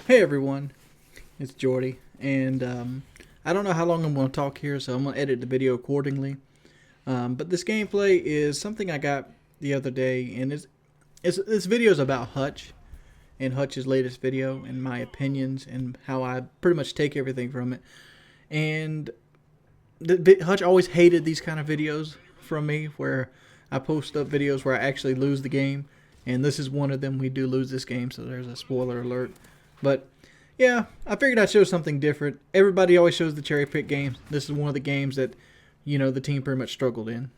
Hey everyone, it's Jordy, and I don't know how long I'm going to talk here, so I'm going to edit the video accordingly. But this gameplay is something I got the other day, and this video is about Hutch and Hutch's latest video, and my opinions, and how I pretty much take everything from it. And Hutch always hated these kind of videos from me, where I post up videos where I actually lose the game, and this is one of them. We do lose this game, so there's a spoiler alert. But yeah, I figured I'd show something different. Everybody always shows the cherry pick games. This is one of the games that, the team pretty much struggled in.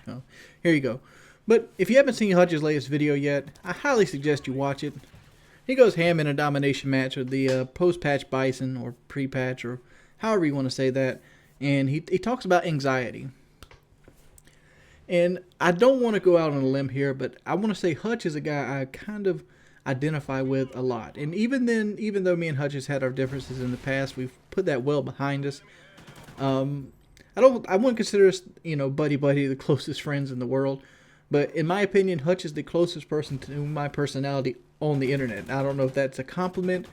So here you go. But if you haven't seen Hutch's latest video yet, I highly suggest you watch it. He goes ham in a domination match with the post-patch Bison, or pre-patch, or however you want to say that. And he talks about anxiety. And I don't want to go out on a limb here, but I want to say Hutch is a guy I kind of identify with a lot. And even though me and Hutch has had our differences in the past, we've put that well behind us. I wouldn't consider us, buddy the closest friends in the world. But in my opinion, Hutch is the closest person to my personality on the internet. I don't know if that's a compliment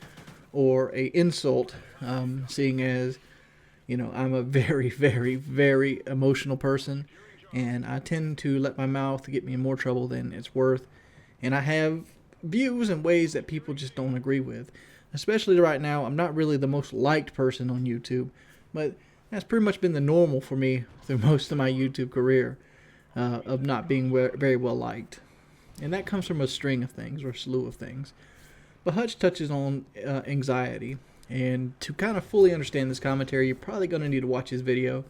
or a insult, seeing as, I'm a very, very, very emotional person. And I tend to let my mouth get me in more trouble than it's worth. And I have views and ways that people just don't agree with. Especially right now, I'm not really the most liked person on YouTube. But that's pretty much been the normal for me through most of my YouTube career, of not being very well liked. And that comes from a string of things, or a slew of things. But Hutch touches on anxiety. And to kind of fully understand this commentary, you're probably going to need to watch his video.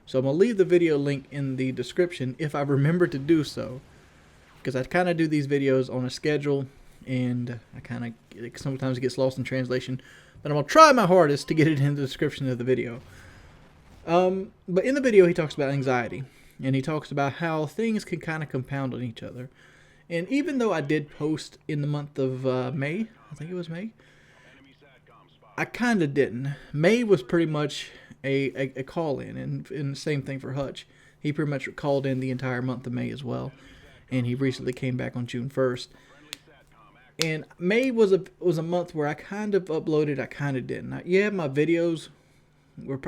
So I'm going to leave the video link in the description if I remember to do so. Because I kind of do these videos on a schedule, and it sometimes gets lost in translation. But I'm going to try my hardest to get it in the description of the video. But in the video he talks about anxiety. And he talks about how things can kind of compound on each other. And even though I did post in the month of May, I think it was May, I kind of didn't. May was pretty much a call-in, and the same thing for Hutch. He pretty much called in the entire month of May as well, and he recently came back on June 1st. And May was a month where I kind of uploaded, I kind of didn't. My videos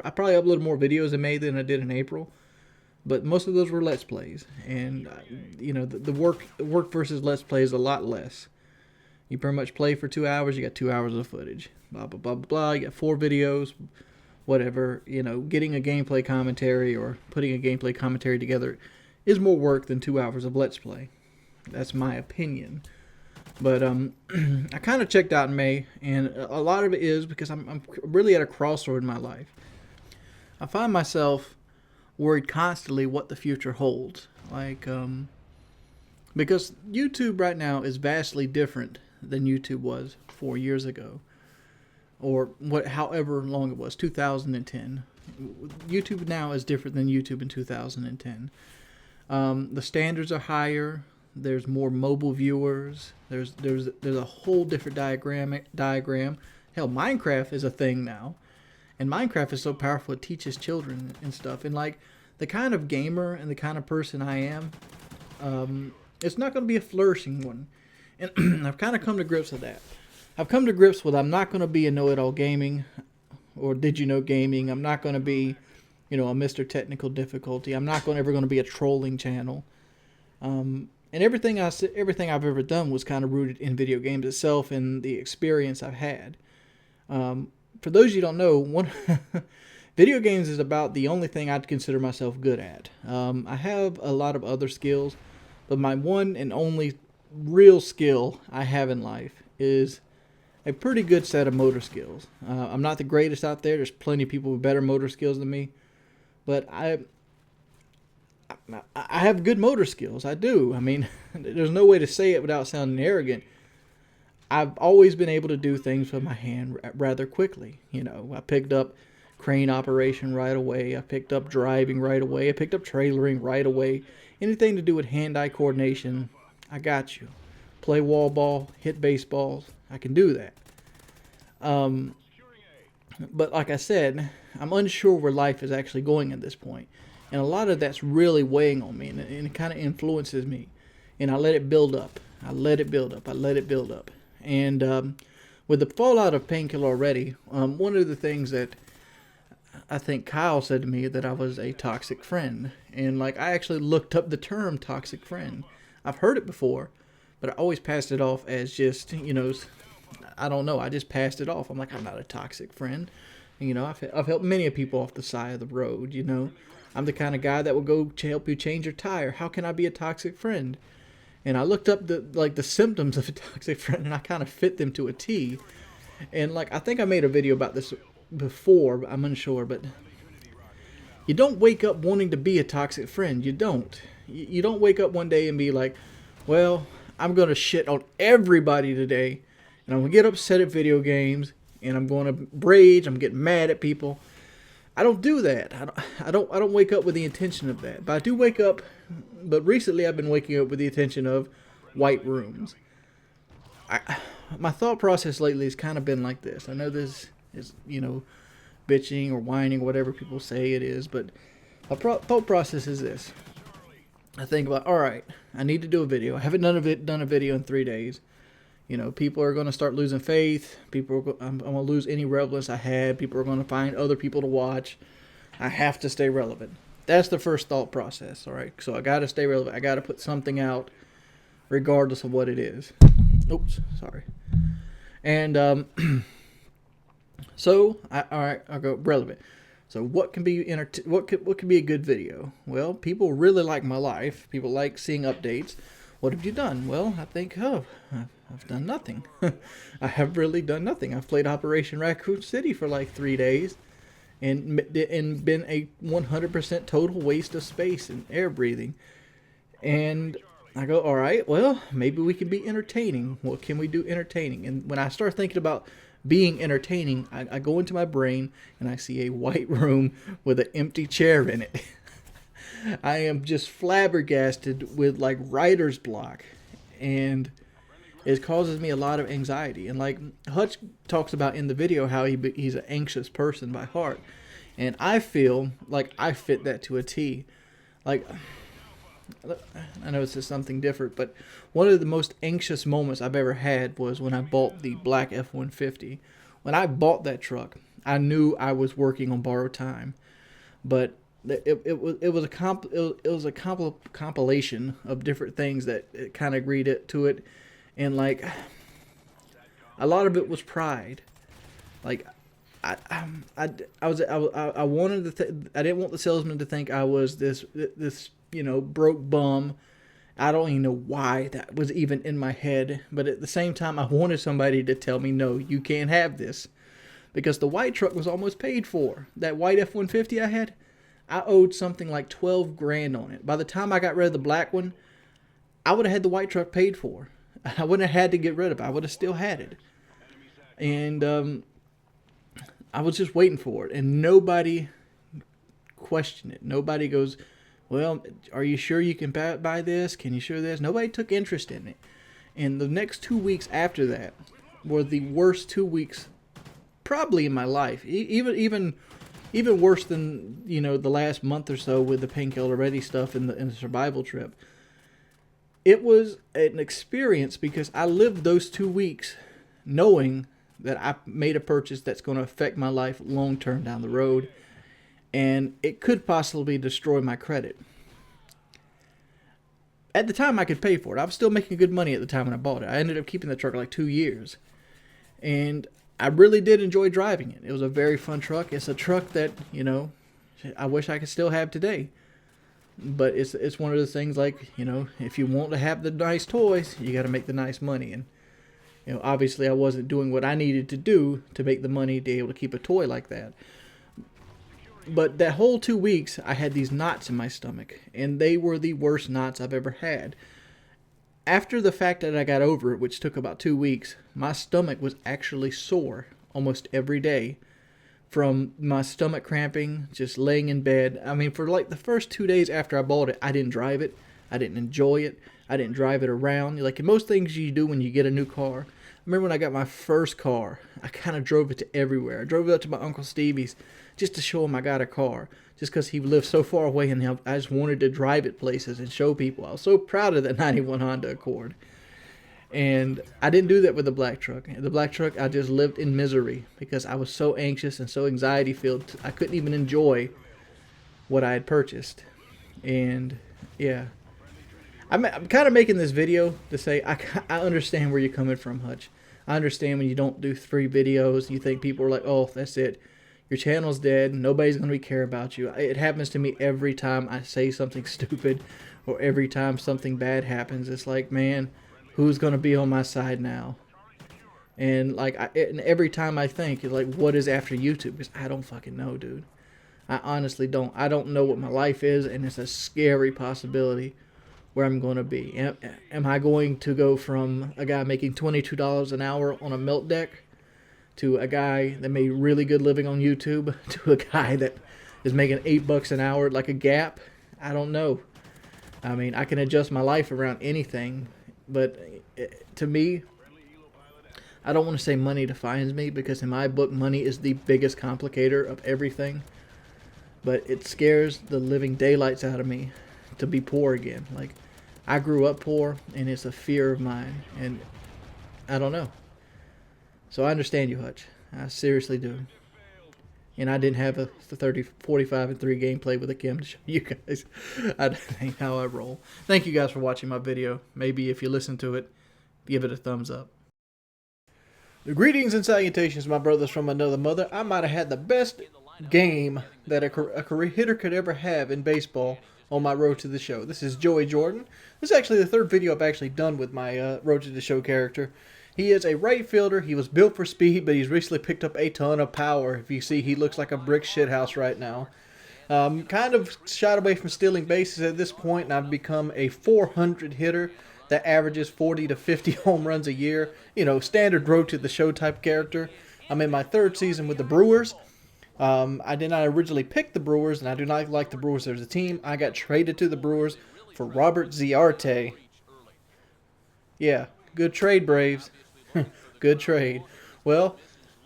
I probably uploaded more videos in May than I did in April, but most of those were Let's Plays, and the work versus Let's Play is a lot less. You pretty much play for 2 hours, you got 2 hours of footage, blah blah blah blah. You got 4 videos. Whatever, getting a gameplay commentary or putting a gameplay commentary together is more work than 2 hours of Let's Play. That's my opinion. But I kind of checked out in May, and a lot of it is because I'm really at a crossroad in my life. I find myself worried constantly what the future holds. Because YouTube right now is vastly different than YouTube was 4 years ago. Or however long it was, 2010. YouTube now is different than YouTube in 2010. The standards are higher. There's more mobile viewers. There's a whole different diagram. Hell, Minecraft is a thing now, and Minecraft is so powerful it teaches children and stuff. And the kind of gamer and the kind of person I am, it's not going to be a flourishing one. And I've kind of come to grips with that. I've come to grips with I'm not going to be a know-it-all gaming or did you know gaming. I'm not going to be, a Mr. Technical Difficulty. I'm not ever going to be a trolling channel. And everything I've ever done was kind of rooted in video games itself and the experience I've had. For those of you who don't know, video games is about the only thing I'd consider myself good at. I have a lot of other skills, but my one and only real skill I have in life is a pretty good set of motor skills. I'm not the greatest out there. There's plenty of people with better motor skills than me. But I have good motor skills. I do. I mean, there's no way to say it without sounding arrogant. I've always been able to do things with my hand rather quickly. I picked up crane operation right away. I picked up driving right away. I picked up trailering right away. Anything to do with hand-eye coordination, I got you. Play wall ball, hit baseballs. I can do that. But like I said, I'm unsure where life is actually going at this point. And a lot of that's really weighing on me, and it kind of influences me. And I let it build up. I let it build up. And with the fallout of Painkiller already, one of the things that I think Kyle said to me that I was a toxic friend. And like, I actually looked up the term toxic friend. I've heard it before, but I always passed it off as just, you know, I don't know. I just passed it off. I'm like, I'm not a toxic friend. You know, I've helped many people off the side of the road, you know. I'm the kind of guy that will go to help you change your tire. How can I be a toxic friend? And I looked up the symptoms of a toxic friend, and I kind of fit them to a T. And like, I think I made a video about this before, I'm unsure, but you don't wake up wanting to be a toxic friend. You don't. You don't wake up one day and be like, well, I'm going to shit on everybody today, and I'm going to get upset at video games, and I'm going to rage, I'm getting mad at people. I don't do that. I don't wake up with the intention of that. But I do wake up, but recently I've been waking up with the intention of white rooms. My thought process lately has kind of been like this. I know this is, you know, bitching or whining or whatever people say it is, but my thought process is this. I think about, all right, I need to do a video. I haven't done a video in 3 days. You know, people are going to start losing faith. I'm going to lose any relevance I had. People are going to find other people to watch. I have to stay relevant. That's the first thought process, all right? So I got to stay relevant. I got to put something out regardless of what it is. Oops, sorry. And so, all right, I'll go relevant. So what can be what can be a good video? Well, people really like my life. People like seeing updates. What have you done? Well, I think, I've done nothing. I have really done nothing. I've played Operation Raccoon City for like 3 days and been a 100% total waste of space and air breathing. And I go, all right, well, maybe we can be entertaining. What can we do entertaining? And when I start thinking about being entertaining, I go into my brain and I see a white room with an empty chair in it. I am just flabbergasted with like writer's block, and it causes me a lot of anxiety. And like Hutch talks about in the video how he's an anxious person by heart, and I feel like I fit that to a T. Like, I know it's just something different, but one of the most anxious moments I've ever had was when I bought the black F-150. When I bought that truck, I knew I was working on borrowed time, but it was a compilation of different things that kind of agreed to it, and like a lot of it was pride. Like I wanted to I didn't want the salesman to think I was this you know, broke bum. I don't even know why that was even in my head, but at the same time I wanted somebody to tell me, no, you can't have this, because the white truck was almost paid for. That white F-150 I had, I owed something like 12 grand on it. By the time I got rid of the black one, I would have had the white truck paid for. I wouldn't have had to get rid of it. I would have still had it. And I was just waiting for it, and nobody questioned it. Nobody goes, well, are you sure you can buy this? Can you sure this? Nobody took interest in it. And the next 2 weeks after that were the worst 2 weeks probably in my life. Even worse than, you know, the last month or so with the Painkiller Ready stuff and the survival trip. It was an experience because I lived those 2 weeks knowing that I made a purchase that's going to affect my life long term down the road, and it could possibly destroy my credit. At the time, I could pay for it. I was still making good money at the time when I bought it. I ended up keeping the truck like 2 years, and I really did enjoy driving it. It was a very fun truck. It's a truck that, you know, I wish I could still have today. But it's one of those things like, you know, if you want to have the nice toys, you got to make the nice money. And, you know, obviously I wasn't doing what I needed to do to make the money to be able to keep a toy like that. But that whole 2 weeks, I had these knots in my stomach, and they were the worst knots I've ever had. After the fact that I got over it, which took about 2 weeks, my stomach was actually sore almost every day from my stomach cramping, just laying in bed. I mean, for like the first 2 days after I bought it, I didn't drive it. I didn't enjoy it. I didn't drive it around. Like in most things you do when you get a new car. I remember when I got my first car, I kind of drove it to everywhere. I drove it up to my Uncle Stevie's just to show him I got a car, just because he lived so far away, and I just wanted to drive it places and show people. I was so proud of that 91 Honda Accord. And I didn't do that with the black truck. The black truck, I just lived in misery because I was so anxious and so anxiety filled. I couldn't even enjoy what I had purchased. And yeah, I'm kind of making this video to say I understand where you're coming from, Hutch. I understand when you don't do 3 videos, you think people are like, oh, that's it. Your channel's dead. Nobody's going to care about you. It happens to me every time I say something stupid or every time something bad happens. It's like, man, who's going to be on my side now? And like, and every time I think, it's like, what is after YouTube? Because I don't fucking know, dude. I honestly don't. I don't know what my life is, and it's a scary possibility where I'm going to be. Am I going to go from a guy making $22 an hour on a melt deck to a guy that made really good living on YouTube to a guy that is making $8 an hour like a Gap? I don't know. I mean, I can adjust my life around anything, but to me, I don't want to say money defines me, because in my book, money is the biggest complicator of everything. But it scares the living daylights out of me to be poor again. Like, I grew up poor, and it's a fear of mine, and I don't know. So I understand you, Hutch. I seriously do. And I didn't have a 30, 45, and 3 gameplay with a Kim to show you guys. That ain't how I roll. Thank you guys for watching my video. Maybe if you listen to it, give it a thumbs up. The greetings and salutations, my brothers from another mother. I might have had the best game that a career hitter could ever have in baseball on my road to the show. This is Joey Jordan. This is actually the 3rd video I've actually done with my road to the show character. He is a right fielder. He was built for speed, but he's recently picked up a ton of power. If you see, he looks like a brick shithouse right now. Kind of shot away from stealing bases at this point, and I've become a 400 hitter that averages 40 to 50 home runs a year. You know, standard road to the show type character. I'm in my 3rd season with the Brewers. I did not originally pick the Brewers, and I do not like the Brewers as a team. I got traded to the Brewers for Robert Ziarte. Yeah, good trade, Braves. Good trade. Well,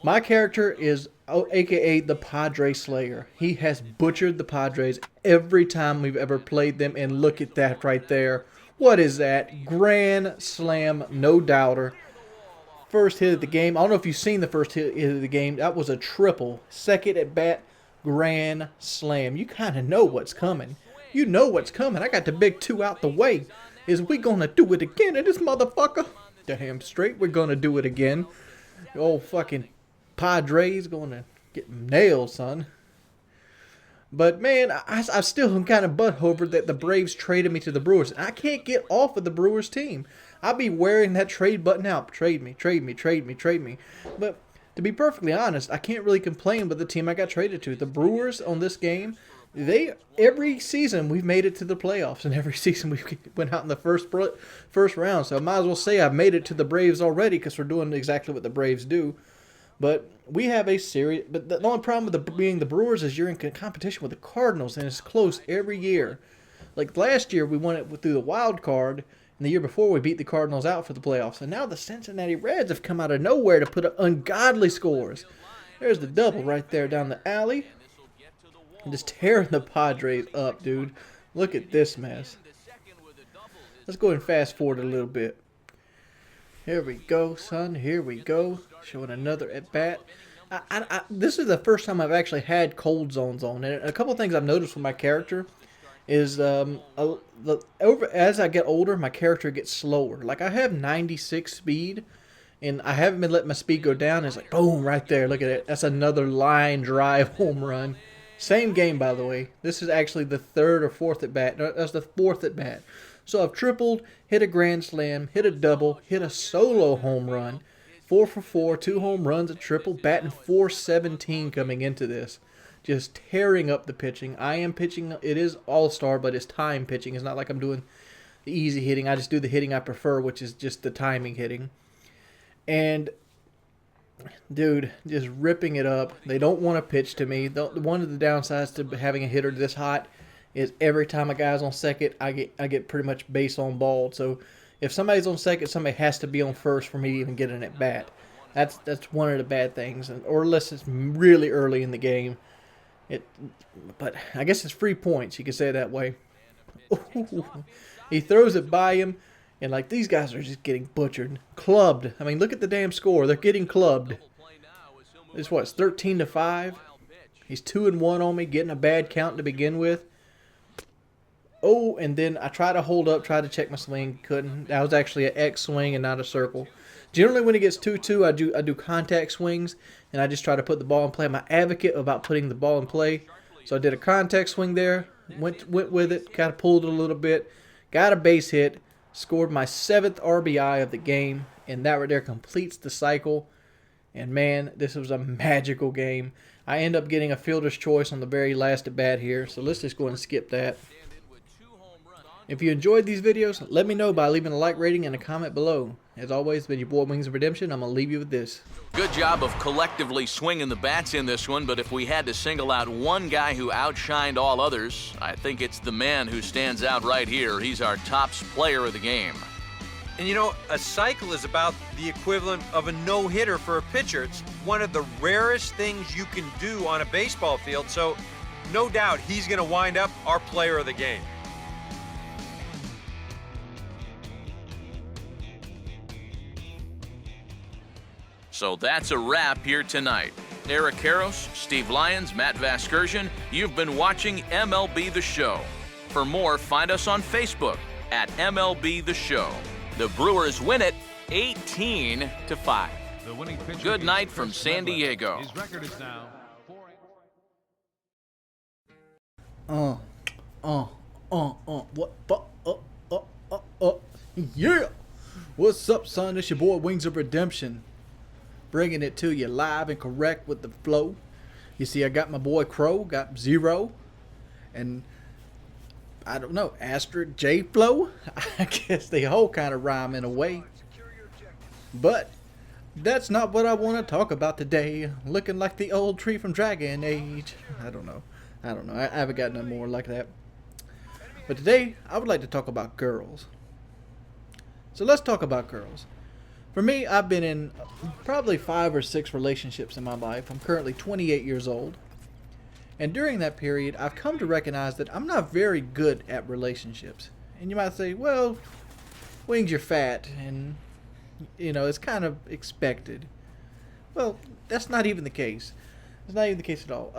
my character is a.k.a. the Padre Slayer. He has butchered the Padres every time we've ever played them, and look at that right there. What is that? Grand slam, no doubter. First hit of the game. I don't know if you've seen the first hit of the game. That was a triple. Second at bat, grand slam. You kind of know what's coming. You know what's coming. I got the big 2 out the way. Is we gonna do it again in this motherfucker? Damn straight, we're gonna do it again. The old fucking Padres gonna get nailed, son. But man, I still am kind of butthurt that the Braves traded me to the Brewers. I can't get off of the Brewers team. I'll be wearing that trade button out. Trade me, trade me, trade me, trade me. But to be perfectly honest, I can't really complain about the team I got traded to. The Brewers on this game, every season we've made it to the playoffs, and every season we went out in the first round. So I might as well say I've made it to the Braves already, because we're doing exactly what the Braves do. But we have a series. But the only problem with being the Brewers is you're in competition with the Cardinals, and it's close every year. Like last year, we won it through the wild card, and the year before we beat the Cardinals out for the playoffs. And now the Cincinnati Reds have come out of nowhere to put up ungodly scores. There's the double right there down the alley. And just tearing the Padres up, dude. Look at this mess. Let's go ahead and fast forward a little bit. Here we go, son. Here we go. Showing another at bat. This is the first time I've actually had cold zones on. And a couple of things I've noticed with my character is as I get older, my character gets slower. Like I have 96 speed, and I haven't been letting my speed go down. It's like boom, right there. Look at it. That's another line drive home run. Same game, by the way. This is actually the 3rd or 4th at bat. No, that's the 4th at bat. So I've tripled, hit a grand slam, hit a double, hit a solo home run. 4 for 4, 2 home runs, a triple, batting .417 coming into this. Just tearing up the pitching. I am pitching, it is all-star, but it's time pitching. It's not like I'm doing the easy hitting. I just do the hitting I prefer, which is just the timing hitting. And, dude, just ripping it up. They don't want to pitch to me. One of the downsides to having a hitter this hot is every time a guy's on second, I get pretty much base on ball. So if somebody's on second, somebody has to be on first for me to even get an at bat. That's one of the bad things, or unless it's really early in the game. But I guess it's free points. You can say it that way. Ooh, he throws it by him. And like these guys are just getting butchered, clubbed. I mean, look at the damn score. They're getting clubbed. It's what, it's 13-5. He's 2-1 on me, getting a bad count to begin with. Oh, and then I try to hold up, try to check my swing, couldn't. That was actually an X swing and not a circle. Generally, when it gets 2-2, I do contact swings, and I just try to put the ball in play. I'm an advocate about putting the ball in play. So I did a contact swing there, went with it, kind of pulled it a little bit, got a base hit, scored my 7th RBI of the game, and that right there completes the cycle. And man, this was a magical game. I end up getting a fielder's choice on the very last at bat here, so let's just go and skip that. If you enjoyed these videos, let me know by leaving a like, rating, and a comment below. As always, it's been your boy Wings of Redemption. I'm going to leave you with this. Good job of collectively swinging the bats in this one, but if we had to single out one guy who outshined all others, I think it's the man who stands out right here. He's our top player of the game. And you know, a cycle is about the equivalent of a no-hitter for a pitcher. It's one of the rarest things you can do on a baseball field, so no doubt he's going to wind up our player of the game. So that's a wrap here tonight. Eric Karros, Steve Lyons, Matt Vasgersian, you've been watching MLB The Show. For more, find us on Facebook at MLB The Show. The Brewers win it 18-5. Good night from San Diego. His record is now 4. Yeah! What's up, son? It's your boy Wings of Redemption. Bringing it to you live and correct with the flow. You see, I got my boy Crow, got Zero, and I don't know, Asterisk J Flow. I guess they all kind of rhyme in a way. But that's not what I want to talk about today. Looking like the old tree from Dragon Age. I don't know. I haven't got no more like that. But today, I would like to talk about girls. So let's talk about girls. For me, I've been in probably 5 or 6 relationships in my life. I'm currently 28 years old. And during that period, I've come to recognize that I'm not very good at relationships. And you might say, well, Wings, you're fat, and, you know, it's kind of expected. Well, that's not even the case. It's not even the case at all.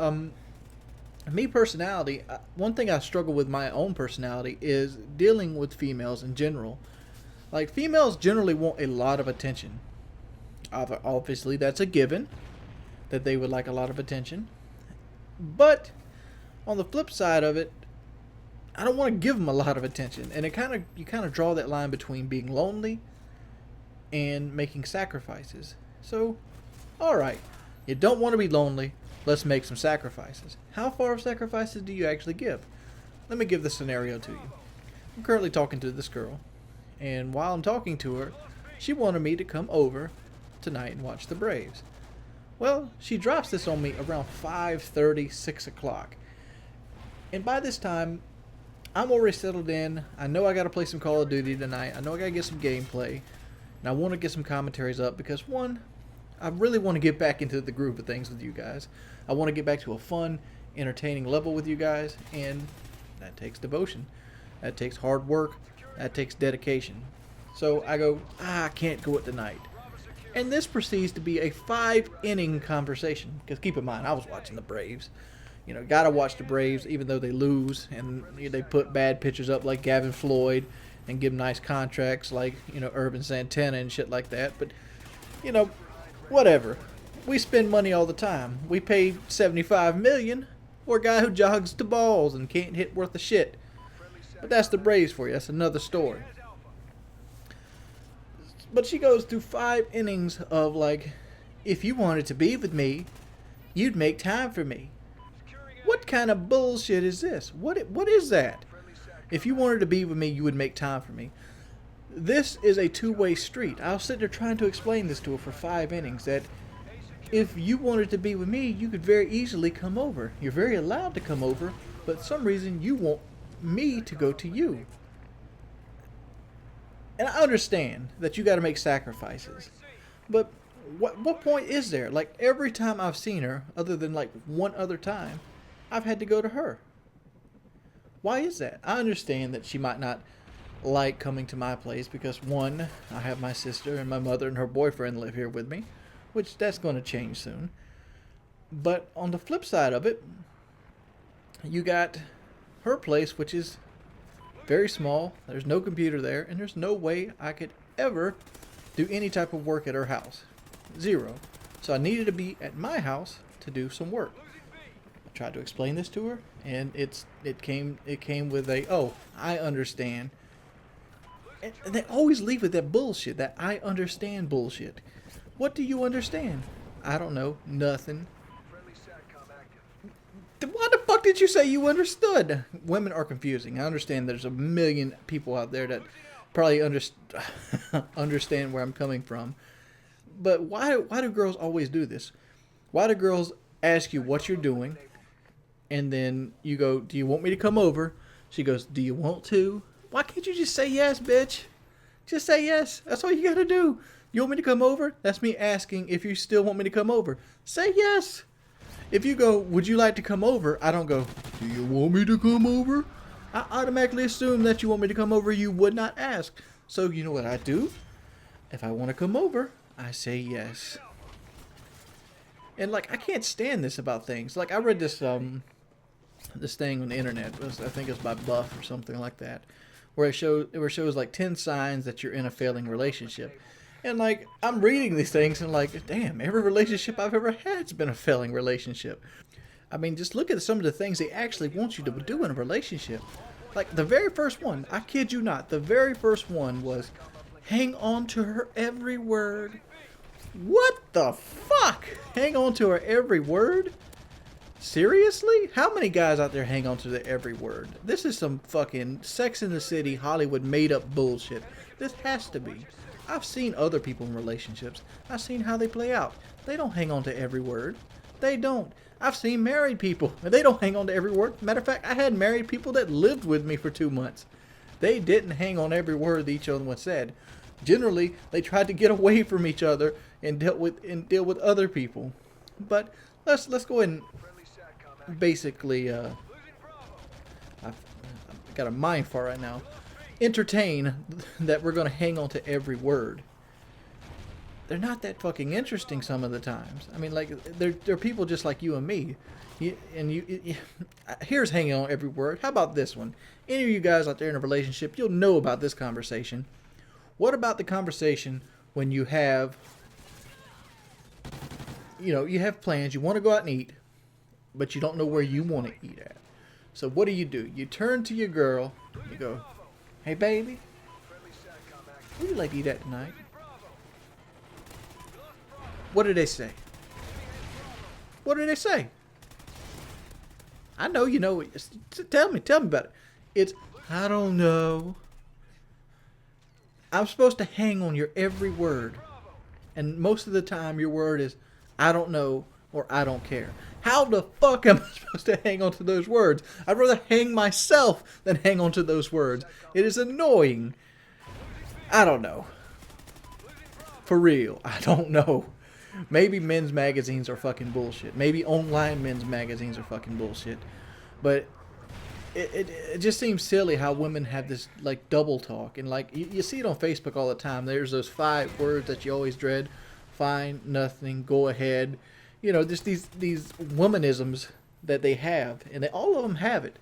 Me, personality, one thing I struggle with my own personality is dealing with females in general. Like, females generally want a lot of attention. Obviously, that's a given, that they would like a lot of attention. But on the flip side of it, I don't want to give them a lot of attention. And you kind of draw that line between being lonely and making sacrifices. So, alright, you don't want to be lonely, let's make some sacrifices. How far of sacrifices do you actually give? Let me give the scenario to you. I'm currently talking to this girl. And while I'm talking to her, she wanted me to come over tonight and watch the Braves. Well, she drops this on me around 5:30, 6 o'clock. And by this time, I'm already settled in. I know I got to play some Call of Duty tonight. I know I got to get some gameplay. And I want to get some commentaries up because, one, I really want to get back into the groove of things with you guys. I want to get back to a fun, entertaining level with you guys. And that takes devotion. That takes hard work. That takes dedication. So I go, I can't go it tonight. And this proceeds to be a 5-inning conversation. Because keep in mind, I was watching the Braves. You know, gotta watch the Braves even though they lose. And they put bad pitchers up like Gavin Floyd. And give them nice contracts like, you know, Urban Santana and shit like that. But, you know, whatever. We spend money all the time. We pay $75 million for a guy who jogs to balls and can't hit worth a shit. But that's the Braves for you. That's another story. But she goes through 5 innings of like, if you wanted to be with me, you'd make time for me. What kind of bullshit is this? What is that? If you wanted to be with me, you would make time for me. This is a two-way street. I was sitting there trying to explain this to her for 5 innings, that if you wanted to be with me, you could very easily come over. You're very allowed to come over, but for some reason you want me to go to you. And I understand that you got to make sacrifices, but what point is there? Like, every time I've seen her, other than like one other time, I've had to go to her. Why is that? I understand that she might not like coming to my place because, one, I have my sister and my mother and her boyfriend live here with me, which that's going to change soon. But on the flip side of it, you got her place, which is very small. There's no computer there, and there's no way I could ever do any type of work at her house. Zero. So I needed to be at my house to do some work. I tried to explain this to her, and it came with a, oh, I understand. And they always leave with that bullshit, that I understand bullshit. What do you understand? I don't know. Nothing. Why the fuck did you say you understood? Women are confusing. I understand there's a million people out there that probably understand where I'm coming from. But why do girls always do this? Why do girls ask you what you're doing, and then you go, do you want me to come over? She goes, do you want to? Why can't you just say yes, bitch? Just say yes. That's all you gotta do. You want me to come over? That's me asking if you still want me to come over. Say yes. If you go, would you like to come over? I don't go, do you want me to come over? I automatically assume that you want me to come over. You would not ask. So you know what I do? If I want to come over, I say yes. And like, I can't stand this about things. Like, I read this this thing on the internet. I think it's by Buff or something like that, where it shows like 10 signs that you're in a failing relationship. And like, I'm reading these things and like, damn, every relationship I've ever had's been a failing relationship. I mean, just look at some of the things they actually want you to do in a relationship. Like the very first one, I kid you not, the very first one was hang on to her every word. What the fuck? Hang on to her every word? Seriously? How many guys out there hang on to their every word? This is some fucking Sex in the City Hollywood made up bullshit. This has to be. I've seen other people in relationships. I've seen how they play out. They don't hang on to every word. They don't. I've seen married people, and they don't hang on to every word. Matter of fact, I had married people that lived with me for 2 months. They didn't hang on every word that each other was said. Generally, they tried to get away from each other and deal with other people. But let's go ahead and basically, I've got a mind fart right now. Entertain that we're going to hang on to every word. They're not that fucking interesting some of the times. I mean, like, they're people just like you and me. Here's hanging on every word. How about this one? Any of you guys out there in a relationship, you'll know about this conversation. What about the conversation when you have, you have plans, you want to go out and eat, but you don't know where you want to eat at. So what do? You turn to your girl, you go, hey baby, where do you like to eat at tonight? What do they say? What do they say? I know you know. Tell me about it. It's, I don't know. I'm supposed to hang on your every word. And most of the time your word is, I don't know or I don't care. How the fuck am I supposed to hang on to those words? I'd rather hang myself than hang on to those words. It is annoying. I don't know. For real, I don't know. Maybe men's magazines are fucking bullshit. Maybe online men's magazines are fucking bullshit. But it just seems silly how women have this like double talk. And like you see it on Facebook all the time. There's those 5 words that you always dread. Fine, nothing, go ahead. Just these womanisms that they have. And all of them have it.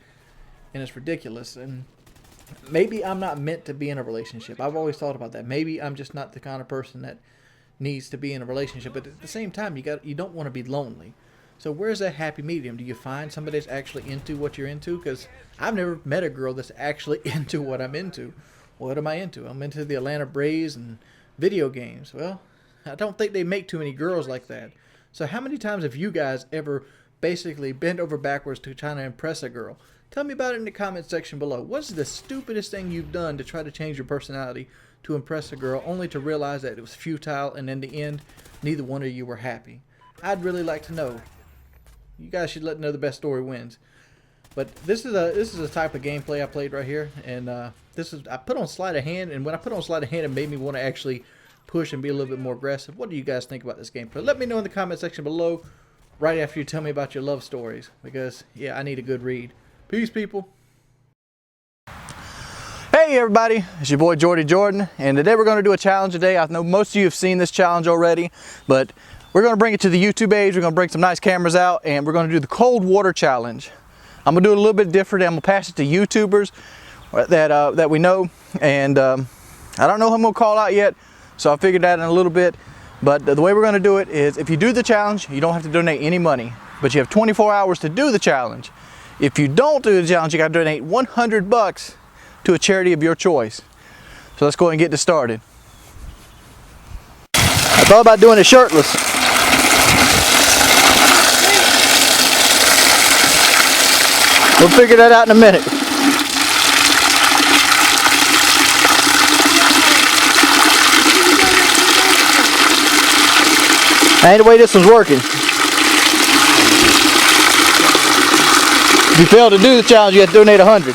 And it's ridiculous. And maybe I'm not meant to be in a relationship. I've always thought about that. Maybe I'm just not the kind of person that needs to be in a relationship, but at the same time, you don't want to be lonely. So where's that happy medium? Do you find somebody that's actually into what you're into? Because I've never met a girl that's actually into what I'm into. What am I into? I'm into the Atlanta Braves and video games. Well, I don't think they make too many girls like that. So how many times have you guys ever basically bent over backwards to try to impress a girl? Tell me about it in the comment section below. What's the stupidest thing you've done to try to change your personality to impress a girl, only to realize that it was futile, and in the end, neither one of you were happy? I'd really like to know. You guys should let me know the best story wins. But this is a type of gameplay I played right here, and I put on sleight of hand, and when I put on sleight of hand, it made me want to actually push and be a little bit more aggressive. What do you guys think about this gameplay? Let me know in the comment section below, right after you tell me about your love stories, because yeah, I need a good read. Peace, people. Hey, Hey everybody, it's your boy Jordy Jordan, and today we're going to do a challenge today. I know most of you have seen this challenge already, but we're going to bring it to the YouTube age. We're going to bring some nice cameras out, and we're going to do the cold water challenge. I'm going to do it a little bit different. I'm going to pass it to YouTubers that we know, and I don't know who I'm going to call out yet, so I'll figure that in a little bit. But the way we're going to do it is, if you do the challenge, you don't have to donate any money, but you have 24 hours to do the challenge. If you don't do the challenge, you got to donate 100 bucks to a charity of your choice. So let's go ahead and get this started. I thought about doing it shirtless. We'll figure that out in a minute. That ain't the way this one's working. If you fail to do the challenge, you have to donate 100.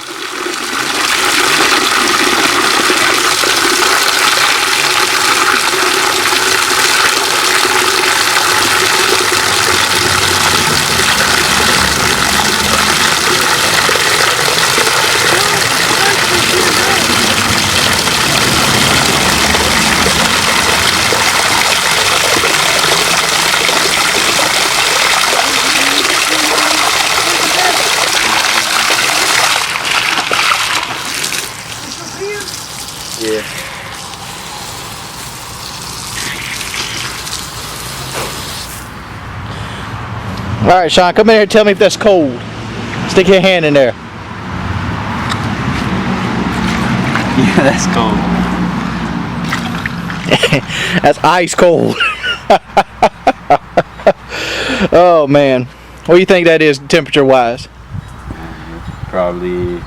Yeah. All right, Sean, come in here and tell me if that's cold. Stick your hand in there. Yeah, that's cold. That's ice cold. Oh man, what do you think that is temperature wise? Probably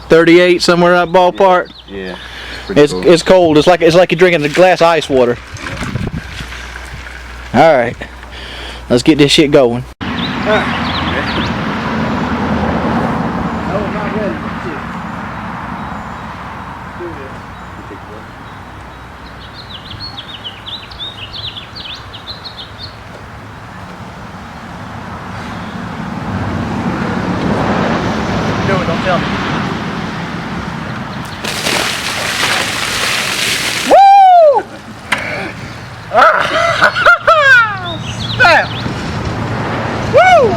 38, somewhere in that ballpark. Yeah. It's cold. It's like you're drinking a glass of ice water. All right, let's get this shit going. Don't tell me. Woo! Snap! Woo!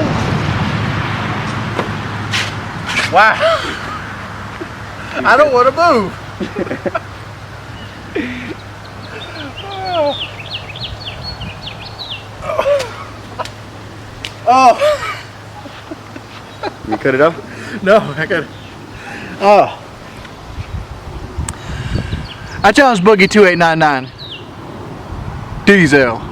Wow! I don't want to move. Oh! You cut it up? No, I got it. Oh. I challenge Boogie 2899. Diesel.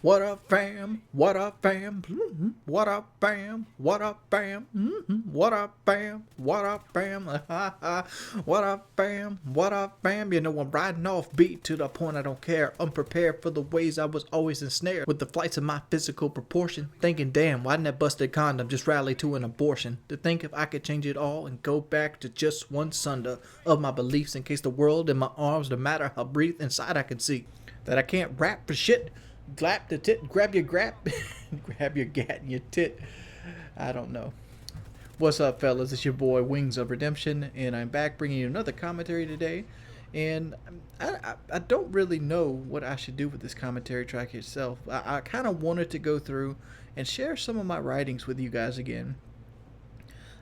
What up, fam? What up, fam? Mm-hmm. What up, fam? What up, fam? Mm-hmm. What up, fam? What up, fam? What up, fam? What up, fam? You know, I'm riding off beat to the point I don't care. Unprepared for the ways I was always ensnared with the flights of my physical proportion. Thinking, damn, why didn't that busted condom just rally to an abortion? To think if I could change it all and go back to just one sunder of my beliefs in case the world in my arms, no matter how brief inside I can see that I can't rap for shit. Glap the tit, grab your gat in your tit. I don't know. What's up, fellas? It's your boy Wings of Redemption, and I'm back bringing you another commentary today. And I don't really know what I should do with this commentary track itself. I kind of wanted to go through and share some of my writings with you guys again.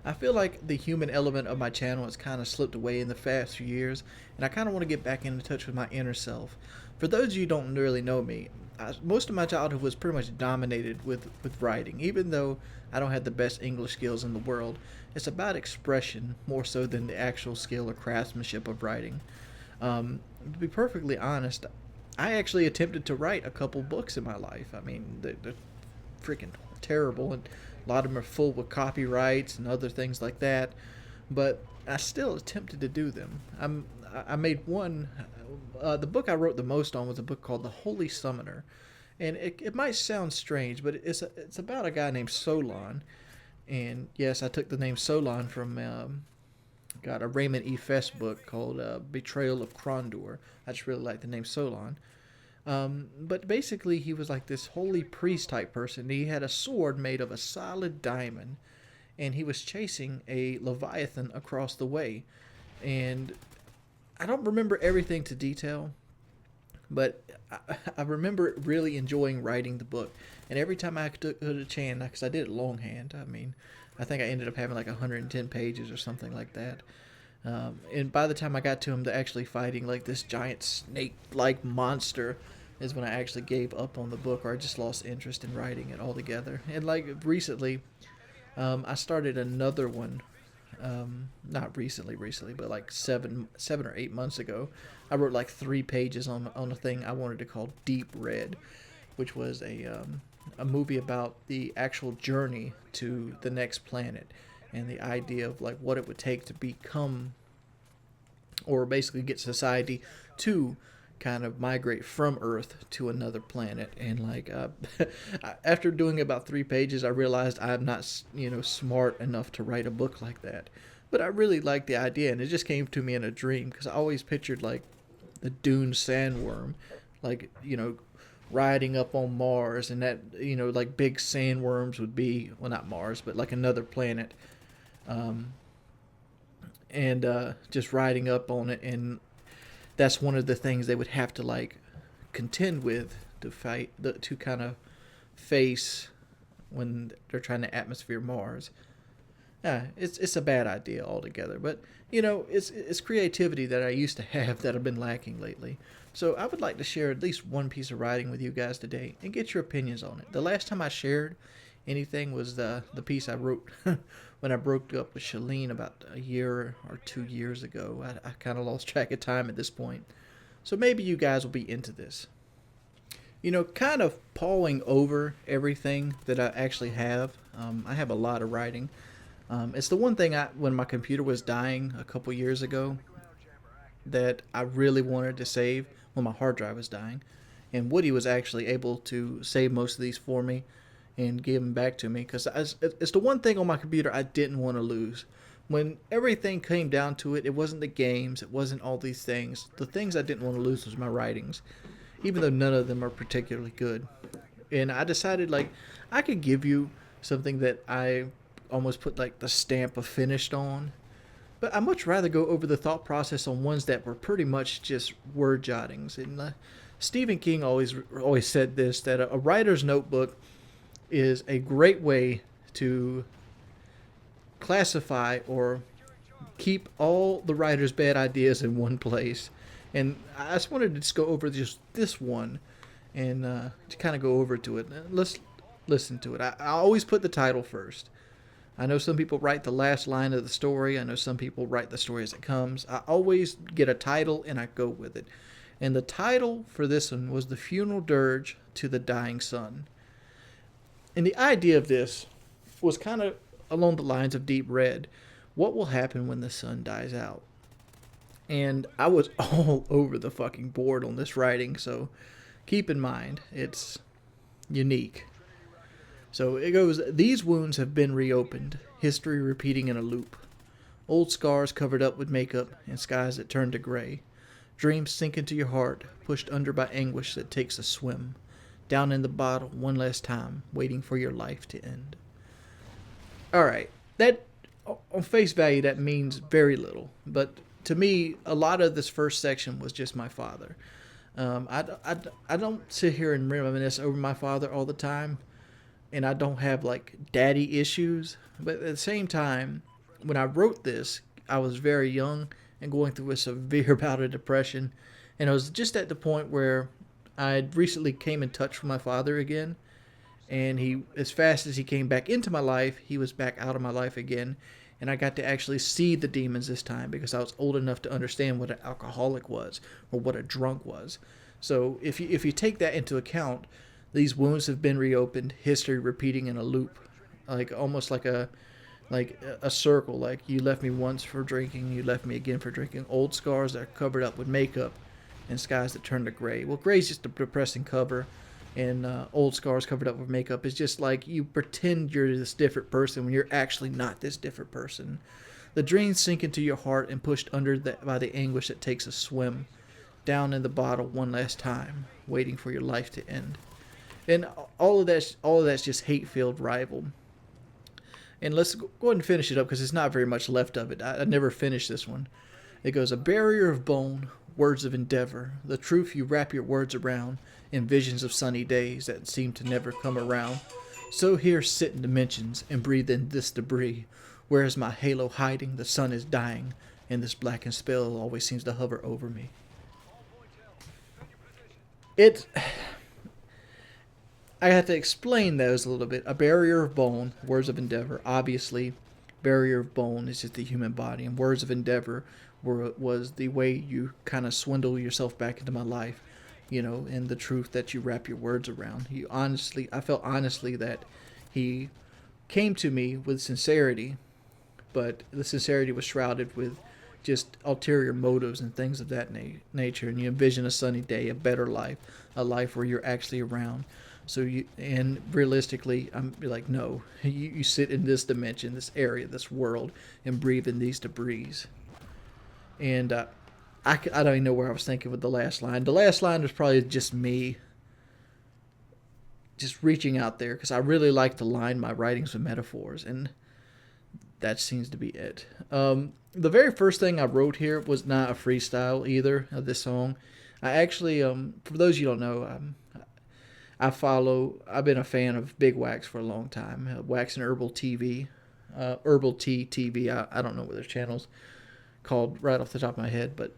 I feel like the human element of my channel has kind of slipped away in the past few years, and I kind of want to get back into touch with my inner self. For those of you who don't really know me, most of my childhood was pretty much dominated with writing. Even though I don't have the best English skills in the world, it's about expression more so than the actual skill or craftsmanship of writing. To be perfectly honest, I actually attempted to write a couple books in my life. I mean, they're freaking terrible, and a lot of them are full with copyrights and other things like that, but I still attempted to do them. I made one. The book I wrote the most on was a book called The Holy Summoner, and it might sound strange, but it's about a guy named Solon, and yes, I took the name Solon from a Raymond E. Fest book called Betrayal of Krondor. I just really like the name Solon. But basically, he was like this holy priest type person. He had a sword made of a solid diamond, and he was chasing a Leviathan across the way. And I don't remember everything to detail, but I remember really enjoying writing the book. And every time I took a chance, because I did it longhand, I mean, I think I ended up having like 110 pages or something like that. And by the time I got to him to actually fighting like this giant snake-like monster is when I actually gave up on the book, or I just lost interest in writing it altogether. And like recently, I started another one. Not recently, but like 7 or 8 months ago. I wrote like 3 pages on a thing I wanted to call Deep Red, which was a movie about the actual journey to the next planet and the idea of like what it would take to become, or basically get society to kind of migrate from Earth to another planet. And like after doing about 3 pages, I realized I'm not smart enough to write a book like that. But I really liked the idea, and it just came to me in a dream, because I always pictured like the dune sandworm, like riding up on Mars, and that like big sandworms would be, well, not Mars, but like another planet, and just riding up on it. And that's one of the things they would have to like contend with to fight, to kind of face when they're trying to atmosphere Mars. Yeah, it's a bad idea altogether, but it's creativity that I used to have that I've been lacking lately. So I would like to share at least one piece of writing with you guys today and get your opinions on it. The last time I shared anything was the piece I wrote when I broke up with Shalene about a year or 2 years ago. I kind of lost track of time at this point. So maybe you guys will be into this. Kind of pawing over everything that I actually have. I have a lot of writing. It's the one thing when my computer was dying a couple years ago that I really wanted to save when my hard drive was dying. And Woody was actually able to save most of these for me and give them back to me, because it's the one thing on my computer I didn't want to lose. When everything came down to it, it wasn't the games, it wasn't all these things. The things I didn't want to lose was my writings, even though none of them are particularly good. And I decided like I could give you something that I almost put like the stamp of finished on, but I'd much rather go over the thought process on ones that were pretty much just word jottings. And Stephen King always said this, that a writer's notebook is a great way to classify or keep all the writer's bad ideas in one place. And I just wanted to just go over just this one and to kind of go over to it. Let's listen to it. I always put the title first. I know some people write the last line of the story. I know some people write the story as it comes. I always get a title and I go with it. And the title for this one was The Funeral Dirge to the Dying Sun. And the idea of this was kind of along the lines of Deep Red. What will happen when the sun dies out? And I was all over the fucking board on this writing, so keep in mind, it's unique. So it goes, these wounds have been reopened, history repeating in a loop. Old scars covered up with makeup and skies that turn to gray. Dreams sink into your heart, pushed under by anguish that takes a swim. Down in the bottle one last time, waiting for your life to end. Alright, that, on face value, that means very little. But to me, a lot of this first section was just my father. I don't sit here and reminisce over my father all the time. And I don't have like daddy issues. But at the same time, when I wrote this, I was very young and going through a severe bout of depression. And I was just at the point where I recently came in touch with my father again. And he, as fast as he came back into my life, he was back out of my life again. And I got to actually see the demons this time because I was old enough to understand what an alcoholic was or what a drunk was. So if you take that into account, these wounds have been reopened, history repeating in a loop, like almost like a circle. Like you left me once for drinking, you left me again for drinking. Old scars that are covered up with makeup, and skies that turn to gray. Well, gray's just a depressing cover, and old scars covered up with makeup is just like you pretend you're this different person when you're actually not this different person. The dreams sink into your heart and pushed under by the anguish that takes a swim. Down in the bottle one last time, waiting for your life to end. And all of that's just hate-filled rival. And let's go ahead and finish it up because there's not very much left of it. I never finished this one. It goes, a barrier of bone, words of endeavor, the truth you wrap your words around in visions of sunny days that seem to never come around. So here sit in dimensions and breathe in this debris. Where is my halo hiding? The sun is dying, and this blackened spell always seems to hover over me. I have to explain those a little bit. A barrier of bone, words of endeavor. Obviously, barrier of bone is just the human body, and words of endeavor was the way you kind of swindle yourself back into my life, you know, and the truth that you wrap your words around. I felt honestly that he came to me with sincerity, but the sincerity was shrouded with just ulterior motives and things of that nature. And you envision a sunny day, a better life, a life where you're actually around. And realistically, I'm like, no, you sit in this dimension, this area, this world, and breathe in these debris. And I don't even know where I was thinking with the last line. The last line was probably just me just reaching out there, because I really like to line my writings with metaphors, and that seems to be it. The very first thing I wrote here was not a freestyle either of this song. I actually, for those you don't know, I've been a fan of Big Wax for a long time. Wax and Herbal TV, Herbal Tea TV. I don't know what their channel's called right off the top of my head, but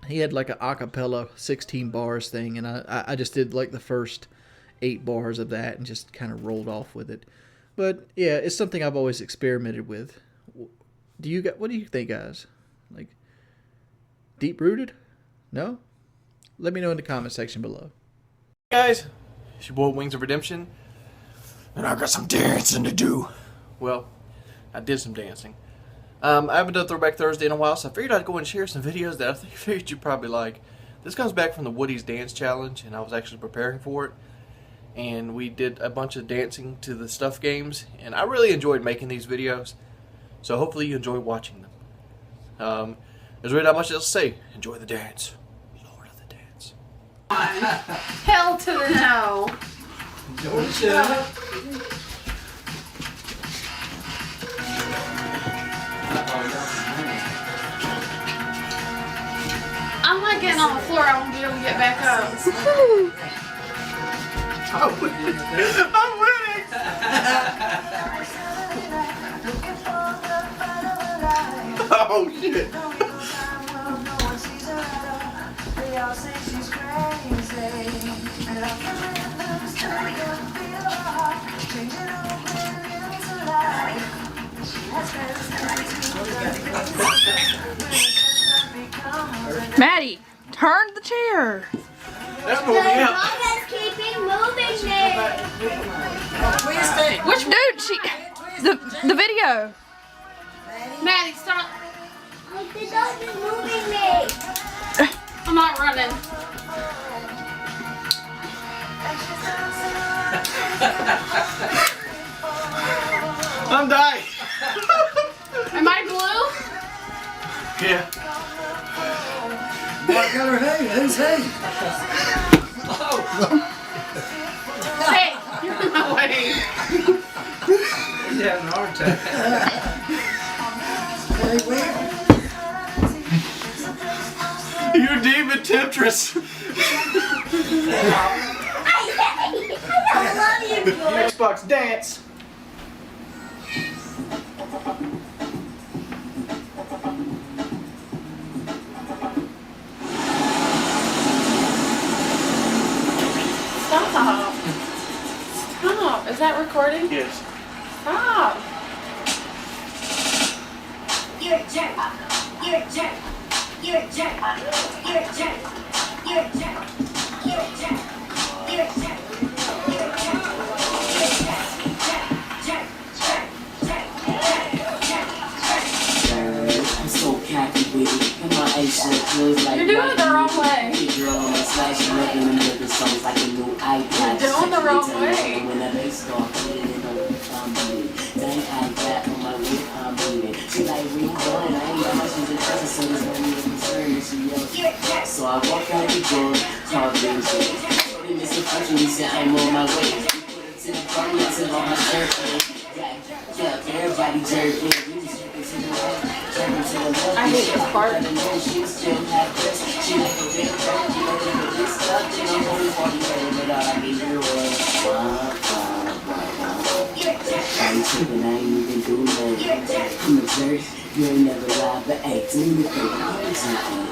he had like an acapella 16 bars thing, and I just did like the first 8 bars of that and just kind of rolled off with it. But yeah, it's something I've always experimented with. What do you think, guys? Like, deep rooted? No? Let me know in the comment section below. Hey guys, it's your boy Wings of Redemption, and I got some dancing to do. Well, I did some dancing. I haven't done Throwback Thursday in a while, so I figured I'd go and share some videos that I figured you'd probably like. This comes back from the Woody's Dance Challenge, and I was actually preparing for it. And we did a bunch of dancing to the stuff games, and I really enjoyed making these videos. So hopefully you enjoy watching them. There's really not much else to say. Enjoy the dance. Lord of the dance. Hell to the no. I'm not getting on the floor. I won't be able to get back up. I'm winning! Oh shit! Maddie, turn the chair. That's moving out. Which dude? The video. Maddie, stop. I'm not running. I'm dying. Am I blue? Yeah. What color hay? Who's hay? Hey, you're in my way. He's having a heart attack. Hey, where? You demon temptress. I love you, George. Xbox dance. Stop. Stop. Is that recording? Yes. Stop. You're a jerk. You're a jerk. You're a jerk. You're a jerk. You're a jerk. You're a jerk. You're a jerk. You're a jerk. You're a jerk. Jerk. Jerk. Jerk. Jerk. Jerk. I'm so cocky with it. And my ace shit feels like You're doing it the wrong way. You're doing the wrong way. When that bass start putting it on the family. Dang, I got on my way, I'm bleeding. She like recording, I ain't got my shoes in prison, so there's no need to concern. She yells. So I walk out the door, called them shit. Shorty Mr. Fortune, he said I'm on my way. We put it to the party, I said on my shirt. Everybody jerking. I hate this part. I'm a jerk, you ain't never lied, but hey, do me the favor,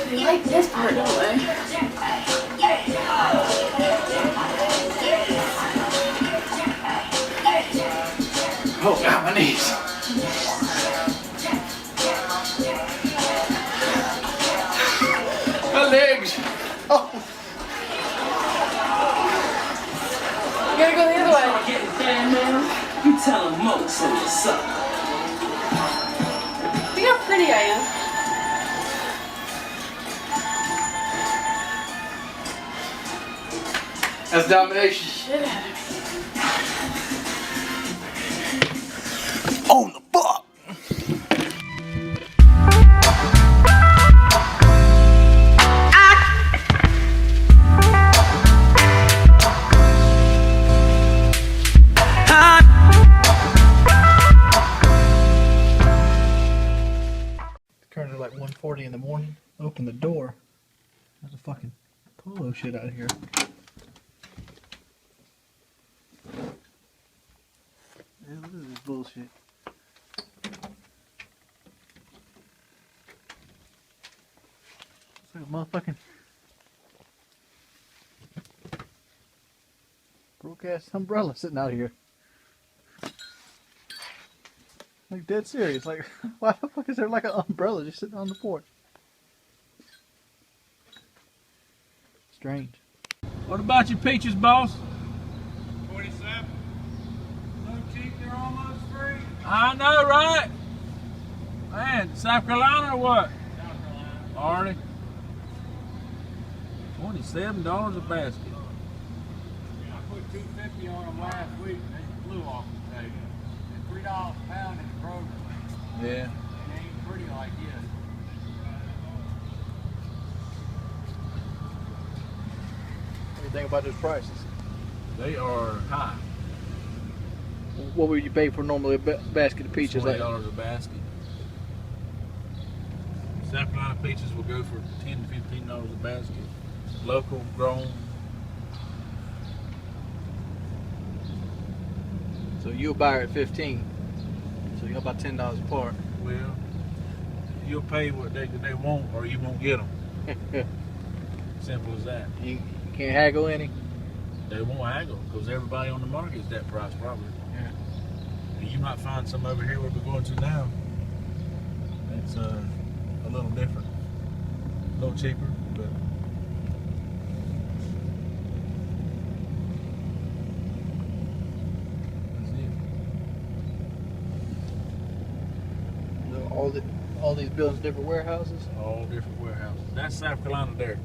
They like this part, don't they? Oh, God, my knees. My legs. You gotta go the other way. getting down now. You tell them Mo, so what's up? Think how pretty I am. That's domination. Shit out of me. On the butt. Currently like 1:40 in the morning. Open the door. There's a fucking polo shit out here. Man, look at this bullshit. It's like a motherfucking broke ass umbrella sitting out here. Like dead serious. Like why the fuck is there like an umbrella just sitting on the porch? Strange. What about your peaches, boss? 47. So cheap, they're almost free. I know, right? Man, South Carolina or what? South Carolina. Already. $27 a basket. Yeah, I put $2.50 on them last week. They flew off the table. $3 a pound in the program. Yeah. It ain't pretty like this. What do you think about those prices? They are high. What would you pay for normally a basket of peaches? $20 a basket. South Carolina peaches will go for $10 to $15 a basket. Local grown. So you'll buy her at 15. So you're about $10 a part. Well, you'll pay what they want, or you won't get them. Simple as that. You can't haggle any. They won't haggle because everybody on the market is that price probably. Yeah. And you might find some over here where we're going to now. It's a little different, a little cheaper, but. All these buildings, different warehouses. All different warehouses. That's South Carolina there.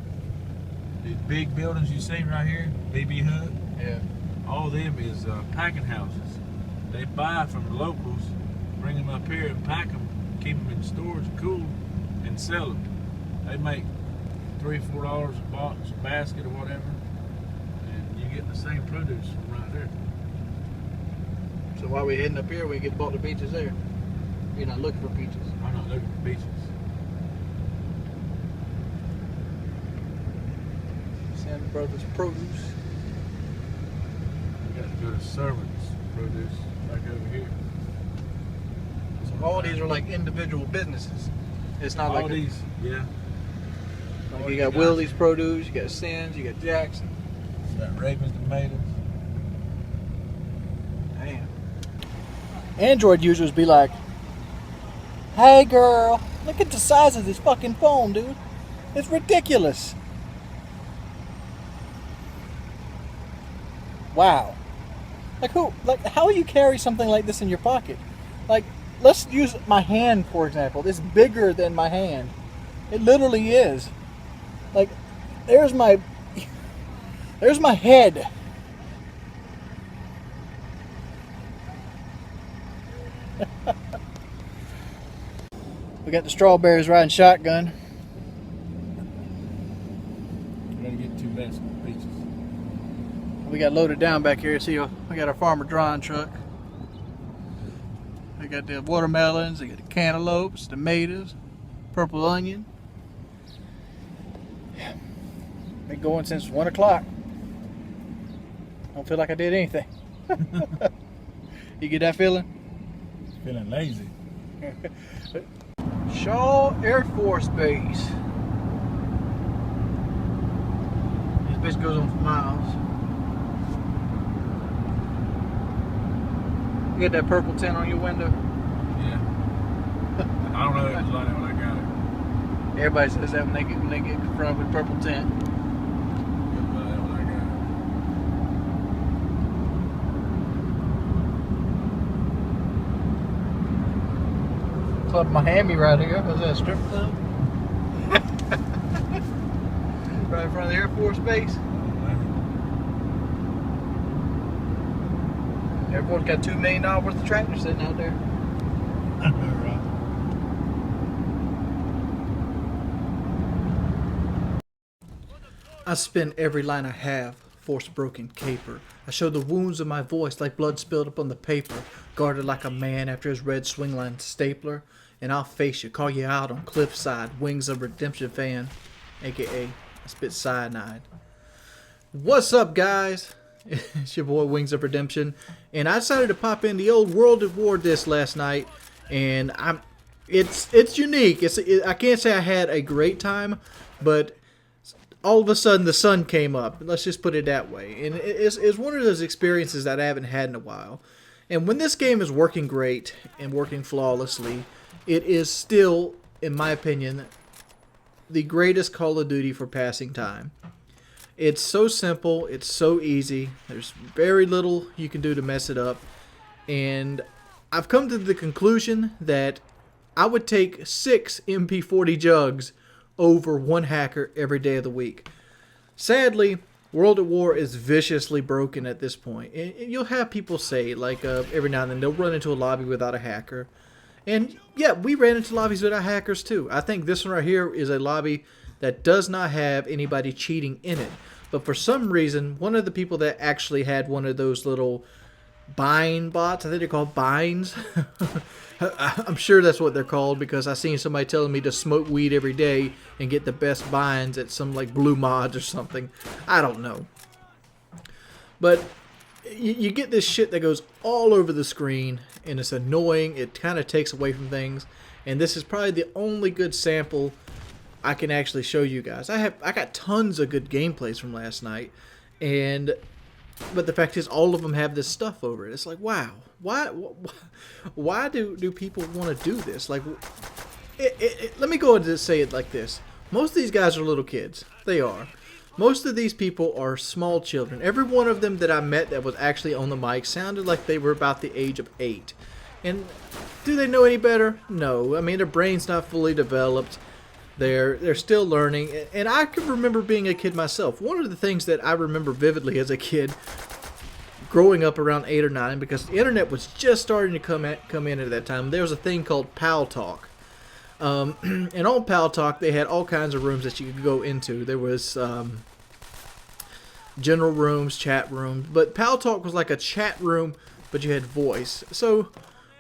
These big buildings you see right here, BB Hut. Yeah. All of them is packing houses. They buy from the locals, bring them up here and pack them, keep them in storage, cool, and sell them. They make $3 or $4 a box, a basket, or whatever, and you get the same produce from right there. So while we're heading up here, we can get bought the peaches there. You're not looking for peaches. I'm not looking for peaches. Sam Brothers Produce. We got to go to Servants Produce back over here. So all these are like individual businesses. It's not all like these, yeah. Like you got Willie's Produce, you got Sins, you got Jackson. You got Raven's Tomatoes. Damn. Android users be like, hey girl, look at the size of this fucking phone, dude. It's ridiculous. Wow. Like how do you carry something like this in your pocket? Like, let's use my hand, for example. It's bigger than my hand. It literally is. Like, there's my head. We got the strawberries riding shotgun. We gotta get 2 baskets of peaches. We got loaded down back here. See, we got our farmer drawing truck. We got the watermelons, we got the cantaloupes, tomatoes, purple onion. Been going since 1 o'clock. Don't feel like I did anything. You get that feeling? Feeling lazy. Shaw Air Force Base. This base goes on for miles. You got that purple tint on your window? Yeah. I don't know if it was like that when I got it. Everybody says that when they get confronted with purple tint. It was like that when I got it. Club Miami right here. Was that a strip club? Right in front of the Air Force Base. Everyone's got $2 million worth of tractors sitting out there. Right. I spin every line I have, force broken caper. I show the wounds of my voice like blood spilled upon the paper, guarded like a man after his red swingline stapler. And I'll face you, call you out on cliffside, Wings of Redemption fan, aka I spit cyanide. What's up, guys? It's your boy Wings of Redemption, and I decided to pop in the old World at War disc last night, and it's unique. I can't say I had a great time, but all of a sudden the sun came up. Let's just put it that way, and it's one of those experiences that I haven't had in a while. And when this game is working great and working flawlessly, it is still, in my opinion, the greatest Call of Duty for passing time. It's so simple, it's so easy, there's very little you can do to mess it up, and I've come to the conclusion that I would take 6 MP40 jugs over 1 hacker every day of the week. Sadly, World at War is viciously broken at this point, and you'll have people say, like, every now and then they'll run into a lobby without a hacker, and yeah, we ran into lobbies without hackers too. I think this one right here is a lobby that does not have anybody cheating in it. But for some reason, one of the people that actually had one of those little bind bots, I think they're called binds. I'm sure that's what they're called because I seen somebody telling me to smoke weed every day and get the best binds at some like Blue Mods or something. I don't know. But you get this shit that goes all over the screen and it's annoying. It kind of takes away from things. And this is probably the only good sample I can actually show you guys. I got tons of good gameplays from last night, but the fact is all of them have this stuff over it. It's like, wow, why do people want to do this? Like, let me go ahead and say it like this. Most of these guys are little kids. They are. Most of these people are small children. Every one of them that I met that was actually on the mic sounded like they were about the age of 8. And do they know any better? No. I mean, their brain's not fully developed. They're still learning, and I can remember being a kid myself. One of the things that I remember vividly as a kid, growing up around 8 or 9, because the internet was just starting to come in at that time. There was a thing called Pal Talk, and on Pal Talk they had all kinds of rooms that you could go into. There was general rooms, chat rooms, but Pal Talk was like a chat room, but you had voice. So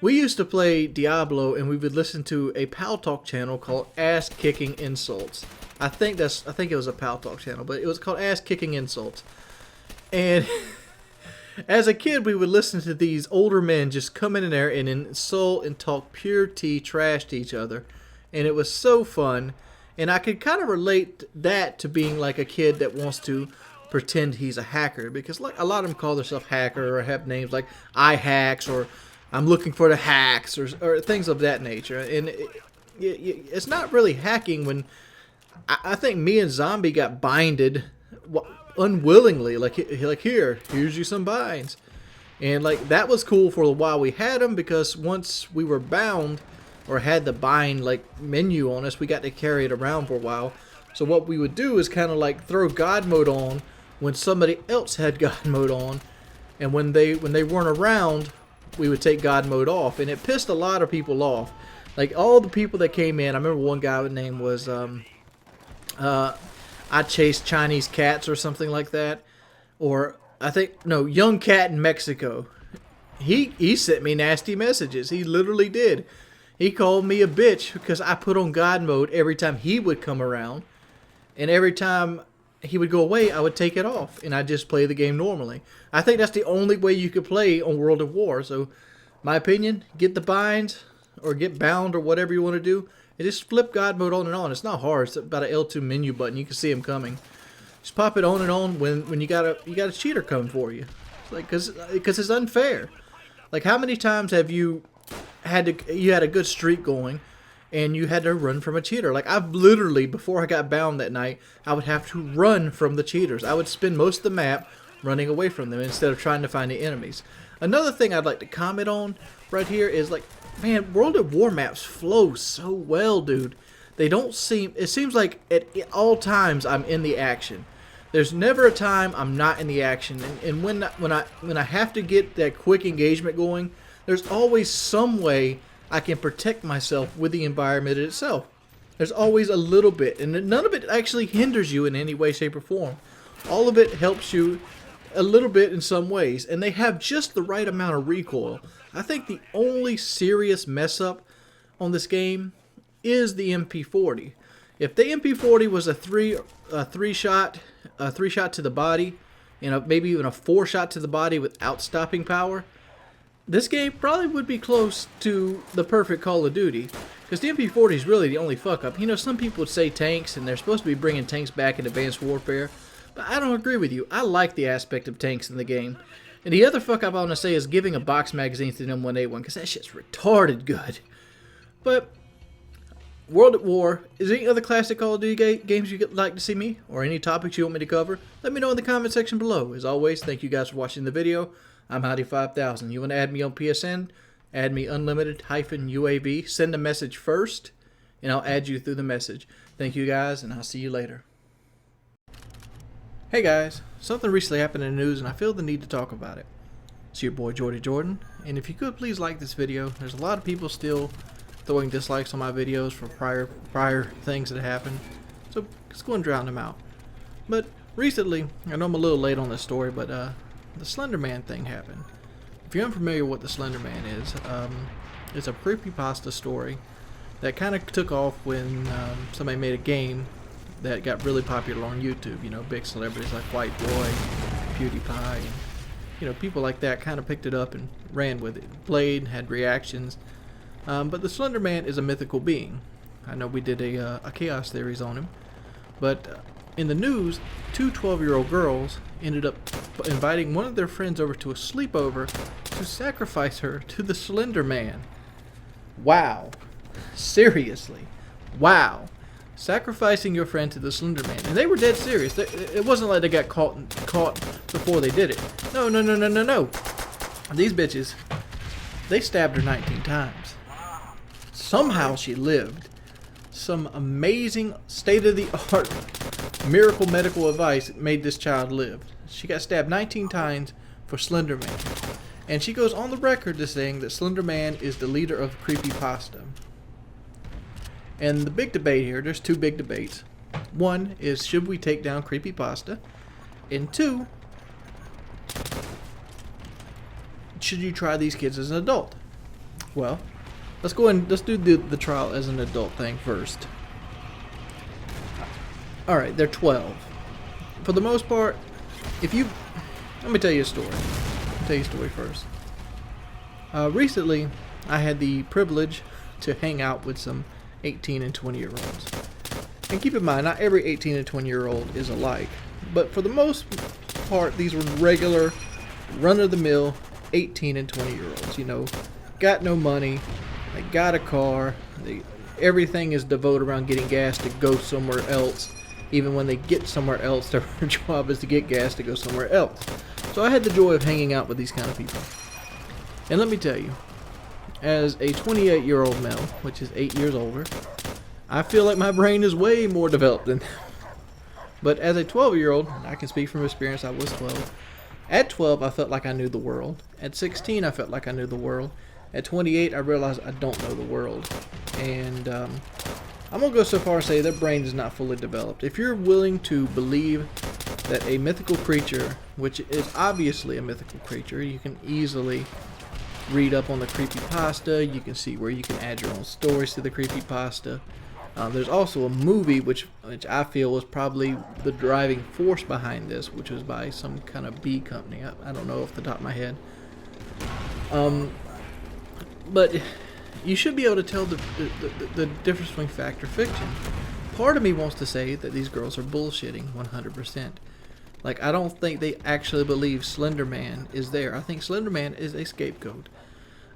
we used to play Diablo, and we would listen to a Pal Talk channel called Ass Kicking Insults. I think it was a Pal Talk channel, but it was called Ass Kicking Insults. And as a kid, we would listen to these older men just come in there and insult and talk pure tea trash to each other, and it was so fun. And I could kind of relate that to being like a kid that wants to pretend he's a hacker, because like a lot of them call themselves hacker or have names like iHacks or I'm looking for the hacks or things of that nature. And it's not really hacking when I think me and Zombie got binded unwillingly. Like here's you some binds. And like that was cool for a while we had them, because once we were bound or had the bind like menu on us, we got to carry it around for a while. So what we would do is kind of like throw God mode on when somebody else had God mode on, and when they weren't around, we would take God mode off, and it pissed a lot of people off. Like all the people that came in, I remember one guy's name was I chased Chinese cats or something like that, or I think no, Young Cat in Mexico. He sent me nasty messages. He literally did. He called me a bitch because I put on God mode every time he would come around, and every time he would go away, I would take it off, and I'd just play the game normally. I think that's the only way you could play on World of War. So, my opinion, get the binds or get bound or whatever you want to do, and just flip God mode on and on. It's not hard. It's about an L2 menu button. You can see him coming. Just pop it on and on when you got a cheater coming for you. It's like because it's unfair. Like how many times have you had a good streak going, and you had to run from a cheater? Like I've literally, before I got bound that night, I would have to run from the cheaters. I would spend most of the map running away from them instead of trying to find the enemies. Another thing I'd like to comment on right here is like, man, World of War maps flow so well, dude. They don't seem, it seems like at all times I'm in the action. There's never a time I'm not in the action. And when I have to get that quick engagement going, there's always some way I can protect myself with the environment itself. There's always a little bit, and none of it actually hinders you in any way, shape, or form. All of it helps you a little bit in some ways, and they have just the right amount of recoil. I think the only serious mess up on this game is the MP40. If the MP40 was a three shot to the body, and maybe even a 4-shot to the body without stopping power, this game probably would be close to the perfect Call of Duty, because the MP40 is really the only fuck up. You know, some people would say tanks, and they're supposed to be bringing tanks back in Advanced Warfare, but I don't agree with you. I like the aspect of tanks in the game. And the other fuck up I want to say is giving a box magazine to the M1A1, because that shit's retarded good. But World at War, is there any other classic Call of Duty games you'd like to see me, or any topics you want me to cover? Let me know in the comment section below. As always, thank you guys for watching the video. I'm Howdy5000. You want to add me on PSN? Add me unlimited-UAV. Send a message first, and I'll add you through the message. Thank you guys, and I'll see you later. Hey guys, something recently happened in the news, and I feel the need to talk about it. It's your boy Jordy Jordan, and if you could please like this video. There's a lot of people still throwing dislikes on my videos for prior things that happened, so just go and drown them out. But recently, I know I'm a little late on this story, but the Slenderman thing happened. If you're unfamiliar with what the Slenderman is, it's a creepypasta story that kind of took off when somebody made a game that got really popular on YouTube. You know, big celebrities like White Boy, PewDiePie, and you know, people like that kind of picked it up and ran with it, played, had reactions. But the Slenderman is a mythical being. I know we did a Chaos Theories on him, but in the news, two 12-year-old girls ended up inviting one of their friends over to a sleepover to sacrifice her to the Slenderman. Wow. Seriously. Wow. Sacrificing your friend to the Slenderman. And they were dead serious. It wasn't like they got caught before they did it. No. These bitches, they stabbed her 19 times. Somehow she lived. Some amazing state-of-the-art miracle medical advice made this child live. She got stabbed 19 times for Slenderman. And she goes on the record to saying that Slenderman is the leader of creepypasta. And the big debate here, there's two big debates. One is, should we take down creepypasta? And two, should you try these kids as an adult? Well, let's go and let's do the trial as an adult thing first. Alright, they're 12. For the most part, let me tell you a story. I'll tell you a story first. Recently, I had the privilege to hang out with some 18 and 20 year olds. And keep in mind, not every 18 and 20 year old is alike, but for the most part, these were regular, run-of-the-mill 18 and 20 year olds. You know, got no money. They got a car. Everything is devoted around getting gas to go somewhere else. Even when they get somewhere else, their job is to get gas to go somewhere else. So I had the joy of hanging out with these kind of people. And let me tell you, as a 28-year-old male, which is 8 years older, I feel like my brain is way more developed than them. But as a 12-year-old, I can speak from experience, I was 12. At 12, I felt like I knew the world. At 16, I felt like I knew the world. At 28, I realized I don't know the world. And I'm going to go so far as to say their brain is not fully developed. If you're willing to believe that a mythical creature, which is obviously a mythical creature, you can easily read up on the creepypasta, you can see where you can add your own stories to the creepypasta. There's also a movie which I feel was probably the driving force behind this, which was by some kind of B company. I don't know off the top of my head. But you should be able to tell the difference between fact or fiction. Part of me wants to say that these girls are bullshitting 100%. Like, I don't think they actually believe Slenderman is there. I think Slenderman is a scapegoat.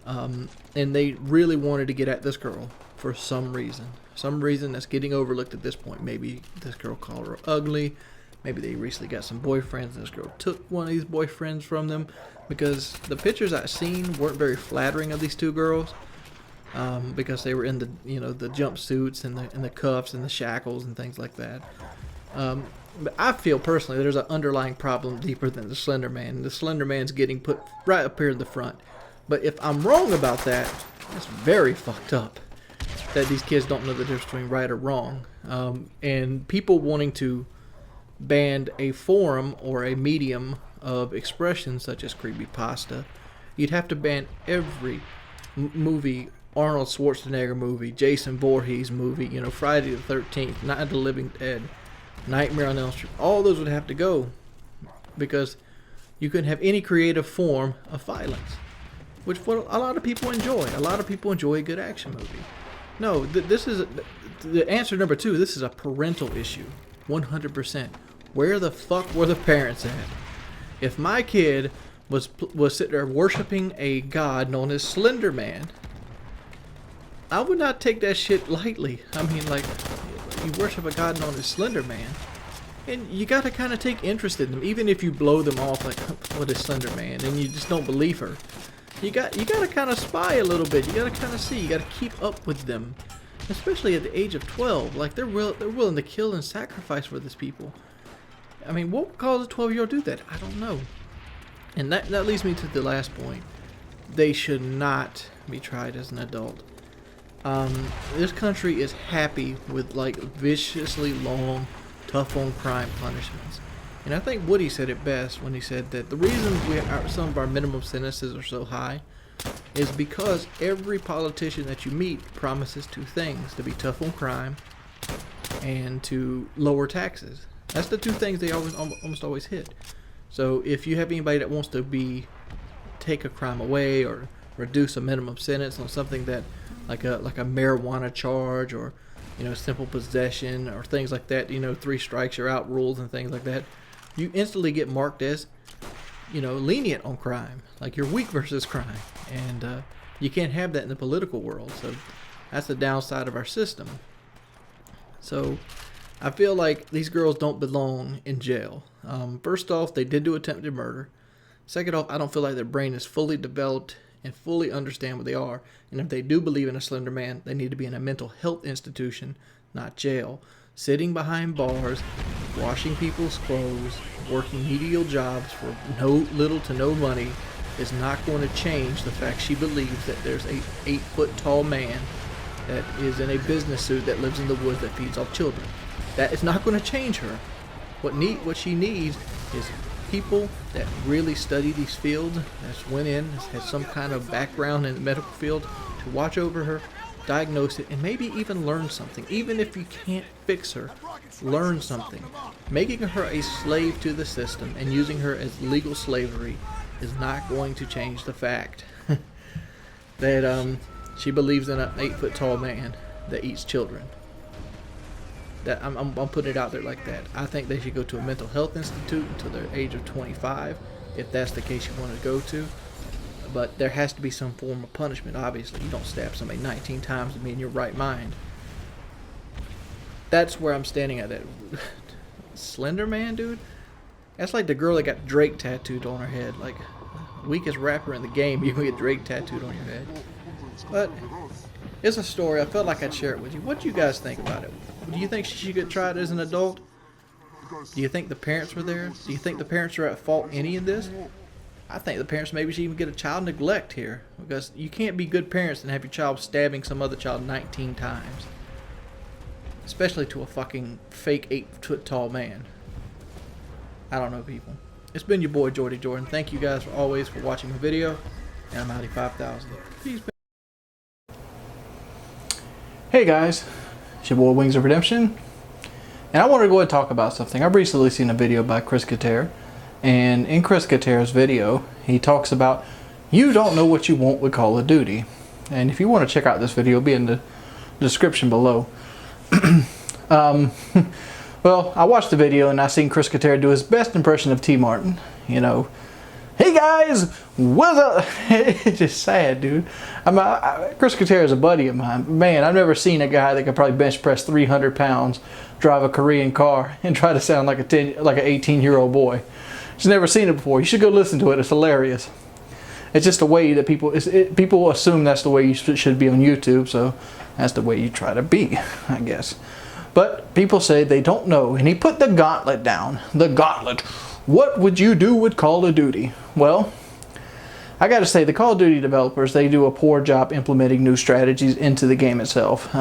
And they really wanted to get at this girl for some reason. Some reason that's getting overlooked at this point. Maybe this girl called her ugly. Maybe they recently got some boyfriends and this girl took one of these boyfriends from them. Because the pictures I've seen weren't very flattering of these two girls. Because they were in the the jumpsuits and the cuffs and the shackles and things like that. But I feel personally there's an underlying problem deeper than the Slenderman. The Slenderman's getting put right up here in the front. But if I'm wrong about that, that's very fucked up. That these kids don't know the difference between right or wrong. And people wanting to ban a forum or a medium of expression such as creepypasta, you'd have to ban every movie, Arnold Schwarzenegger movie, Jason Voorhees movie, Friday the 13th, Night of the Living Dead, Nightmare on Elm Street. All those would have to go because you couldn't have any creative form of violence, which what a lot of people enjoy. A lot of people enjoy a good action movie. No, this is the answer number 2. This is a parental issue, 100%. Where the fuck were the parents at? If my kid was sitting there worshiping a god known as Slenderman, I would not take that shit lightly. I mean, like, you worship a god known as Slenderman, and you gotta kind of take interest in them, even if you blow them off like, what is Slenderman, and you just don't believe her. You gotta kind of spy a little bit. You gotta kind of see. You gotta keep up with them, especially at the age of 12. Like they're willing to kill and sacrifice for these people. I mean, what would cause a 12-year-old to do that? I don't know. And that leads me to the last point. They should not be tried as an adult. This country is happy with like viciously long, tough on crime punishments. And I think Woody said it best when he said that the reason some of our minimum sentences are so high is because every politician that you meet promises 2 things: to be tough on crime and to lower taxes. That's the 2 things they almost always hit. So if you have anybody that wants to take a crime away or reduce a minimum sentence on something that like a marijuana charge or simple possession or things like that, 3 strikes you're out rules and things like that, you instantly get marked as lenient on crime, like you're weak versus crime, and you can't have that in the political world. So that's the downside of our system. So I feel like these girls don't belong in jail. First off, they did do attempted murder. Second off, I don't feel like their brain is fully developed and fully understand what they are. And if they do believe in a Slender Man, they need to be in a mental health institution, not jail. Sitting behind bars, washing people's clothes, working menial jobs for little to no money is not going to change the fact she believes that there's a 8-foot-tall man that is in a business suit that lives in the woods that feeds off children. That is not going to change her. What she needs is people that really study these fields, that's went in, has some kind of background in the medical field, to watch over her, diagnose it, and maybe even learn something. Even if you can't fix her, learn something. Making her a slave to the system and using her as legal slavery is not going to change the fact that she believes in an 8-foot-tall man that eats children. That I'm putting it out there like that. I think they should go to a mental health institute until their age of 25, if that's the case you want to go to. but there has to be some form of punishment, obviously. You don't stab somebody 19 times and be in your right mind. That's where I'm standing at it. Slenderman, dude? That's like the girl that got Drake tattooed on her head. Like, weakest rapper in the game, you can get Drake tattooed on your head. But it's a story. I felt like I'd share it with you. What do you guys think about it? Do you think she could try it as an adult? Do you think the parents were there? Do you think the parents are at fault any in this? I think the parents maybe should even get a child neglect here, because you can't be good parents and have your child stabbing some other child 19 times. Especially to a fucking fake 8-foot tall man. I don't know, people. It's been your boy, Jordy Jordan. Thank you guys always for watching the video. And I'm Outie 5000. Peace. Hey guys, it's your boy Wings of Redemption. And I want to go ahead and talk about something. I've recently seen a video by Chris Kater. And in Chris Kater's video, he talks about you don't know what you want with Call of Duty. And if you want to check out this video, it'll be in the description below. Well, I watched the video and I seen Chris Kater do his best impression of T. Martin. You know, hey guys, what's up? It's just sad, dude. Chris Kater is a buddy of mine. Man, I've never seen a guy that could probably bench press 300 pounds, drive a Korean car, and try to sound like an 18-year-old boy. Just never seen it before. You should go listen to it. It's hilarious. It's just a way that people assume that's the way you should be on YouTube, so that's the way you try to be, I guess. But people say they don't know, and he put the gauntlet down. The gauntlet. What would you do with Call of Duty? Well, I gotta say, the Call of Duty developers, they do a poor job implementing new strategies into the game itself.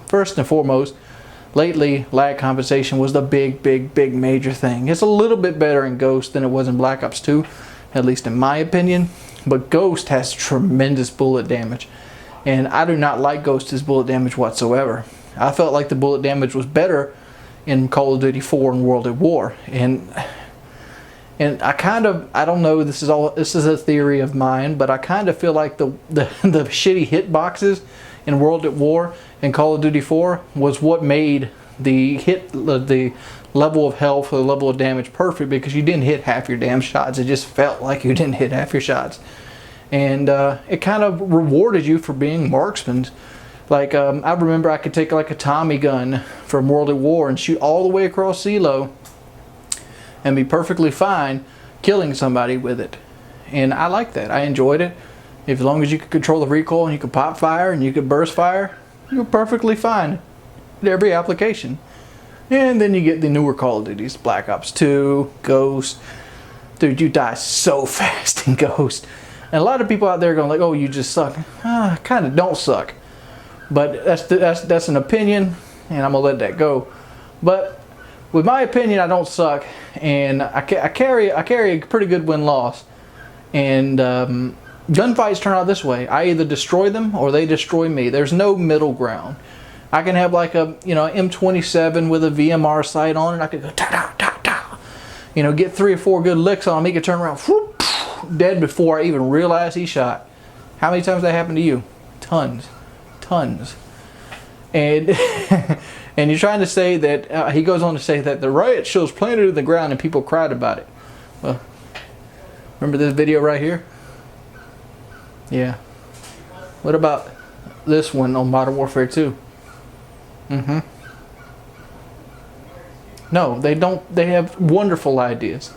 First and foremost, lately, lag compensation was the big major thing. It's a little bit better in Ghost than it was in Black Ops 2, at least in my opinion. But Ghost has tremendous bullet damage, and I do not like Ghost's bullet damage whatsoever. I felt like the bullet damage was better in Call of Duty 4 and World at War, and I don't know, this is a theory of mine, but I kind of feel like the shitty hitboxes in World at War and Call of Duty 4 was what made the level of health or the level of damage perfect, because you didn't hit half your damn shots. It just felt like you didn't hit half your shots, and it kind of rewarded you for being marksmen. Like, I remember I could take like a Tommy gun from World at War and shoot all the way across CeeLo and be perfectly fine killing somebody with it. And I like that. I enjoyed it. As long as you could control the recoil and you could pop fire and you could burst fire, you were perfectly fine in every application. And then you get the newer Call of Duties, Black Ops 2, Ghost. Dude, you die so fast in Ghost. And a lot of people out there are going like, oh, you just suck. I kind of don't suck. But that's an opinion, and I'm going to let that go. But with my opinion, I don't suck, and I carry a pretty good win-loss. And gunfights turn out this way. I either destroy them or they destroy me. There's no middle ground. I can have like a M27 with a VMR sight on it. I could go ta-da. Get 3 or 4 good licks on him. He could turn around, whoop, dead before I even realize he shot. How many times that happened to you? Tons. And and you're trying to say that he goes on to say that the riot shows planted in the ground and people cried about it. Well, remember this video right here? Yeah. What about this one on Modern Warfare 2? No, they don't. They have wonderful ideas.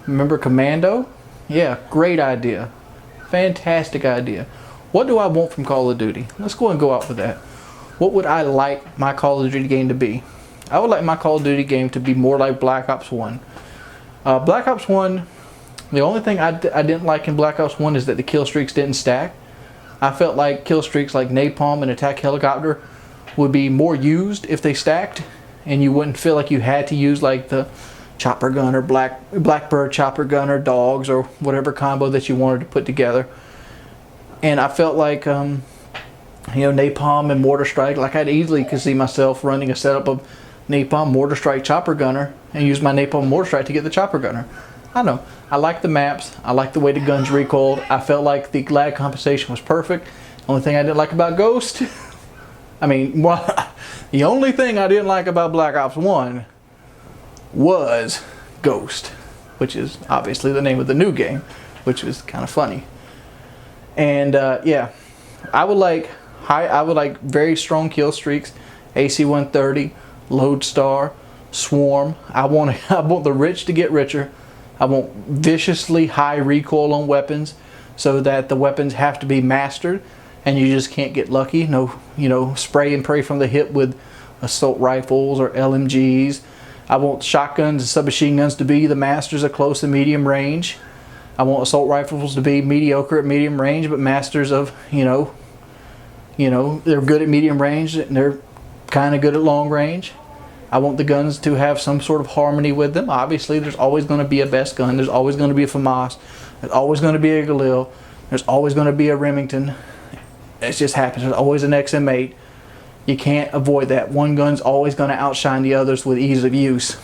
Remember Commando? Yeah, great idea. Fantastic idea. What do I want from Call of Duty? Let's go and go out with that. What would I like my Call of Duty game to be? I would like my Call of Duty game to be more like Black Ops 1. Black Ops 1, the only thing I didn't like in Black Ops 1 is that the kill streaks didn't stack. I felt like kill streaks like Napalm and Attack Helicopter would be more used if they stacked, and you wouldn't feel like you had to use like the chopper gun or Blackbird chopper gun or dogs or whatever combo that you wanted to put together. And I felt like, Napalm and Mortar Strike, like I'd easily could see myself running a setup of Napalm, Mortar Strike, Chopper Gunner, and use my Napalm Mortar Strike to get the Chopper Gunner. I don't know. I like the maps. I like the way the guns recoiled. I felt like the lag compensation was perfect. Only thing I didn't like about Ghost, the only thing I didn't like about Black Ops 1 was Ghost, which is obviously the name of the new game, which was kind of funny. And yeah, I would like very strong kill streaks, AC-130, Lodestar, Swarm. I want the rich to get richer. I want viciously high recoil on weapons, so that the weapons have to be mastered, and you just can't get lucky. No, you know, spray and pray from the hip with assault rifles or LMGs. I want shotguns and submachine guns to be the masters of close and medium range. I want assault rifles to be mediocre at medium range, but masters of, you know, they're good at medium range and they're kind of good at long range. I want the guns to have some sort of harmony with them. Obviously, there's always going to be a best gun. There's always going to be a FAMAS. There's always going to be a Galil. There's always going to be a Remington. It just happens. There's always an XM8. You can't avoid that. One gun's always going to outshine the others with ease of use.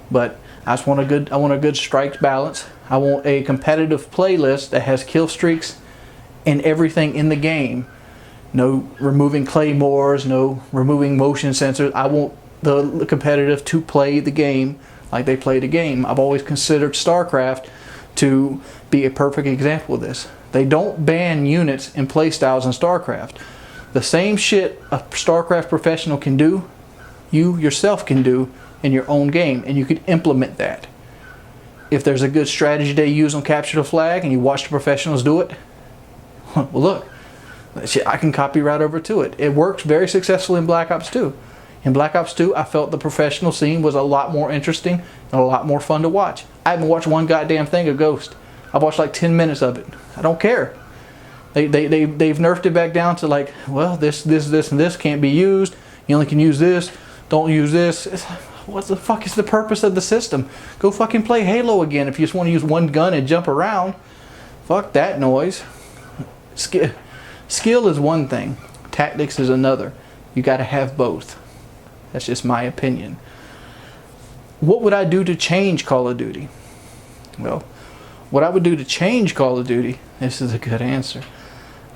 But I just want a good strike balance. I want a competitive playlist that has kill streaks and everything in the game. No removing claymores, no removing motion sensors. I want the competitive to play the game like they play the game. I've always considered StarCraft to be a perfect example of this. They don't ban units and playstyles in StarCraft. The same shit a StarCraft professional can do, you yourself can do in your own game, and you could implement that. If there's a good strategy they use on Capture the Flag and you watch the professionals do it, well, look, I can copy right over to it. It works very successfully in Black Ops 2. In Black Ops 2, I felt the professional scene was a lot more interesting and a lot more fun to watch. I haven't watched one goddamn thing of Ghost. I've watched like 10 minutes of it. I don't care. They've nerfed it back down to like, well, this, and this can't be used. You only can use this. Don't use this. What the fuck is the purpose of the system? Go fucking play Halo again if you just want to use one gun and jump around. Fuck that noise. Skill is one thing. Tactics is another. You got to have both. That's just my opinion. What would I do to change Call of Duty? Well, what I would do to change Call of Duty, this is a good answer.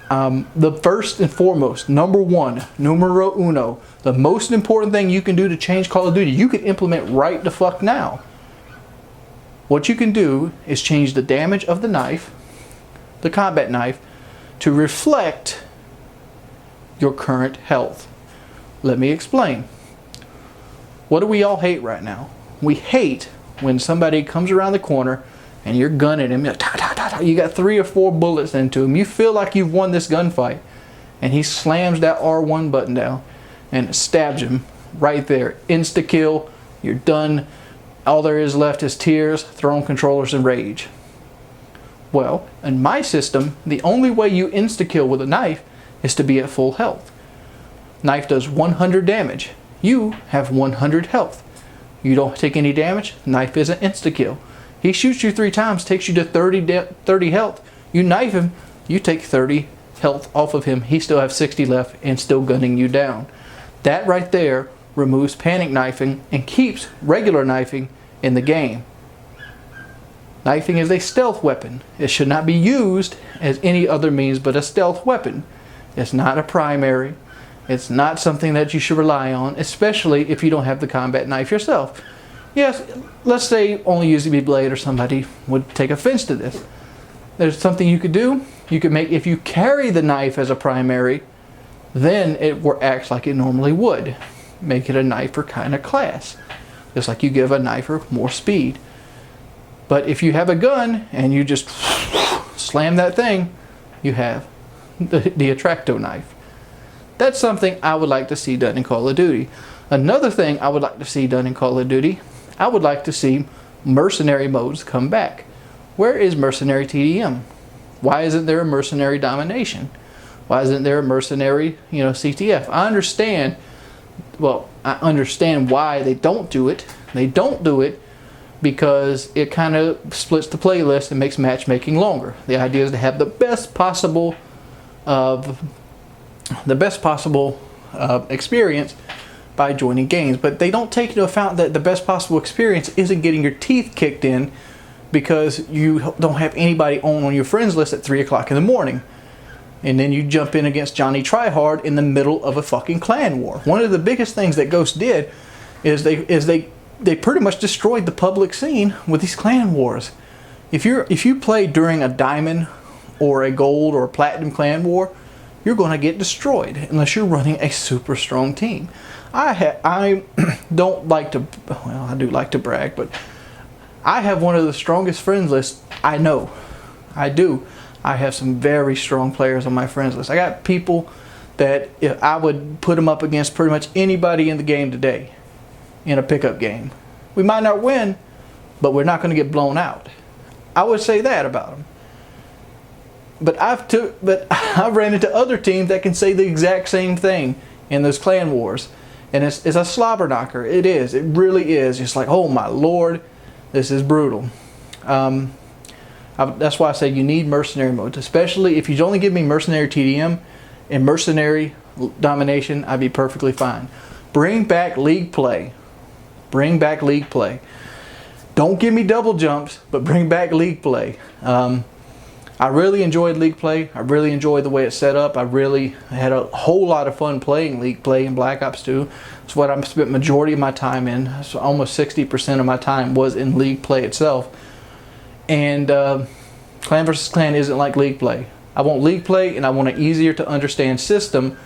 The first and foremost, number one, numero uno, the most important thing you can do to change Call of Duty, you can implement right the fuck now. What you can do is change the damage of the knife, the combat knife, to reflect your current health. Let me explain. What do we all hate right now? We hate when somebody comes around the corner and you're gunning him. You got 3 or 4 bullets into him. You feel like you've won this gunfight. And he slams that R1 button down and stabs him right there. Insta-kill. You're done. All there is left is tears, thrown controllers, and rage. Well, in my system, the only way you insta-kill with a knife is to be at full health. Knife does 100 damage. You have 100 health. You don't take any damage, knife is an insta-kill. He shoots you 3 times, takes you to 30 health. You knife him, you take 30 health off of him. He still has 60 left and still gunning you down. That right there removes panic knifing and keeps regular knifing in the game. Knifing is a stealth weapon. It should not be used as any other means but a stealth weapon. It's not a primary. It's not something that you should rely on, especially if you don't have the combat knife yourself. Yes, let's say only UZB Blade or somebody would take offense to this. There's something you could do. You could make, if you carry the knife as a primary, then it acts like it normally would. Make it a knifer kind of class. Just like you give a knifer more speed. But if you have a gun and you just slam that thing, you have the Attracto knife. That's something I would like to see done in Call of Duty. Another thing I would like to see done in Call of Duty, I would like to see mercenary modes come back. Where is mercenary TDM? Why isn't there a mercenary domination? Why isn't there a mercenary, CTF? I understand why they don't do it. They don't do it because it kind of splits the playlist and makes matchmaking longer. The idea is to have the best possible experience by joining games, but they don't take into account that the best possible experience isn't getting your teeth kicked in because you don't have anybody on your friends list at 3 o'clock in the morning, and then you jump in against Johnny Tryhard in the middle of a fucking clan war. One of the biggest things that Ghost did is they pretty much destroyed the public scene with these clan wars. If you play during a diamond or a gold or a platinum clan war, you're going to get destroyed unless you're running a super strong team. I don't like to, well, I do like to brag, but I have one of the strongest friends lists I know. I do. I have some very strong players on my friends list. I got people that if I would put them up against pretty much anybody in the game today in a pickup game. We might not win, but we're not going to get blown out. I would say that about them. But I've ran into other teams that can say the exact same thing in those clan wars. And it's a slobber knocker. It is. It really is. It's like, oh my lord, this is brutal. That's why I say you need mercenary mode. Especially if you only give me mercenary TDM and mercenary domination, I'd be perfectly fine. Bring back league play. Bring back league play. Don't give me double jumps, but bring back league play. I really enjoyed league play. I really enjoyed the way it's set up. I really had a whole lot of fun playing league play in Black Ops 2. It's what I spent majority of my time in. So almost 60% of my time was in league play itself. And clan versus clan isn't like league play. I want league play, and I want an easier to understand system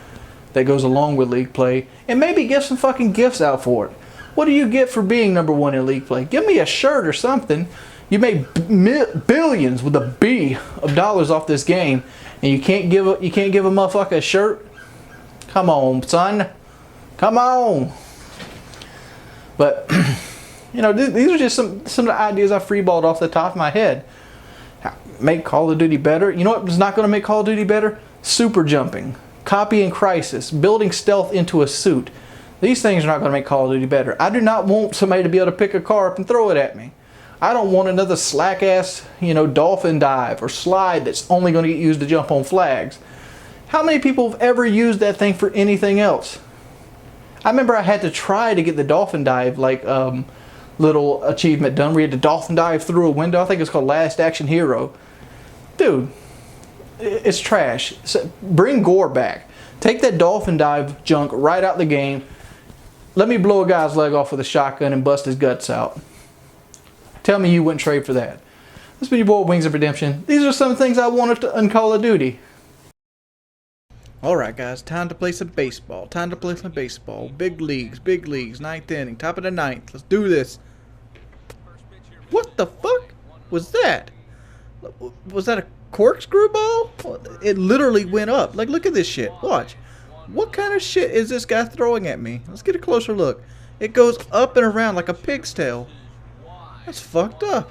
that goes along with league play, and maybe give some fucking gifts out for it. What do you get for being #1 in league play? Give me a shirt or something. You made billions with a B of dollars off this game, and you can't give a motherfucker a shirt. Come on, son. Come on. But you know, these are just some of the ideas I freeballed off the top of my head. Make Call of Duty better. You know what is not going to make Call of Duty better? Super jumping, copying Crisis, building stealth into a suit. These things are not going to make Call of Duty better. I do not want somebody to be able to pick a car up and throw it at me. I don't want another slack ass, you know, dolphin dive or slide that's only going to get used to jump on flags. How many people have ever used that thing for anything else? I remember I had to try to get the dolphin dive, like little achievement done where you had to dolphin dive through a window. I think it's called Last Action Hero. Dude, it's trash. So bring gore back. Take that dolphin dive junk right out the game. Let me blow a guy's leg off with a shotgun and bust his guts out. Tell me you wouldn't trade for that. This has been your boy Wings of Redemption. These are some things I wanted to on Call of Duty. Alright guys, time to play some baseball. Time to play some baseball. Big leagues, 9th inning, top of the 9th. Let's do this. What the fuck was that? Was that a corkscrew ball? It literally went up. Like, look at this shit. Watch. What kind of shit is this guy throwing at me? Let's get a closer look. It goes up and around like a pig's tail. That's fucked up.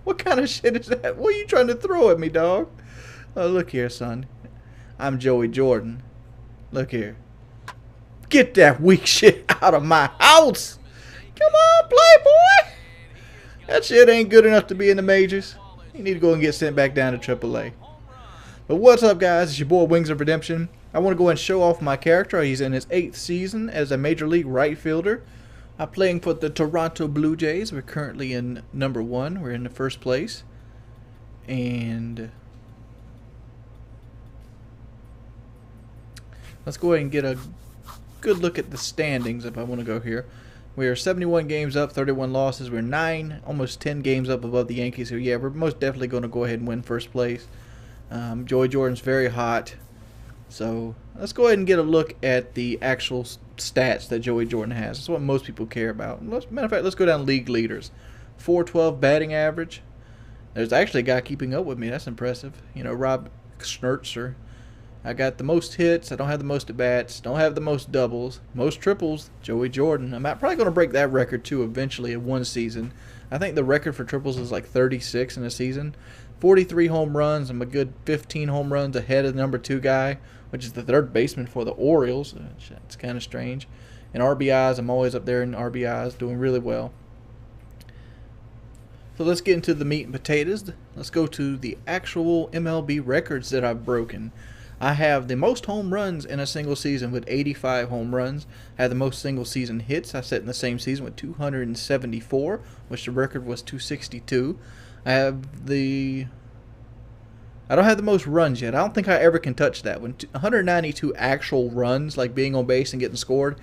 What kind of shit is that? What are you trying to throw at me, dog? Oh, look here, son. I'm Joey Jordan. Look here. Get that weak shit out of my house. Come on, Playboy. That shit ain't good enough to be in the majors. You need to go and get sent back down to AAA. But what's up, guys? It's your boy Wings of Redemption. I want to go and show off my character. He's in his 8th season as a Major League right fielder. I'm playing for the Toronto Blue Jays. We're currently in #1. We're in the 1st place. And let's go ahead and get a good look at the standings if I want to go here. We are 71 games up, 31 losses. We're 9, almost 10 games up above the Yankees. So yeah, we're most definitely going to go ahead and win 1st place. Joey Jordan's very hot. So let's go ahead and get a look at the actual stats that Joey Jordan has. That's what most people care about. Matter of fact, let's go down league leaders. 412 batting average. There's actually a guy keeping up with me. That's impressive. You know, Rob Schnertzer. I got the most hits. I don't have the most at-bats. Don't have the most doubles. Most triples, Joey Jordan. I'm probably going to break that record, too, eventually in one season. I think the record for triples is like 36 in a season. 43 home runs. I'm a good 15 home runs ahead of the #2 guy, which is the 3rd baseman for the Orioles. It's kind of strange. And RBIs, I'm always up there in RBIs, doing really well. So let's get into the meat and potatoes. Let's go to the actual MLB records that I've broken. I have the most home runs in a single season with 85 home runs. I have the most single season hits I set in the same season with 274, which the record was 262. I don't have the most runs yet. I don't think I ever can touch that one. 192 actual runs, like being on base and getting scored.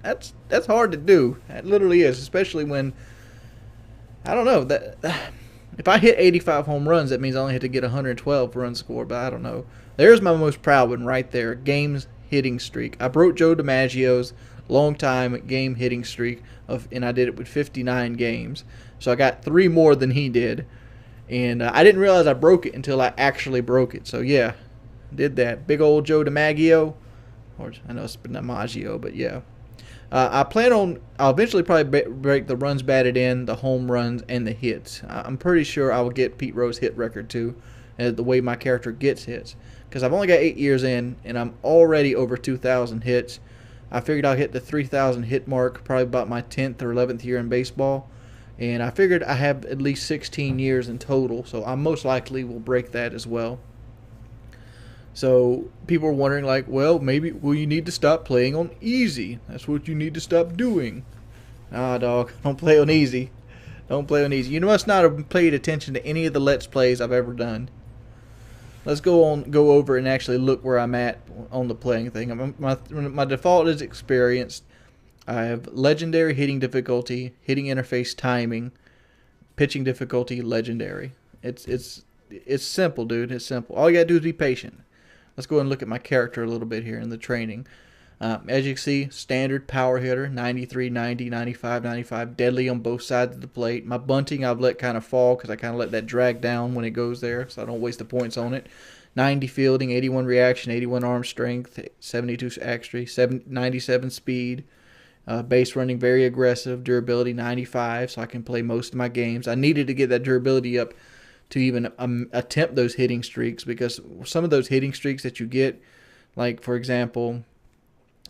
That's hard to do. It literally is, especially when, I don't know, If I hit 85 home runs, that means I only had to get 112 run score, but I don't know. There's my most proud one right there. Games hitting streak. I broke Joe DiMaggio's long time game hitting streak, and I did it with 59 games. So I got 3 more than he did. And I didn't realize I broke it until I actually broke it. So yeah, did that. Big old Joe DiMaggio. Or I know it's DiMaggio, but yeah. I'll eventually probably break the runs batted in, the home runs, and the hits. I'm pretty sure I will get Pete Rose's hit record too, the way my character gets hits. Because I've only got 8 years in, and I'm already over 2,000 hits. I figured I'll hit the 3,000 hit mark probably about my 10th or 11th year in baseball. And I figured I have at least 16 years in total, so I most likely will break that as well. So people are wondering, like, well, maybe will you need to stop playing on easy? That's what you need to stop doing. Nah, dog, don't play on easy. Don't play on easy. You must not have paid attention to any of the Let's Plays I've ever done. Let's go over and actually look where I'm at on the playing thing. My default is experienced. I have legendary hitting difficulty, hitting interface timing, pitching difficulty, legendary. It's simple, dude. It's simple. All you gotta do is be patient. Let's go and look at my character a little bit here in the training. As you can see, standard power hitter, 93, 90, 95, 95, deadly on both sides of the plate. My bunting I've let kind of fall because I kind of let that drag down when it goes there, so I don't waste the points on it. 90 fielding, 81 reaction, 81 arm strength, 72 accuracy, 97 speed. Base running, very aggressive. Durability, 95, so I can play most of my games. I needed to get that durability up to even attempt those hitting streaks, because some of those hitting streaks that you get, like for example,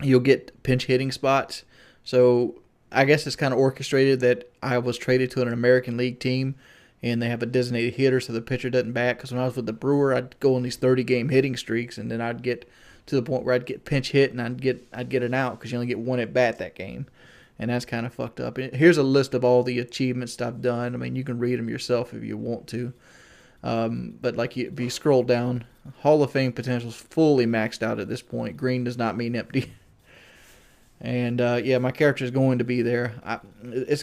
you'll get pinch hitting spots. So I guess it's kind of orchestrated that I was traded to an American League team, and they have a designated hitter so the pitcher doesn't bat. Because when I was with the Brewer, I'd go on these 30-game hitting streaks, and then I'd get to the point where I'd get pinch hit and I'd get an out because you only get one at bat that game, and that's kind of fucked up. And here's a list of all the achievements I've done. I mean, you can read them yourself if you want to. But like if you scroll down, Hall of Fame potential is fully maxed out at this point. Green does not mean empty. And yeah, my character is going to be there. I'm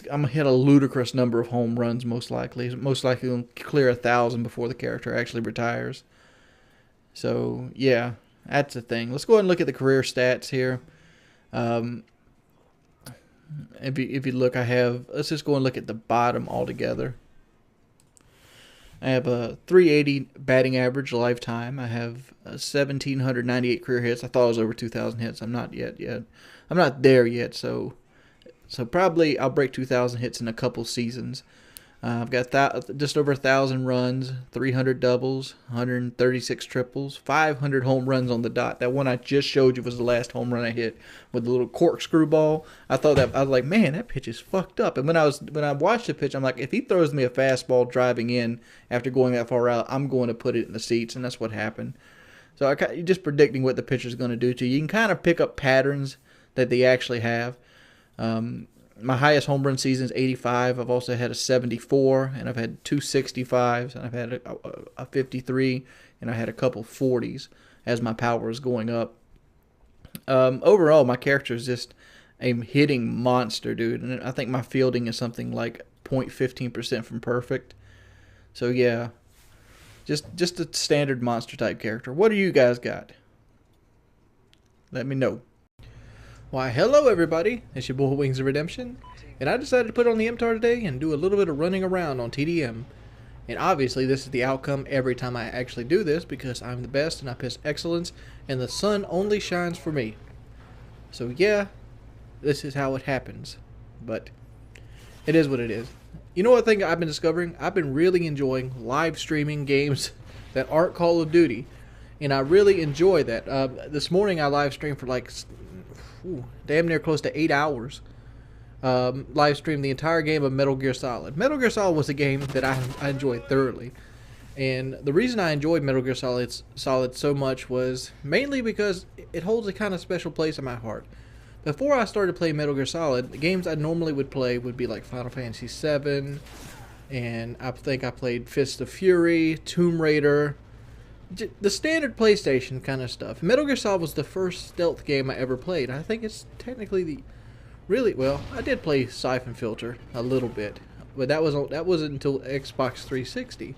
gonna hit a ludicrous number of home runs most likely. Most likely gonna clear 1,000 before the character actually retires. So yeah, that's the thing. Let's go ahead and look at the career stats here. If you look, let's just go and look at the bottom altogether. I have a 380 batting average lifetime. I have 1,798 career hits. I thought I was over 2,000 hits. I'm not yet. I'm not there yet. So probably I'll break 2,000 hits in a couple seasons. I've got just over 1,000 runs, 300 doubles, 136 triples, 500 home runs on the dot. That one I just showed you was the last home run I hit with the little corkscrew ball. I was like, man, that pitch is fucked up. And when I watched the pitch, I'm like, if he throws me a fastball driving in after going that far out, I'm going to put it in the seats, and that's what happened. So you're just predicting what the pitcher's going to do to you. You can kind of pick up patterns that they actually have. My highest home run season is 85. I've also had a 74, and I've had 2 65s, and I've had a 53, and I had a couple 40s as my power is going up. Overall, my character is just a hitting monster, dude, and I think my fielding is something like 0.15% from perfect. So yeah, just a standard monster type character. What do you guys got? Let me know. Why, hello everybody, it's your boy Wings of Redemption, and I decided to put on the MTAR today and do a little bit of running around on TDM. And obviously this is the outcome every time I actually do this, because I'm the best and I piss excellence, and the sun only shines for me. So yeah, this is how it happens, but it is what it is. You know what thing I've been discovering? I've been really enjoying live streaming games that aren't Call of Duty, and I really enjoy that. This morning I live streamed for like damn near close to 8 hours. Live streamed the entire game of Metal Gear Solid. Metal Gear Solid was a game that I enjoyed thoroughly. And the reason I enjoyed Metal Gear Solid so much was mainly because it holds a kind of special place in my heart. Before I started playing Metal Gear Solid, the games I normally would play would be like Final Fantasy VII, and I think I played Fist of Fury, Tomb Raider, the standard PlayStation kind of stuff. Metal Gear Solid was the first stealth game I ever played. I think it's technically I did play Siphon Filter a little bit but that wasn't until Xbox 360.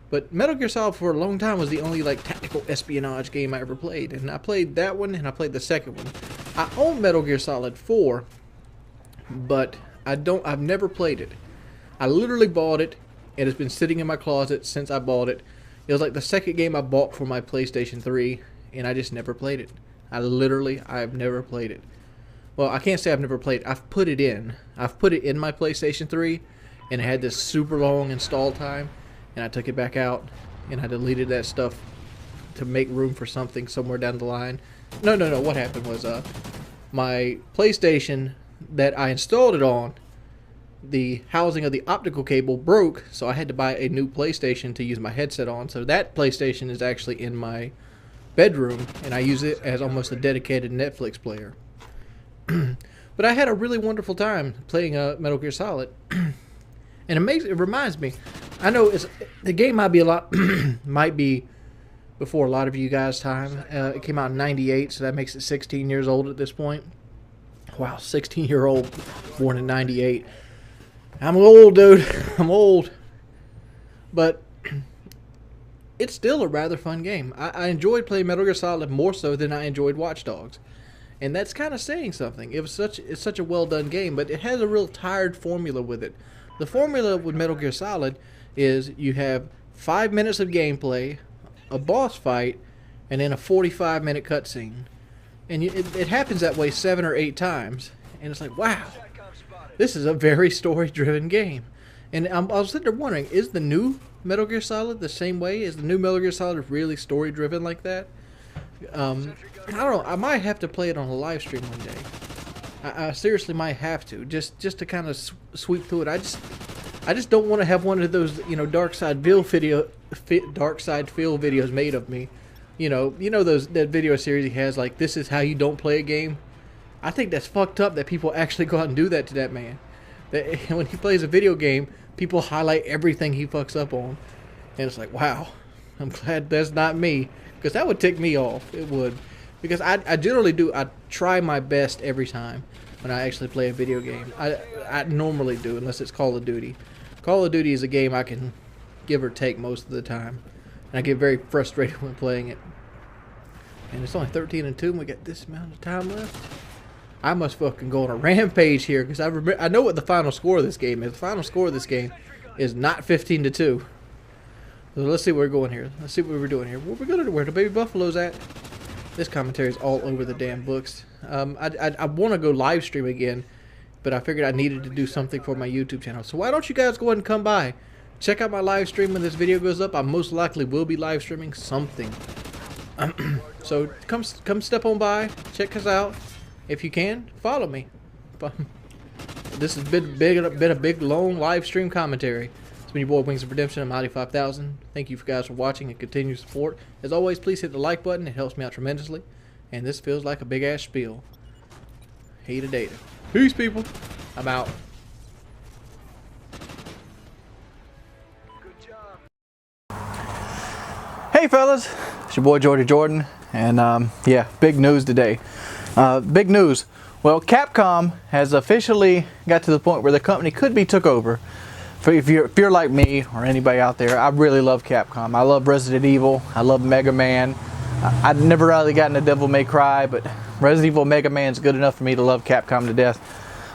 But Metal Gear Solid for a long time was the only like tactical espionage game I ever played, and I played that one and I played the second one. I own Metal Gear Solid 4, but I've never played it. I literally bought it, and it's been sitting in my closet since I bought it. It was like the second game I bought for my PlayStation 3, and I just never played it. I've never played it. Well, I can't say I've never played it. I've put it in. I've put it in my PlayStation 3, and it had this super long install time, and I took it back out, and I deleted that stuff to make room for something somewhere down the line. No. What happened was my PlayStation that I installed it on, the housing of the optical cable broke, so I had to buy a new PlayStation to use my headset on. So that PlayStation is actually in my bedroom, and I use it as almost a dedicated Netflix player. But I had a really wonderful time playing Metal Gear Solid. And it reminds me, I know the game might be before a lot of you guys' time. It came out in '98, so that makes it 16 years old at this point. Wow, 16-year-old born in '98. I'm old, dude. I'm old. But it's still a rather fun game. I enjoyed playing Metal Gear Solid more so than I enjoyed Watch Dogs. And that's kind of saying something. It's such a well-done game, but it has a real tired formula with it. The formula with Metal Gear Solid is you have 5 minutes of gameplay, a boss fight, and then a 45-minute cutscene. And it happens that way 7 or 8 times. And it's like, wow, this is a very story-driven game. And I was sitting there wondering, is the new Metal Gear Solid the same way? Is the new Metal Gear Solid really story-driven like that? I don't know. I might have to play it on a live stream one day. I seriously might have to, just to kind of sweep through it. I just don't want to have one of those, Dark Side Phil videos made of me. That video series he has, like, this is how you don't play a game. I think that's fucked up that people actually go out and do that to that man. That when he plays a video game, people highlight everything he fucks up on, and it's like, wow, I'm glad that's not me, because that would tick me off. It would. Because I generally do. I try my best every time when I actually play a video game. I normally do, unless it's Call of Duty. Call of Duty is a game I can give or take most of the time. And I get very frustrated when playing it. And it's only 13-2 and we got this amount of time left. I must fucking go on a rampage here, because I know what the final score of this game is. The final score of this game is not 15-2. So let's see where we're going here. Let's see what we're doing here. Where the baby buffalo's at. This commentary is all over the damn books. I want to go live stream again, but I figured I needed to do something for my YouTube channel. So why don't you guys go ahead and come by? Check out my live stream when this video goes up. I most likely will be live streaming something. So come step on by. Check us out. If you can, follow me. This has been a big, long live stream commentary. It's been your boy Wings of Redemption. I'm Mighty5000. Thank you guys for watching and continued support. As always, please hit the like button. It helps me out tremendously. And this feels like a big ass spiel. Hey to data. Peace, people. I'm out. Hey fellas, it's your boy Jordy Jordan, and yeah, big news today. Big news. Well, Capcom has officially got to the point where the company could be took over. If you're like me or anybody out there, I really love Capcom. I love Resident Evil. I love Mega Man. I've never really gotten a Devil May Cry, but Resident Evil Mega Man is good enough for me to love Capcom to death.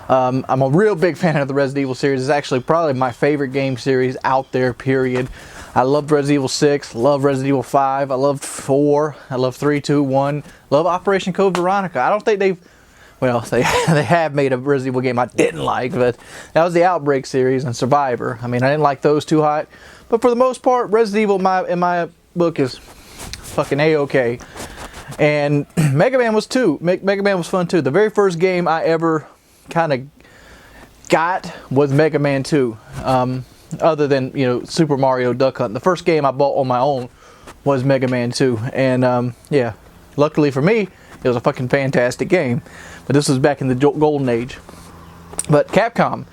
I'm a real big fan of the Resident Evil series. It's actually probably my favorite game series out there, period. I loved Resident Evil 6, love Resident Evil 5, I loved 4, I love 3, 2, 1, love Operation Code Veronica. I don't think they've, well, they have made a Resident Evil game I didn't like, but that was the Outbreak series and Survivor. I mean, I didn't like those too hot, but for the most part, Resident Evil in my book is fucking A-okay. And Mega Man was too. Mega Man was fun too. The very first game I ever kind of got was Mega Man 2. Other than, Super Mario Duck Hunt. The first game I bought on my own was Mega Man 2. And, yeah, luckily for me, it was a fucking fantastic game. But this was back in the golden age. But Capcom,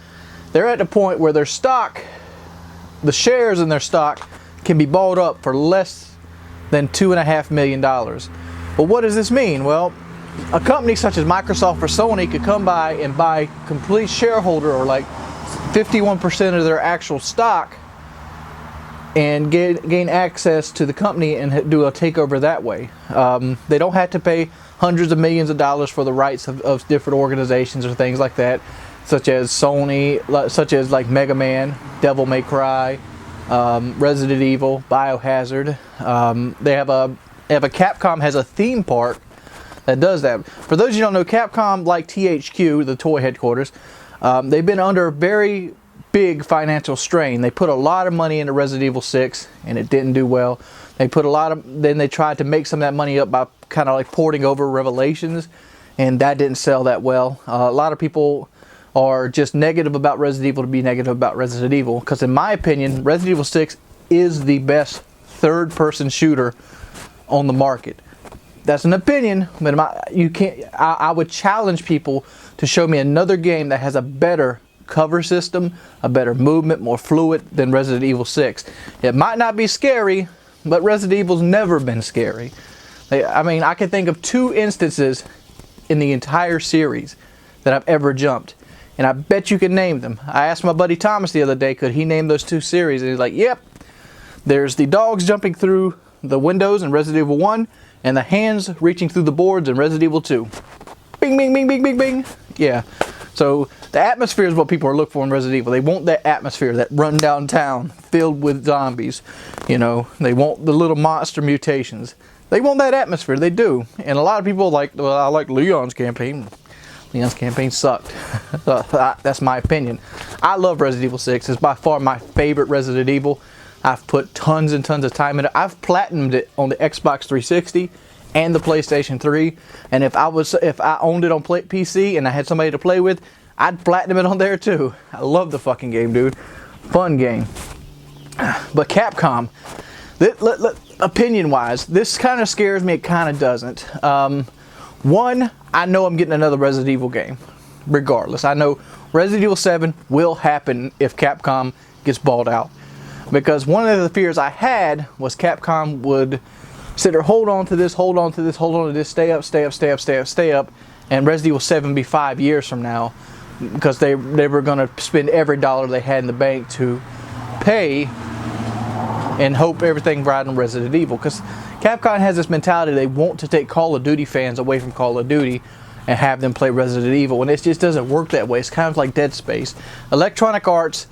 they're at the point where their stock, the shares in their stock, can be bought up for less than $2.5 million. Well, what does this mean? Well, a company such as Microsoft or Sony could come by and buy complete shareholder or like 51% of their actual stock and gain access to the company and do a takeover that way. They don't have to pay hundreds of millions of dollars for the rights of different organizations or things like that, such as Sony, such as like Mega Man, Devil May Cry, Resident Evil, Biohazard. They have a Capcom has a theme park that does that. For those of you who don't know, Capcom, like THQ, the toy headquarters, they've been under very big financial strain. They put a lot of money into Resident Evil 6 and it didn't do well. Then they tried to make some of that money up by kind of like porting over Revelations, and that didn't sell that well. A lot of people are just negative about Resident Evil to be negative about Resident Evil, because in my opinion, Resident Evil 6 is the best third-person shooter on the market. That's an opinion, but I would challenge people to show me another game that has a better cover system, a better movement, more fluid than Resident Evil 6. It might not be scary, but Resident Evil's never been scary. I mean, I can think of 2 instances in the entire series that I've ever jumped, and I bet you can name them. I asked my buddy Thomas the other day, could he name those 2 series, and he's like, yep. There's the dogs jumping through the windows in Resident Evil 1, and the hands reaching through the boards in Resident Evil 2. Bing, bing, bing, bing, bing, bing. Yeah. So the atmosphere is what people are looking for in Resident Evil. They want that atmosphere, that run downtown filled with zombies. You know, they want the little monster mutations. They want that atmosphere. They do. And a lot of people like, well, I like Leon's campaign. Leon's campaign sucked. That's my opinion. I love Resident Evil 6. It's by far my favorite Resident Evil. I've put tons and tons of time in it. I've platinumed it on the Xbox 360 and the PlayStation 3. And if I owned it on PC and I had somebody to play with, I'd platinum it on there too. I love the fucking game, dude. Fun game. But Capcom, opinion-wise, this kind of scares me. It kind of doesn't. One, I know I'm getting another Resident Evil game, regardless. I know Resident Evil 7 will happen if Capcom gets bought out. Because one of the fears I had was Capcom would sit there, hold on to this, hold on to this, hold on to this, stay up, stay up, stay up, stay up, stay up, and Resident Evil 7 be 5 years from now, because they were going to spend every dollar they had in the bank to pay and hope everything right on Resident Evil. Because Capcom has this mentality, they want to take Call of Duty fans away from Call of Duty and have them play Resident Evil, and it just doesn't work that way. It's kind of like Dead Space. Electronic Arts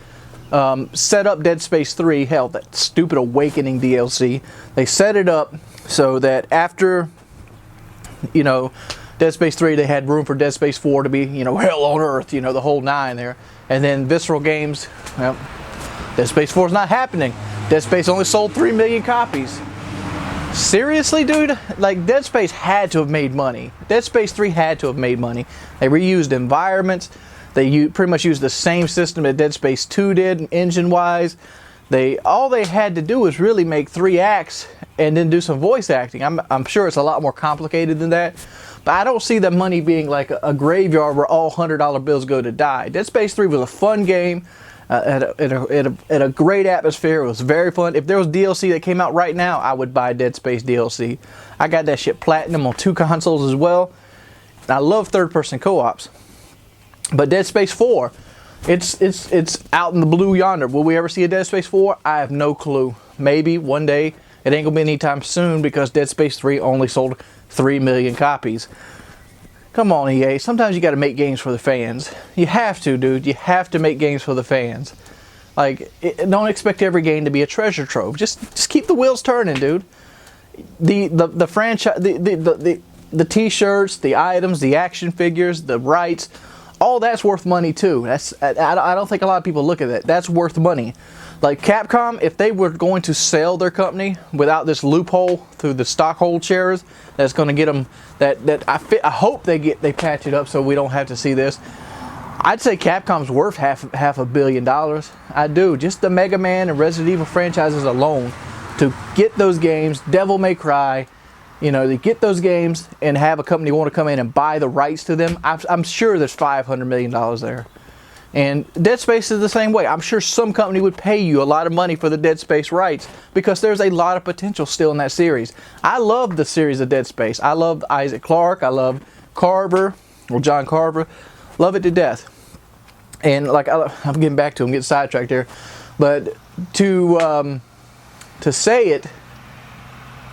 set up Dead Space 3, hell, that stupid Awakening DLC. They set it up so that after, you know, Dead Space 3, they had room for Dead Space 4 to be, you know, hell on earth, you know, the whole 9 there. And then Visceral Games, well, Dead Space 4 is not happening. Dead Space only sold 3 million copies. Seriously, dude? Like, Dead Space had to have made money. Dead Space 3 had to have made money. They reused environments. They pretty much used the same system that Dead Space 2 did, engine-wise. All they had to do was really make 3 acts and then do some voice acting. I'm sure it's a lot more complicated than that. But I don't see the money being like a graveyard where all $100 bills go to die. Dead Space 3 was a fun game. Had a great atmosphere. It was very fun. If there was DLC that came out right now, I would buy Dead Space DLC. I got that shit platinum on 2 consoles as well. I love third-person co-ops. But Dead Space 4, it's out in the blue yonder. Will we ever see a Dead Space 4? I have no clue. Maybe one day. It ain't gonna be anytime soon because Dead Space 3 only sold 3 million copies. Come on, EA. Sometimes you got to make games for the fans. You have to, dude. You have to make games for the fans. Like, don't expect every game to be a treasure trove. Just keep the wheels turning, dude. The franchise, the T-shirts, the items, the action figures, the rights, all that's worth money too. I don't think a lot of people look at that. That's worth money. Like Capcom, if they were going to sell their company without this loophole through the stockhold shares, that's going to get them I hope they patch it up so we don't have to see this. I'd say Capcom's worth half $1 billion. I do. Just the Mega Man and Resident Evil franchises alone, to get those games, Devil May Cry, you know, to get those games and have a company want to come in and buy the rights to them, I'm sure there's $500 million there. And Dead Space is the same way. I'm sure some company would pay you a lot of money for the Dead Space rights because there's a lot of potential still in that series. I love the series of Dead Space. I love Isaac Clarke. I love Carver, or John Carver. Love it to death. And like I'm getting back to, I'm getting sidetracked here, but to say it,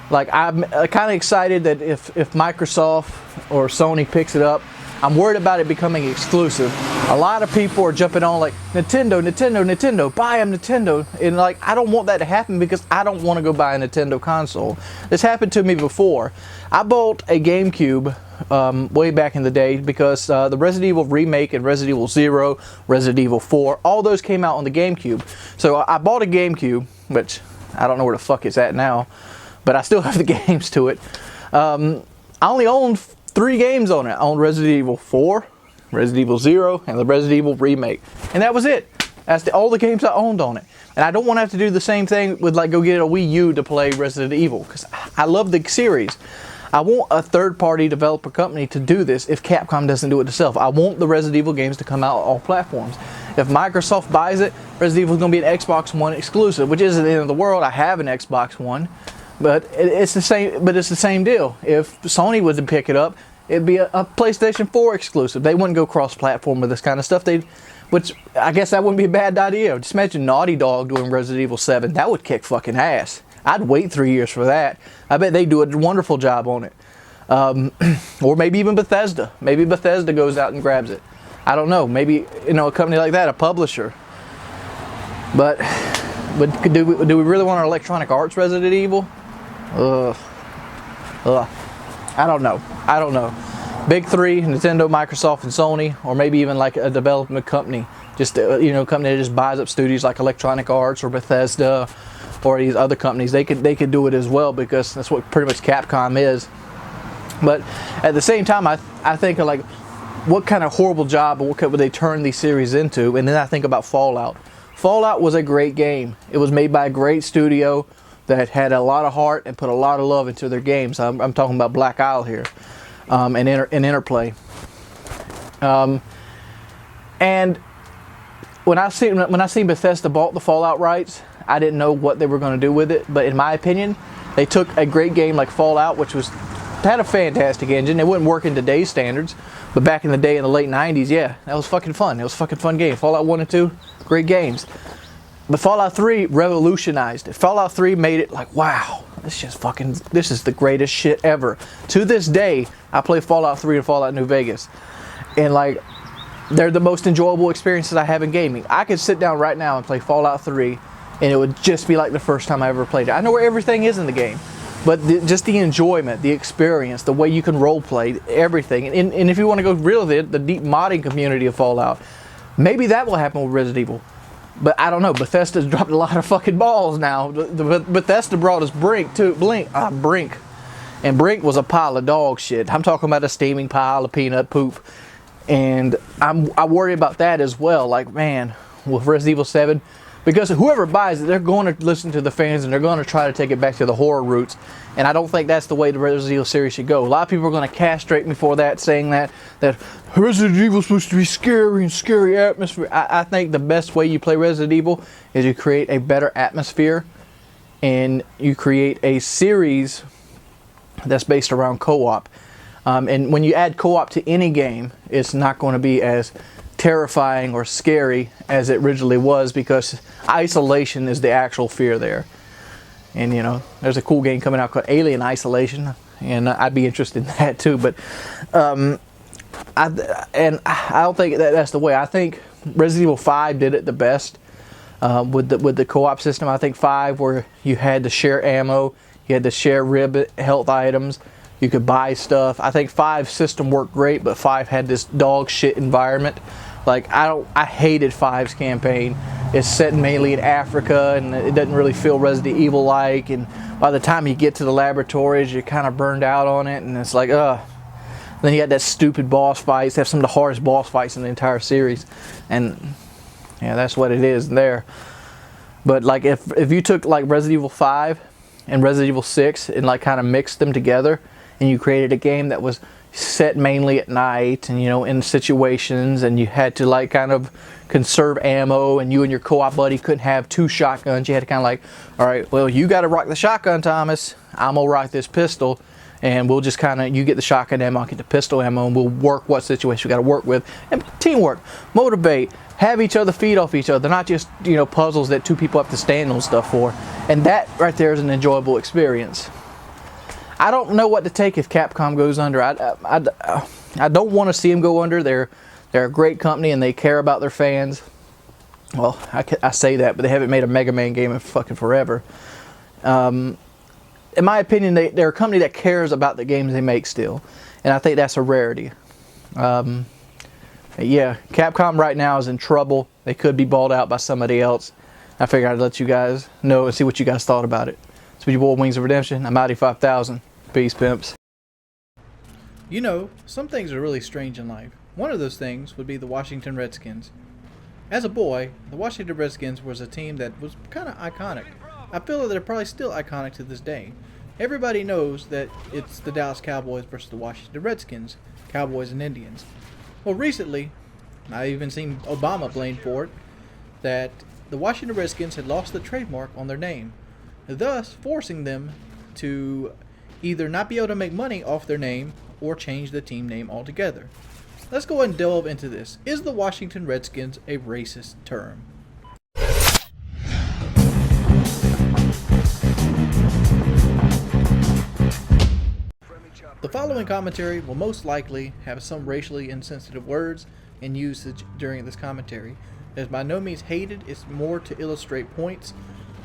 like I'm kind of excited that if Microsoft or Sony picks it up, I'm worried about it becoming exclusive. A lot of people are jumping on like Nintendo, buy a Nintendo, and like I don't want that to happen because I don't want to go buy a Nintendo console. This happened to me before. I bought a GameCube way back in the day because the Resident Evil remake and Resident Evil 0, Resident Evil 4, all those came out on the GameCube. So I bought a GameCube, which I don't know where the fuck it's at now, but I still have the games to it. I only owned 3 games on it. I owned Resident Evil 4, Resident Evil 0, and the Resident Evil remake. And that was it. That's all the games I owned on it. And I don't want to have to do the same thing with like go get a Wii U to play Resident Evil because I love the series. I want a third-party developer company to do this if Capcom doesn't do it itself. I want the Resident Evil games to come out on all platforms. If Microsoft buys it, Resident Evil is going to be an Xbox One exclusive, which isn't the end of the world. I have an Xbox One, but it's the same. But it's the same deal. If Sony was to pick it up, it'd be a PlayStation 4 exclusive. They wouldn't go cross-platform with this kind of stuff. Which I guess that wouldn't be a bad idea. Just imagine Naughty Dog doing Resident Evil 7. That would kick fucking ass. I'd wait 3 years for that. I bet they do a wonderful job on it. Or maybe even Bethesda. Maybe Bethesda goes out and grabs it. I don't know. Maybe, you know, a company like that, a publisher. But do we really want our Electronic Arts Resident Evil? I don't know. Big 3, Nintendo, Microsoft, and Sony, or maybe even like a development company. Just, you know, a company that just buys up studios like Electronic Arts or Bethesda or these other companies. They could do it as well because that's what pretty much Capcom is. But at the same time, I think of like what kind of horrible job or what would they turn these series into, and then I think about Fallout. Fallout was a great game. It was made by a great studio that had a lot of heart and put a lot of love into their games. I'm talking about Black Isle here, and Interplay. And when I see Bethesda bought the Fallout rights, I didn't know what they were going to do with it. But in my opinion, they took a great game like Fallout, which had a fantastic engine. It wouldn't work in today's standards, but back in the day in the late 90s, yeah, that was fucking fun. It was a fucking fun game. Fallout 1 and 2, great games. But Fallout 3 revolutionized it. Fallout 3 made it like, wow, this is the greatest shit ever. To this day, I play Fallout 3 and Fallout New Vegas. And like, they're the most enjoyable experiences I have in gaming. I could sit down right now and play Fallout 3 and it would just be like the first time I ever played it. I know where everything is in the game, but just the enjoyment, the experience, the way you can role play, everything. And if you want to go really the deep modding community of Fallout, maybe that will happen with Resident Evil. But I don't know. Bethesda's dropped a lot of fucking balls now. Bethesda brought us Brink. And Brink was a pile of dog shit. I'm talking about a steaming pile of peanut poop. And I worry about that as well. Like, man, with Resident Evil 7, because whoever buys it, they're going to listen to the fans and they're going to try to take it back to the horror roots. And I don't think that's the way the Resident Evil series should go. A lot of people are going to castrate me for that, saying that Resident Evil is supposed to be scary and scary atmosphere. I think the best way you play Resident Evil is you create a better atmosphere and you create a series that's based around co-op. And when you add co-op to any game, it's not going to be as terrifying or scary as it originally was, because isolation is the actual fear there. And you know, there's a cool game coming out called Alien Isolation, and I'd be interested in that too. But I don't think that's the way. I think Resident Evil 5 did it the best with the co-op system. I think 5, where you had to share ammo, you had to share health items, you could buy stuff. I think 5 system worked great, but 5 had this dog shit environment. Like, I hated 5's campaign. It's set mainly in Africa, and it doesn't really feel Resident Evil-like. And by the time you get to the laboratories, you're kind of burned out on it, and it's like, ugh. Then you got that stupid boss fights. They have some of the hardest boss fights in the entire series, and yeah, that's what it is there. But like, if you took like Resident Evil 5 and Resident Evil 6 and like kind of mixed them together, and you created a game that was set mainly at night and, you know, in situations, and you had to like kind of conserve ammo, and you and your co-op buddy couldn't have 2 shotguns. You had to kind of like, all right, well, you got to rock the shotgun, Thomas. I'm gonna rock this pistol. and we'll just kind of, you get the shotgun ammo, I'll get the pistol ammo, and we'll work what situation we got to work with. And teamwork, motivate, have each other feed off each other, not just, you know, puzzles that 2 people have to stand on stuff for. And that right there is an enjoyable experience. I don't know what to take if Capcom goes under. I don't want to see them go under. They're a great company and they care about their fans. Well, I say that, but they haven't made a Mega Man game in fucking forever. In my opinion, they're a company that cares about the games they make still, and I think that's a rarity. Yeah, Capcom right now is in trouble. They could be bought out by somebody else. I figured I'd let you guys know and see what you guys thought about it. It's been your boy Wings of Redemption. I'm Outie 5000. Peace, pimps. You know, some things are really strange in life. One of those things would be the Washington Redskins. As a boy, the Washington Redskins was a team that was kind of iconic. I feel that they're probably still iconic to this day. Everybody knows that it's the Dallas Cowboys versus the Washington Redskins, Cowboys and Indians. Well, recently, I even seen Obama blamed for it, that the Washington Redskins had lost the trademark on their name, thus forcing them to either not be able to make money off their name or change the team name altogether. Let's go ahead and delve into this. Is the Washington Redskins a racist term? The following commentary will most likely have some racially insensitive words and usage during this commentary. It is by no means hated, it's more to illustrate points,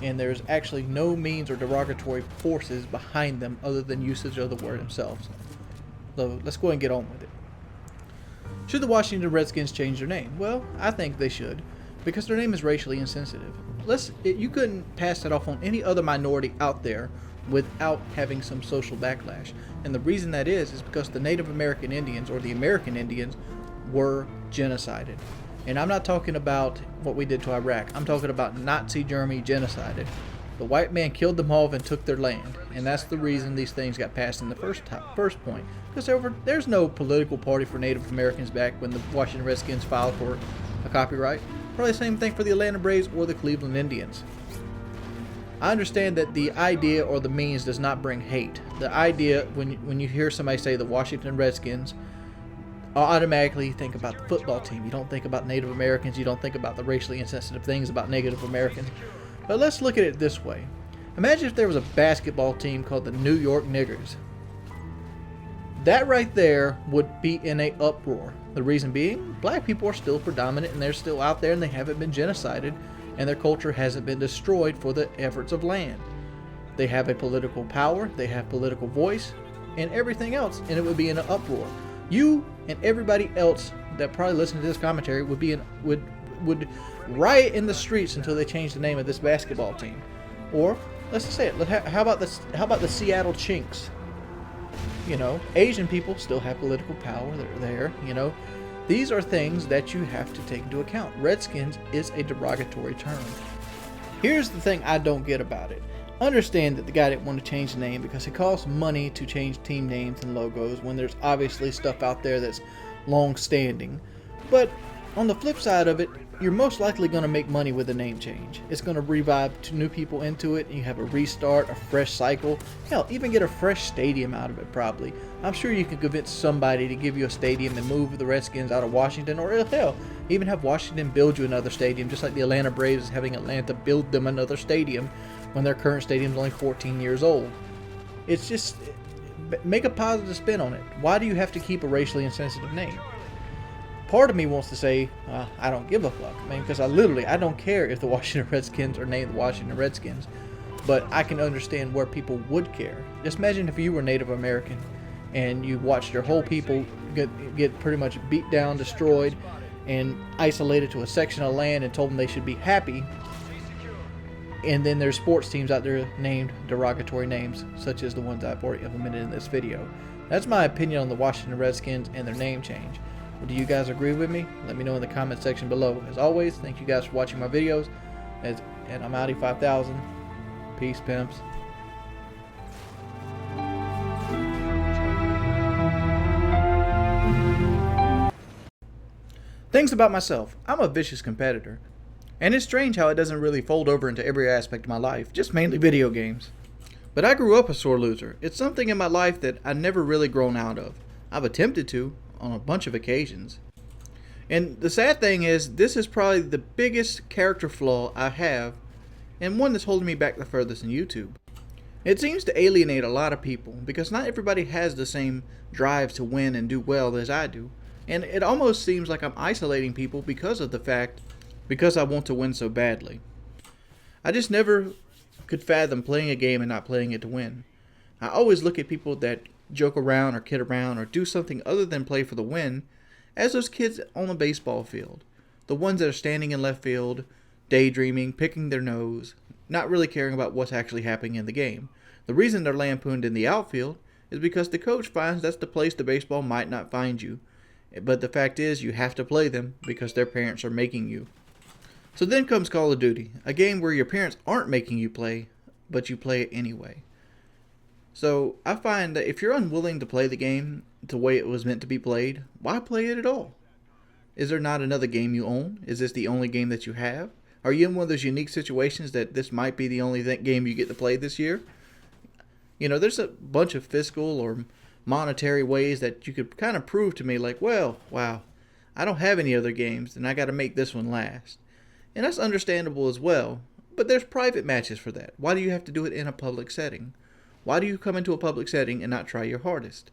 and there's actually no means or derogatory forces behind them other than usage of the word themselves. So let's go ahead and get on with it. Should the Washington Redskins change their name? Well, I think they should, because their name is racially insensitive. You couldn't pass that off on any other minority out there without having some social backlash. And the reason that is because the Native American Indians, or the American Indians, were genocided. And I'm not talking about what we did to Iraq. I'm talking about Nazi Germany genocided. The white man killed them all and took their land. And that's the reason these things got passed in the first point. Because there's no political party for Native Americans back when the Washington Redskins filed for a copyright. Probably the same thing for the Atlanta Braves or the Cleveland Indians. I understand that the idea or the means does not bring hate. The idea, when you hear somebody say the Washington Redskins, automatically think about the football team. You don't think about Native Americans. You don't think about the racially insensitive things about Native Americans. But let's look at it this way. Imagine if there was a basketball team called the New York Niggers. That right there would be in an uproar. The reason being, black people are still predominant and they're still out there and they haven't been genocided and their culture hasn't been destroyed for the efforts of land. They have a political power, they have political voice, and everything else, and it would be in an uproar. You and everybody else that probably listened to this commentary would riot in the streets until they change the name of this basketball team. Or let's just say it. How about the Seattle Chinks? You know, Asian people still have political power. They're there. You know, these are things that you have to take into account. Redskins is a derogatory term. Here's the thing I don't get about it. Understand that the guy didn't want to change the name because it costs money to change team names and logos when there's obviously stuff out there that's long-standing. But on the flip side of it, you're most likely going to make money with a name change. It's going to revive new people into it, and you have a restart, a fresh cycle. Hell, even get a fresh stadium out of it probably. I'm sure you can convince somebody to give you a stadium and move the Redskins out of Washington, or hell, even have Washington build you another stadium, just like the Atlanta Braves is having Atlanta build them another stadium when their current stadium is only 14 years old. It's just, make a positive spin on it. Why do you have to keep a racially insensitive name? Part of me wants to say, I don't give a fuck, man, because I don't care if the Washington Redskins are named the Washington Redskins, but I can understand where people would care. Just imagine if you were Native American and you watched your whole people get pretty much beat down, destroyed, and isolated to a section of land and told them they should be happy, and then there's sports teams out there named derogatory names, such as the ones I've already implemented in this video. That's my opinion on the Washington Redskins and their name change. Do you guys agree with me? Let me know in the comment section below. As always, thank you guys for watching my videos. And I'm Outie 5000. Peace, pimps. Things about myself. I'm a vicious competitor. And it's strange how it doesn't really fold over into every aspect of my life, just mainly video games. But I grew up a sore loser. It's something in my life that I've never really grown out of. I've attempted to on a bunch of occasions. And the sad thing is, this is probably the biggest character flaw I have, and one that's holding me back the furthest in YouTube. It seems to alienate a lot of people, because not everybody has the same drive to win and do well as I do. And it almost seems like I'm isolating people because I want to win so badly. I just never could fathom playing a game and not playing it to win. I always look at people that joke around or kid around or do something other than play for the win as those kids on the baseball field. The ones that are standing in left field, daydreaming, picking their nose, not really caring about what's actually happening in the game. The reason they're lampooned in the outfield is because the coach finds that's the place the baseball might not find you. But the fact is, you have to play them because their parents are making you. So then comes Call of Duty, a game where your parents aren't making you play, but you play it anyway. So I find that if you're unwilling to play the game the way it was meant to be played, why play it at all? Is there not another game you own? Is this the only game that you have? Are you in one of those unique situations that this might be the only game you get to play this year? You know, there's a bunch of fiscal or monetary ways that you could kind of prove to me, like, well, wow, I don't have any other games, and I got to make this one last. And that's understandable as well, but there's private matches for that. Why do you have to do it in a public setting? Why do you come into a public setting and not try your hardest?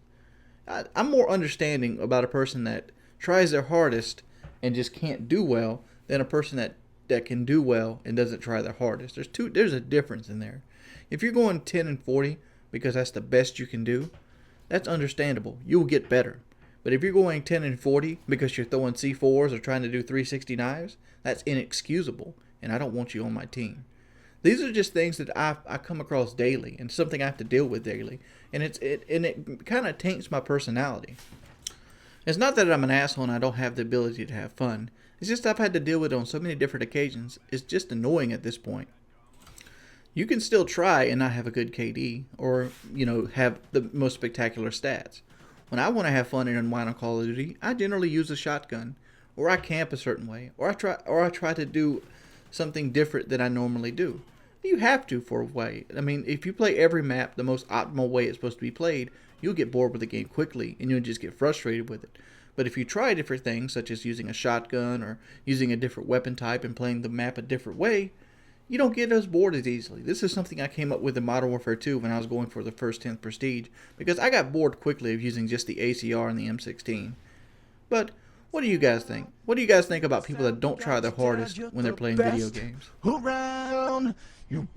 I'm more understanding about a person that tries their hardest and just can't do well than a person that can do well and doesn't try their hardest. There's a difference in there. If you're going 10 and 40 because that's the best you can do, that's understandable. You will get better. But if you're going 10 and 40 because you're throwing C4s or trying to do 360 knives, that's inexcusable, and I don't want you on my team. These are just things that I come across daily, and something I have to deal with daily, and it kind of taints my personality. It's not that I'm an asshole and I don't have the ability to have fun. It's just I've had to deal with it on so many different occasions. It's just annoying at this point. You can still try and not have a good KD, or, you know, have the most spectacular stats. When I want to have fun and unwind on Call of Duty, I generally use a shotgun, or I camp a certain way, or I try to do something different than I normally do. You have to for a way. I mean, if you play every map the most optimal way it's supposed to be played, you'll get bored with the game quickly, and you'll just get frustrated with it. But if you try different things, such as using a shotgun, or using a different weapon type and playing the map a different way, you don't get as bored as easily. This is something I came up with in Modern Warfare 2 when I was going for the first 10th Prestige, because I got bored quickly of using just the ACR and the M16. But what do you guys think? What do you guys think about people that don't try their hardest when they're playing video games? Around, you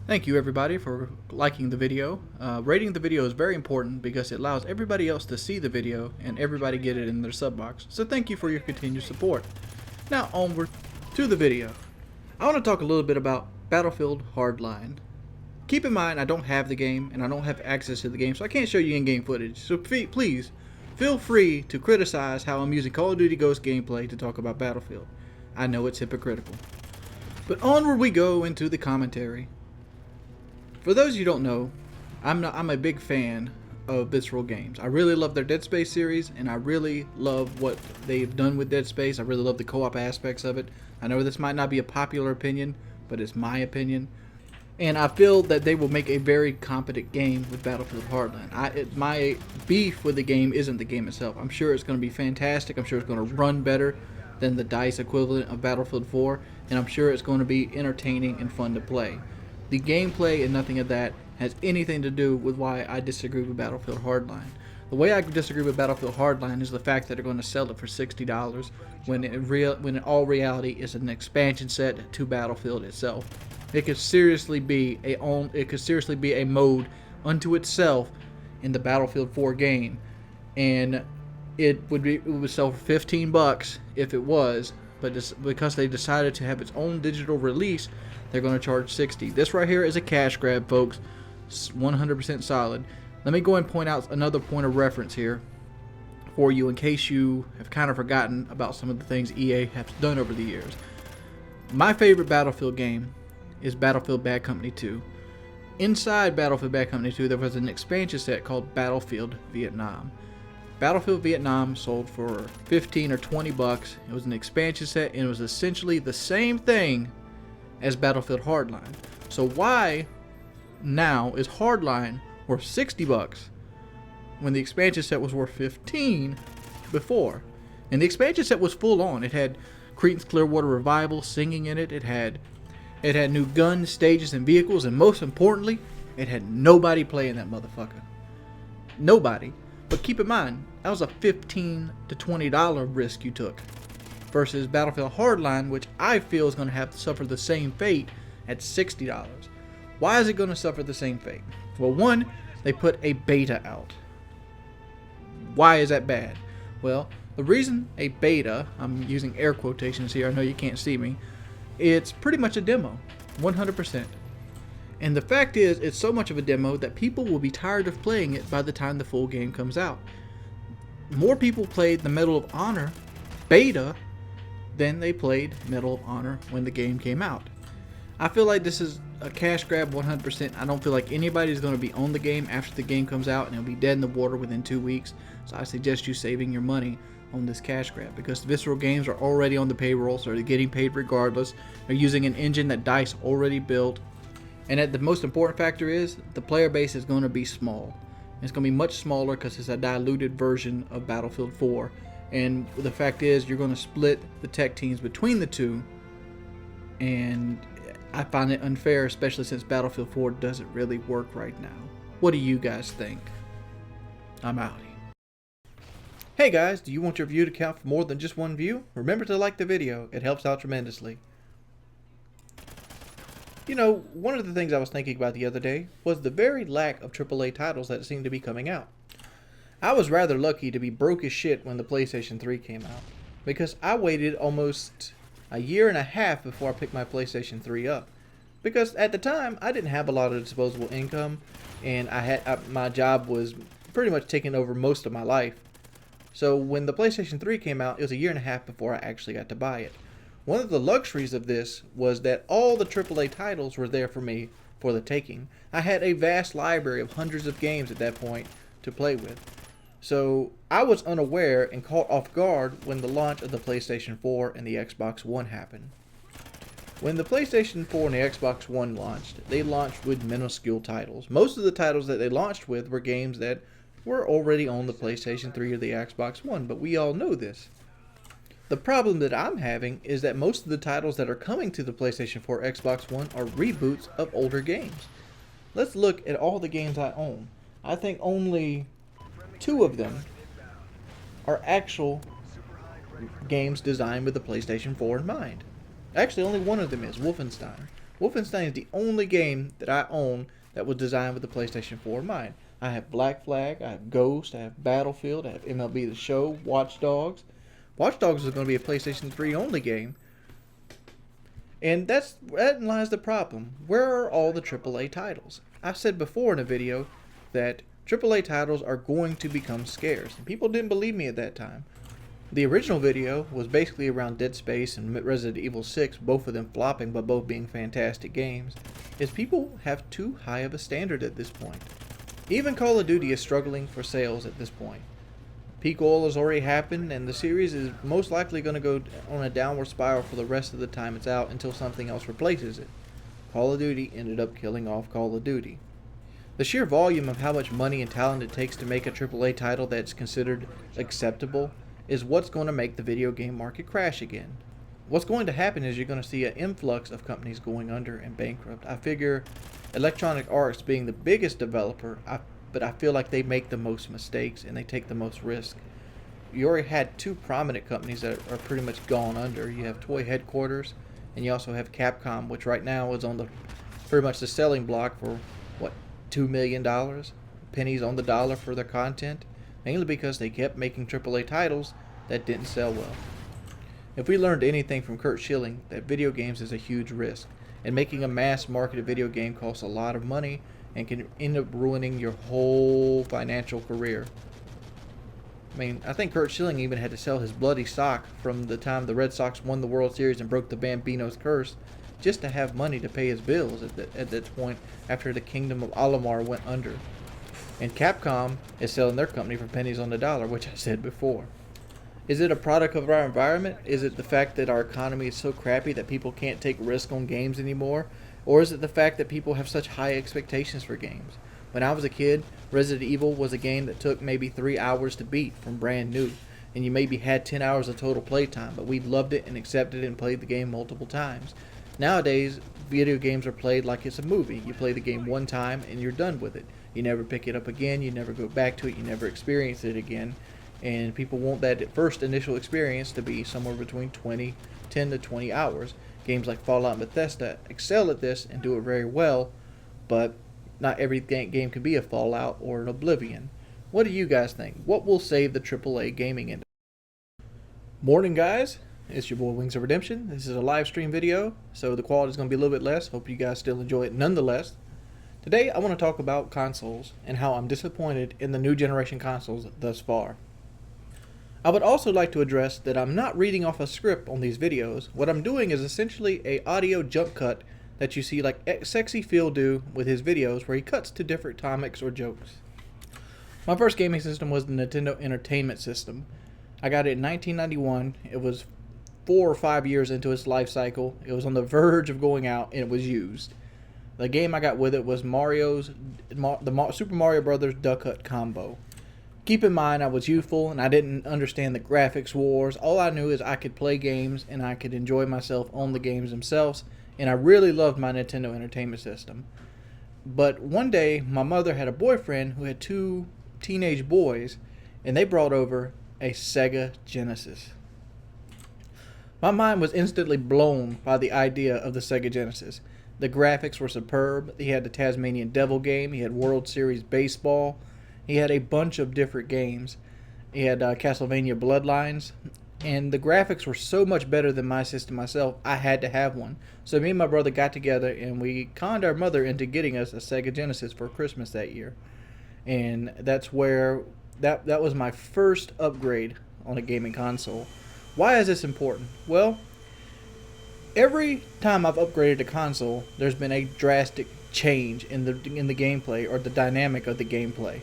Thank you everybody for liking the video. Rating the video is very important because it allows everybody else to see the video and everybody get it in their sub box. So thank you for your continued support. Now onward to the video. I want to talk a little bit about Battlefield Hardline. Keep in mind I don't have the game and I don't have access to the game, so I can't show you in-game footage. So please feel free to criticize how I'm using Call of Duty Ghost gameplay to talk about Battlefield. I know it's hypocritical. But onward we go into the commentary. For those you don't know, I'm a big fan of Visceral Games. I really love their Dead Space series, and I really love what they've done with Dead Space. I really love the co-op aspects of it. I know this might not be a popular opinion, but it's my opinion. And I feel that they will make a very competent game with Battlefield Hardline. My beef with the game isn't the game itself. I'm sure it's going to be fantastic. I'm sure it's going to run better than the DICE equivalent of Battlefield 4, and I'm sure it's going to be entertaining and fun to play. The gameplay and nothing of that has anything to do with why I disagree with Battlefield Hardline. The way I disagree with Battlefield Hardline is the fact that they're going to sell it for $60 when in all reality it's an expansion set to Battlefield itself. It could seriously be a mode unto itself in the Battlefield 4 game, and it would sell for $15 if it was, but because they decided to have its own digital release, they're going to charge $60. This right here is a cash grab, folks. 100% solid. Let me go and point out another point of reference here for you in case you have kind of forgotten about some of the things EA has done over the years. My favorite Battlefield game is Battlefield Bad Company 2. Inside Battlefield Bad Company 2, there was an expansion set called Battlefield Vietnam. Battlefield Vietnam sold for $15 or $20. It was an expansion set, and it was essentially the same thing as Battlefield Hardline. So why now is Hardline worth $60 when the expansion set was worth $15 before? And the expansion set was full on. It had Cretan's Clearwater Revival singing in it. It had new guns, stages, and vehicles, and most importantly, it had nobody playing that motherfucker. Nobody. But keep in mind, that was a $15 to $20 risk you took versus Battlefield Hardline, which I feel is going to have to suffer the same fate at $60. Why is it going to suffer the same fate? Well, one, they put a beta out. Why is that bad? Well, the reason a beta, I'm using air quotations here, I know you can't see me, it's pretty much a demo, 100%. And the fact is, it's so much of a demo that people will be tired of playing it by the time the full game comes out. More people played the Medal of Honor beta than they played Medal of Honor when the game came out. I feel like this is a cash grab 100%. I don't feel like anybody's going to be on the game after the game comes out and it'll be dead in the water within 2 weeks. So I suggest you saving your money on this cash grab because Visceral Games are already on the payroll, so they're getting paid regardless. They're using an engine that DICE already built. And the most important factor is the player base is going to be small. It's going to be much smaller because it's a diluted version of Battlefield 4. And the fact is, you're going to split the tech teams between the two. And I find it unfair, especially since Battlefield 4 doesn't really work right now. What do you guys think? I'm out. Hey guys, do you want your view to count for more than just one view? Remember to like the video. It helps out tremendously. You know, one of the things I was thinking about the other day was the very lack of AAA titles that seem to be coming out. I was rather lucky to be broke as shit when the PlayStation 3 came out, because I waited almost a year and a half before I picked my PlayStation 3 up. Because at the time, I didn't have a lot of disposable income, and my job was pretty much taking over most of my life. So when the PlayStation 3 came out, it was a year and a half before I actually got to buy it. One of the luxuries of this was that all the AAA titles were there for me for the taking. I had a vast library of hundreds of games at that point to play with. So I was unaware and caught off guard when the launch of the PlayStation 4 and the Xbox One happened. When the PlayStation 4 and the Xbox One launched, they launched with minuscule titles. Most of the titles that they launched with were games that were already on the PlayStation 3 or the Xbox One, but we all know this. The problem that I'm having is that most of the titles that are coming to the PlayStation 4 or Xbox One are reboots of older games. Let's look at all the games I own. I think only 2 of them are actual games designed with the PlayStation 4 in mind. Actually, only one of them is Wolfenstein. Wolfenstein is the only game that I own that was designed with the PlayStation 4 in mind. I have Black Flag, I have Ghost, I have Battlefield, I have MLB The Show, Watch Dogs. Watch Dogs is going to be a PlayStation 3 only game. And that lies the problem. Where are all the AAA titles? I said before in a video that AAA titles are going to become scarce. And people didn't believe me at that time. The original video was basically around Dead Space and Resident Evil 6, both of them flopping but both being fantastic games, is people have too high of a standard at this point. Even Call of Duty is struggling for sales at this point. Peak oil has already happened, and the series is most likely going to go on a downward spiral for the rest of the time it's out until something else replaces it. Call of Duty ended up killing off Call of Duty. The sheer volume of how much money and talent it takes to make a AAA title that's considered acceptable is what's going to make the video game market crash again. What's going to happen is you're going to see an influx of companies going under and bankrupt. I figure Electronic Arts being the biggest developer, but I feel like they make the most mistakes and they take the most risk. You already had 2 prominent companies that are pretty much gone under. You have Toy Headquarters, and you also have Capcom, which right now is on pretty much the selling block for what, $2 million, pennies on the dollar for their content, mainly because they kept making AAA titles that didn't sell well. If we learned anything from Curt Schilling, that video games is a huge risk, and making a mass marketed video game costs a lot of money and can end up ruining your whole financial career. I mean, I think Curt Schilling even had to sell his bloody sock from the time the Red Sox won the World Series and broke the Bambino's curse just to have money to pay his bills at that point after the Kingdom of Alamar went under. And Capcom is selling their company for pennies on the dollar, which I said before. Is it a product of our environment? Is it the fact that our economy is so crappy that people can't take risk on games anymore? Or is it the fact that people have such high expectations for games? When I was a kid, Resident Evil was a game that took maybe 3 hours to beat from brand new. And you maybe had 10 hours of total playtime, but we loved it and accepted it and played the game multiple times. Nowadays, video games are played like it's a movie. You play the game one time and you're done with it. You never pick it up again, you never go back to it, you never experience it again. And people want that first initial experience to be somewhere between 10 to 20 hours. Games like Fallout and Bethesda excel at this and do it very well, but not every game can be a Fallout or an Oblivion. What do you guys think? What will save the AAA gaming industry? Morning, guys. It's your boy Wings of Redemption. This is a live stream video, so the quality is going to be a little bit less. Hope you guys still enjoy it nonetheless. Today, I want to talk about consoles and how I'm disappointed in the new generation consoles thus far. I would also like to address that I'm not reading off a script on these videos. What I'm doing is essentially a audio jump cut that you see like Sexy Phil do with his videos, where he cuts to different comics or jokes. My first gaming system was the Nintendo Entertainment System. I got it in 1991. It was 4 or 5 years into its life cycle. It was on the verge of going out and it was used. The game I got with it was the Super Mario Brothers Duck Hunt combo. Keep in mind, I was youthful and I didn't understand the graphics wars. All I knew is I could play games and I could enjoy myself on the games themselves, and I really loved my Nintendo Entertainment System. But one day, my mother had a boyfriend who had 2 teenage boys, and they brought over a Sega Genesis. My mind was instantly blown by the idea of the Sega Genesis. The graphics were superb. He had the Tasmanian Devil game. He had World Series Baseball. He had a bunch of different games. He had Castlevania Bloodlines. And the graphics were so much better than my system myself, I had to have one. So me and my brother got together and we conned our mother into getting us a Sega Genesis for Christmas that year. And that's where that was my first upgrade on a gaming console. Why is this important? Well, every time I've upgraded a console, there's been a drastic change in the gameplay or the dynamic of the gameplay.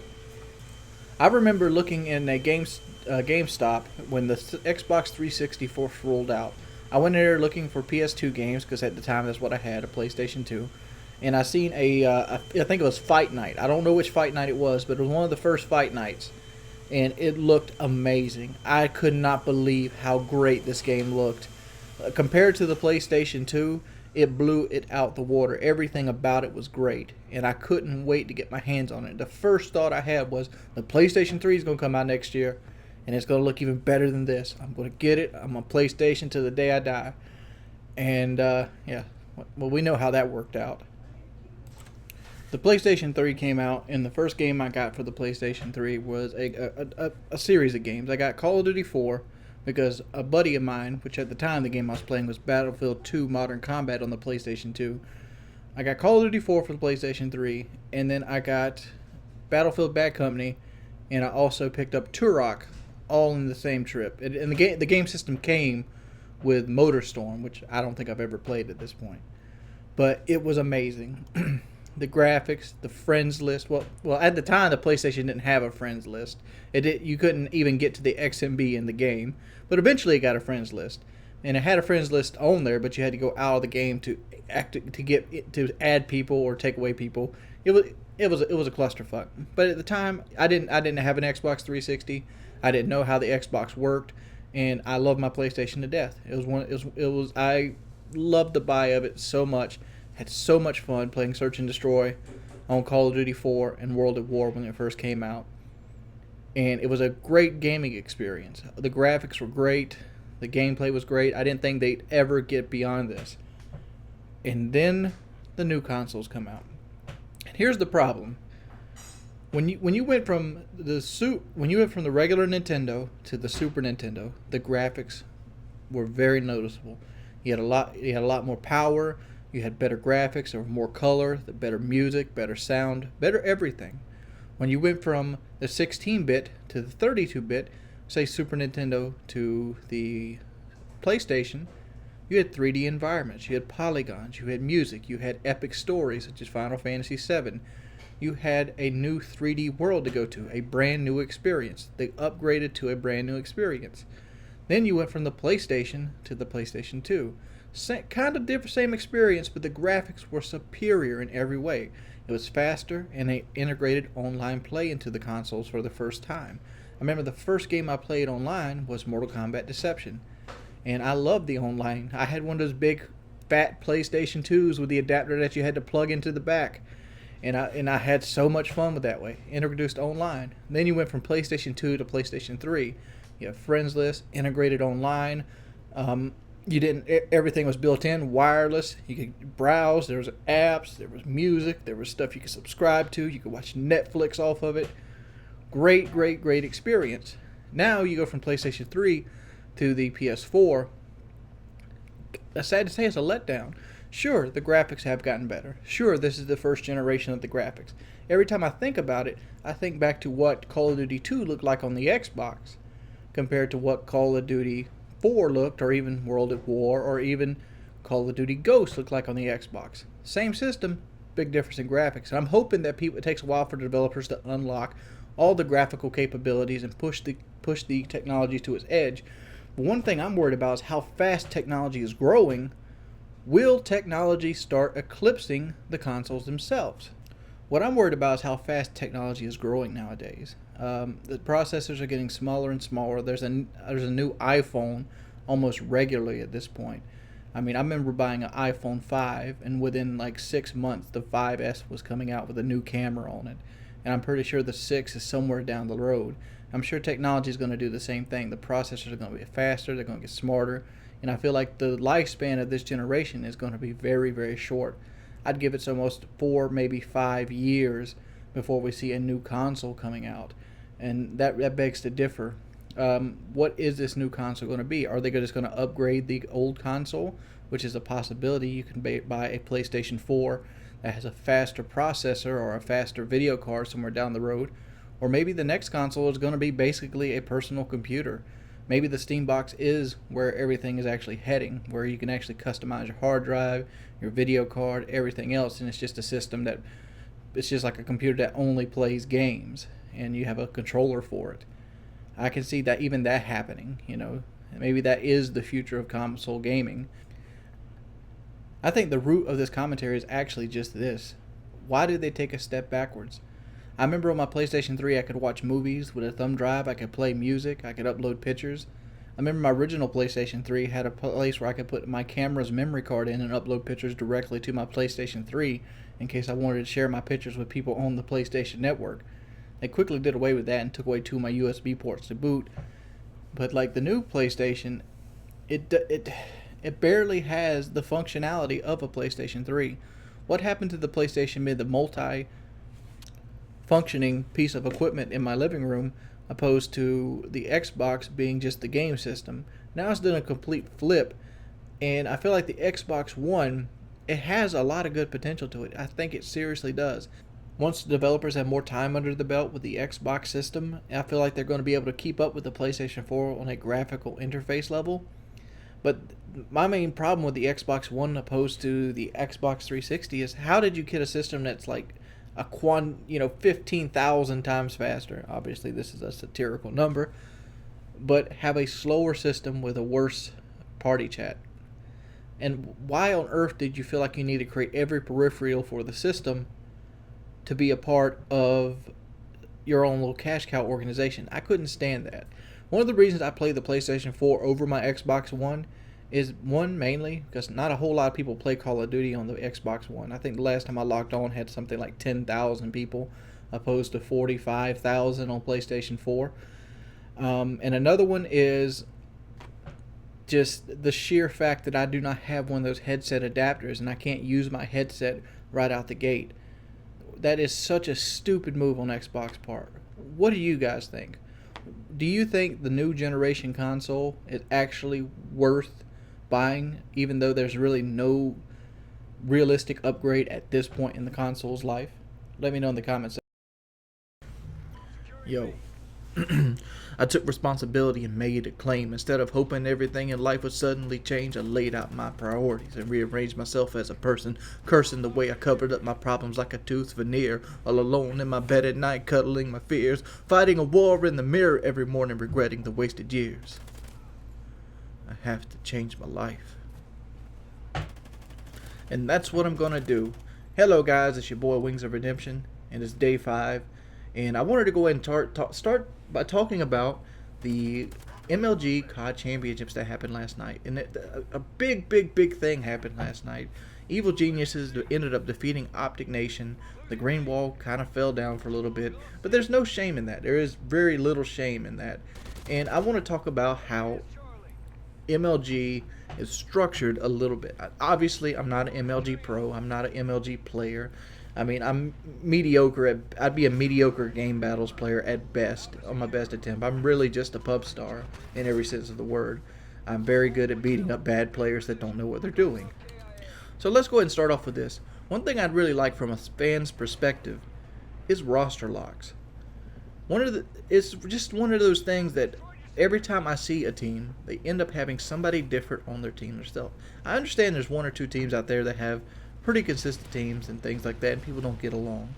I remember looking in a GameStop when the Xbox 360 first rolled out. I went in there looking for PS2 games because at the time that's what I had, a PlayStation 2. And I seen I think it was Fight Night. I don't know which Fight Night it was, but it was one of the first Fight Nights. And it looked amazing. I could not believe how great this game looked. Compared to the PlayStation 2, it blew it out the water. Everything about it was great, and I couldn't wait to get my hands on it. The first thought I had was, the PlayStation 3 is going to come out next year, and it's going to look even better than this. I'm going to get it. I'm on PlayStation to the day I die. And, yeah, well, we know how that worked out. The PlayStation 3 came out, and the first game I got for the PlayStation 3 was a series of games. I got Call of Duty 4, because a buddy of mine, which at the time the game I was playing was Battlefield 2 Modern Combat on the PlayStation 2. I got Call of Duty 4 for the PlayStation 3, and then I got Battlefield Bad Company, and I also picked up Turok, all in the same trip. And the game system came with MotorStorm, which I don't think I've ever played at this point. But it was amazing. The graphics, the friends list. Well, at the time the PlayStation didn't have a friends list. You couldn't even get to the XMB in the game. But eventually it got a friends list, and it had a friends list on there, but you had to go out of the game to add people or take away people. It was a clusterfuck. But at the time, I didn't have an Xbox 360. I didn't know how the Xbox worked, and I loved my PlayStation to death. I loved the buy of it so much. Had so much fun playing Search and Destroy on Call of Duty 4 and World at War when it first came out. And it was a great gaming experience. The graphics were great. The gameplay was great. I didn't think they'd ever get beyond this. And then the new consoles come out. And here's the problem. When you went from the regular Nintendo to the Super Nintendo, the graphics were very noticeable. You had a lot more power. You had better graphics, there was more color, better music, better sound, better everything. When you went from the 16-bit to the 32-bit, say Super Nintendo to the PlayStation, you had 3D environments, you had polygons, you had music, you had epic stories such as Final Fantasy VII. You had a new 3D world to go to, a brand new experience. They upgraded to a brand new experience. Then you went from the PlayStation to the PlayStation 2. Kind of different, same experience, but the graphics were superior in every way. It was faster, and they integrated online play into the consoles for the first time. I remember the first game I played online was Mortal Kombat Deception, and I loved the online. I had one of those big fat PlayStation 2s with the adapter that you had to plug into the back, and I had so much fun with that way. Introduced online. Then you went from PlayStation 2 to PlayStation 3. You have friends list, integrated online. Everything was built in, wireless. You could browse. There was apps. There was music. There was stuff you could subscribe to. You could watch Netflix off of it. Great, great, great experience. Now you go from PlayStation 3 to the PS4. Sad to say, it's a letdown. Sure, the graphics have gotten better. Sure, this is the first generation of the graphics. Every time I think about it, I think back to what Call of Duty 2 looked like on the Xbox compared to what Call of Duty 4 looked, or even World at War, or even Call of Duty Ghosts looked like on the Xbox. Same system, big difference in graphics. And I'm hoping that it takes a while for the developers to unlock all the graphical capabilities and push the technology to its edge. But one thing I'm worried about is how fast technology is growing. Will technology start eclipsing the consoles themselves? What I'm worried about is how fast technology is growing nowadays. The processors are getting smaller and smaller. There's a new iPhone almost regularly at this point. I mean, I remember buying an iPhone 5, and within like 6 months, the 5S was coming out with a new camera on it. And I'm pretty sure the 6 is somewhere down the road. I'm sure technology is going to do the same thing. The processors are going to be faster. They're going to get smarter. And I feel like the lifespan of this generation is going to be very, very short. I'd give it almost 4, maybe 5 years before we see a new console coming out. And that begs to differ. What is this new console going to be? Are they just going to upgrade the old console, which is a possibility? You can buy a PlayStation 4 that has a faster processor or a faster video card somewhere down the road. Or maybe the next console is going to be basically a personal computer. Maybe the Steam box is where everything is actually heading, where you can actually customize your hard drive, your video card, everything else, and it's just a system that it's just like a computer that only plays games, and you have a controller for it. I can see that even that happening, Maybe that is the future of console gaming. I think the root of this commentary is actually just this. Why did they take a step backwards? I remember on my PlayStation 3 I could watch movies with a thumb drive, I could play music, I could upload pictures. I remember my original PlayStation 3 had a place where I could put my camera's memory card in and upload pictures directly to my PlayStation 3 in case I wanted to share my pictures with people on the PlayStation Network. They quickly did away with that and took away 2 of my USB ports to boot. But like the new PlayStation, it barely has the functionality of a PlayStation 3. What happened to the PlayStation made the multi-functioning piece of equipment in my living room opposed to the Xbox being just the game system? Now it's done a complete flip, and I feel like the Xbox One, it has a lot of good potential to it. I think it seriously does. Once the developers have more time under the belt with the Xbox system, I feel like they're going to be able to keep up with the PlayStation 4 on a graphical interface level. But my main problem with the Xbox One opposed to the Xbox 360 is, how did you get a system that's like 15,000 times faster? Obviously this is a satirical number, but have a slower system with a worse party chat. And why on earth did you feel like you need to create every peripheral for the system to be a part of your own little cash cow organization? I couldn't stand that. One of the reasons I play the PlayStation 4 over my Xbox One is, one, mainly because not a whole lot of people play Call of Duty on the Xbox One. I think the last time I logged on had something like 10,000 people opposed to 45,000 on PlayStation 4. And another one is just the sheer fact that I do not have one of those headset adapters and I can't use my headset right out the gate. That is such a stupid move on Xbox part. What do you guys think? Do you think the new generation console is actually worth buying, even though there's really no realistic upgrade at this point in the console's life? Let me know in the comments. Yo. I took responsibility and made a claim. Instead of hoping everything in life would suddenly change, I laid out my priorities and rearranged myself as a person, cursing the way I covered up my problems like a toothed veneer, all alone in my bed at night, cuddling my fears, fighting a war in the mirror every morning, regretting the wasted years. I have to change my life. And that's what I'm going to do. Hello guys, it's your boy Wings of Redemption, and it's day 5. And I wanted to go ahead and start by talking about the MLG COD Championships that happened last night. And a big thing happened last night. Evil Geniuses ended up defeating Optic Nation. The Green Wall kind of fell down for a little bit, but there's no shame in that. There is very little shame in that. And I want to talk about how MLG is structured a little bit. Obviously, I'm not an MLG pro. I'm not an MLG player. I mean, I'm mediocre. I'd be a mediocre game battles player at best, on my best attempt. I'm really just a pub star in every sense of the word. I'm very good at beating up bad players that don't know what they're doing. So let's go ahead and start off with this. One thing I'd really like from a fan's perspective is roster locks. It's just one of those things that every time I see a team, they end up having somebody different on their team themselves. I understand there's 1 or 2 teams out there that have pretty consistent teams and things like that, and people don't get along.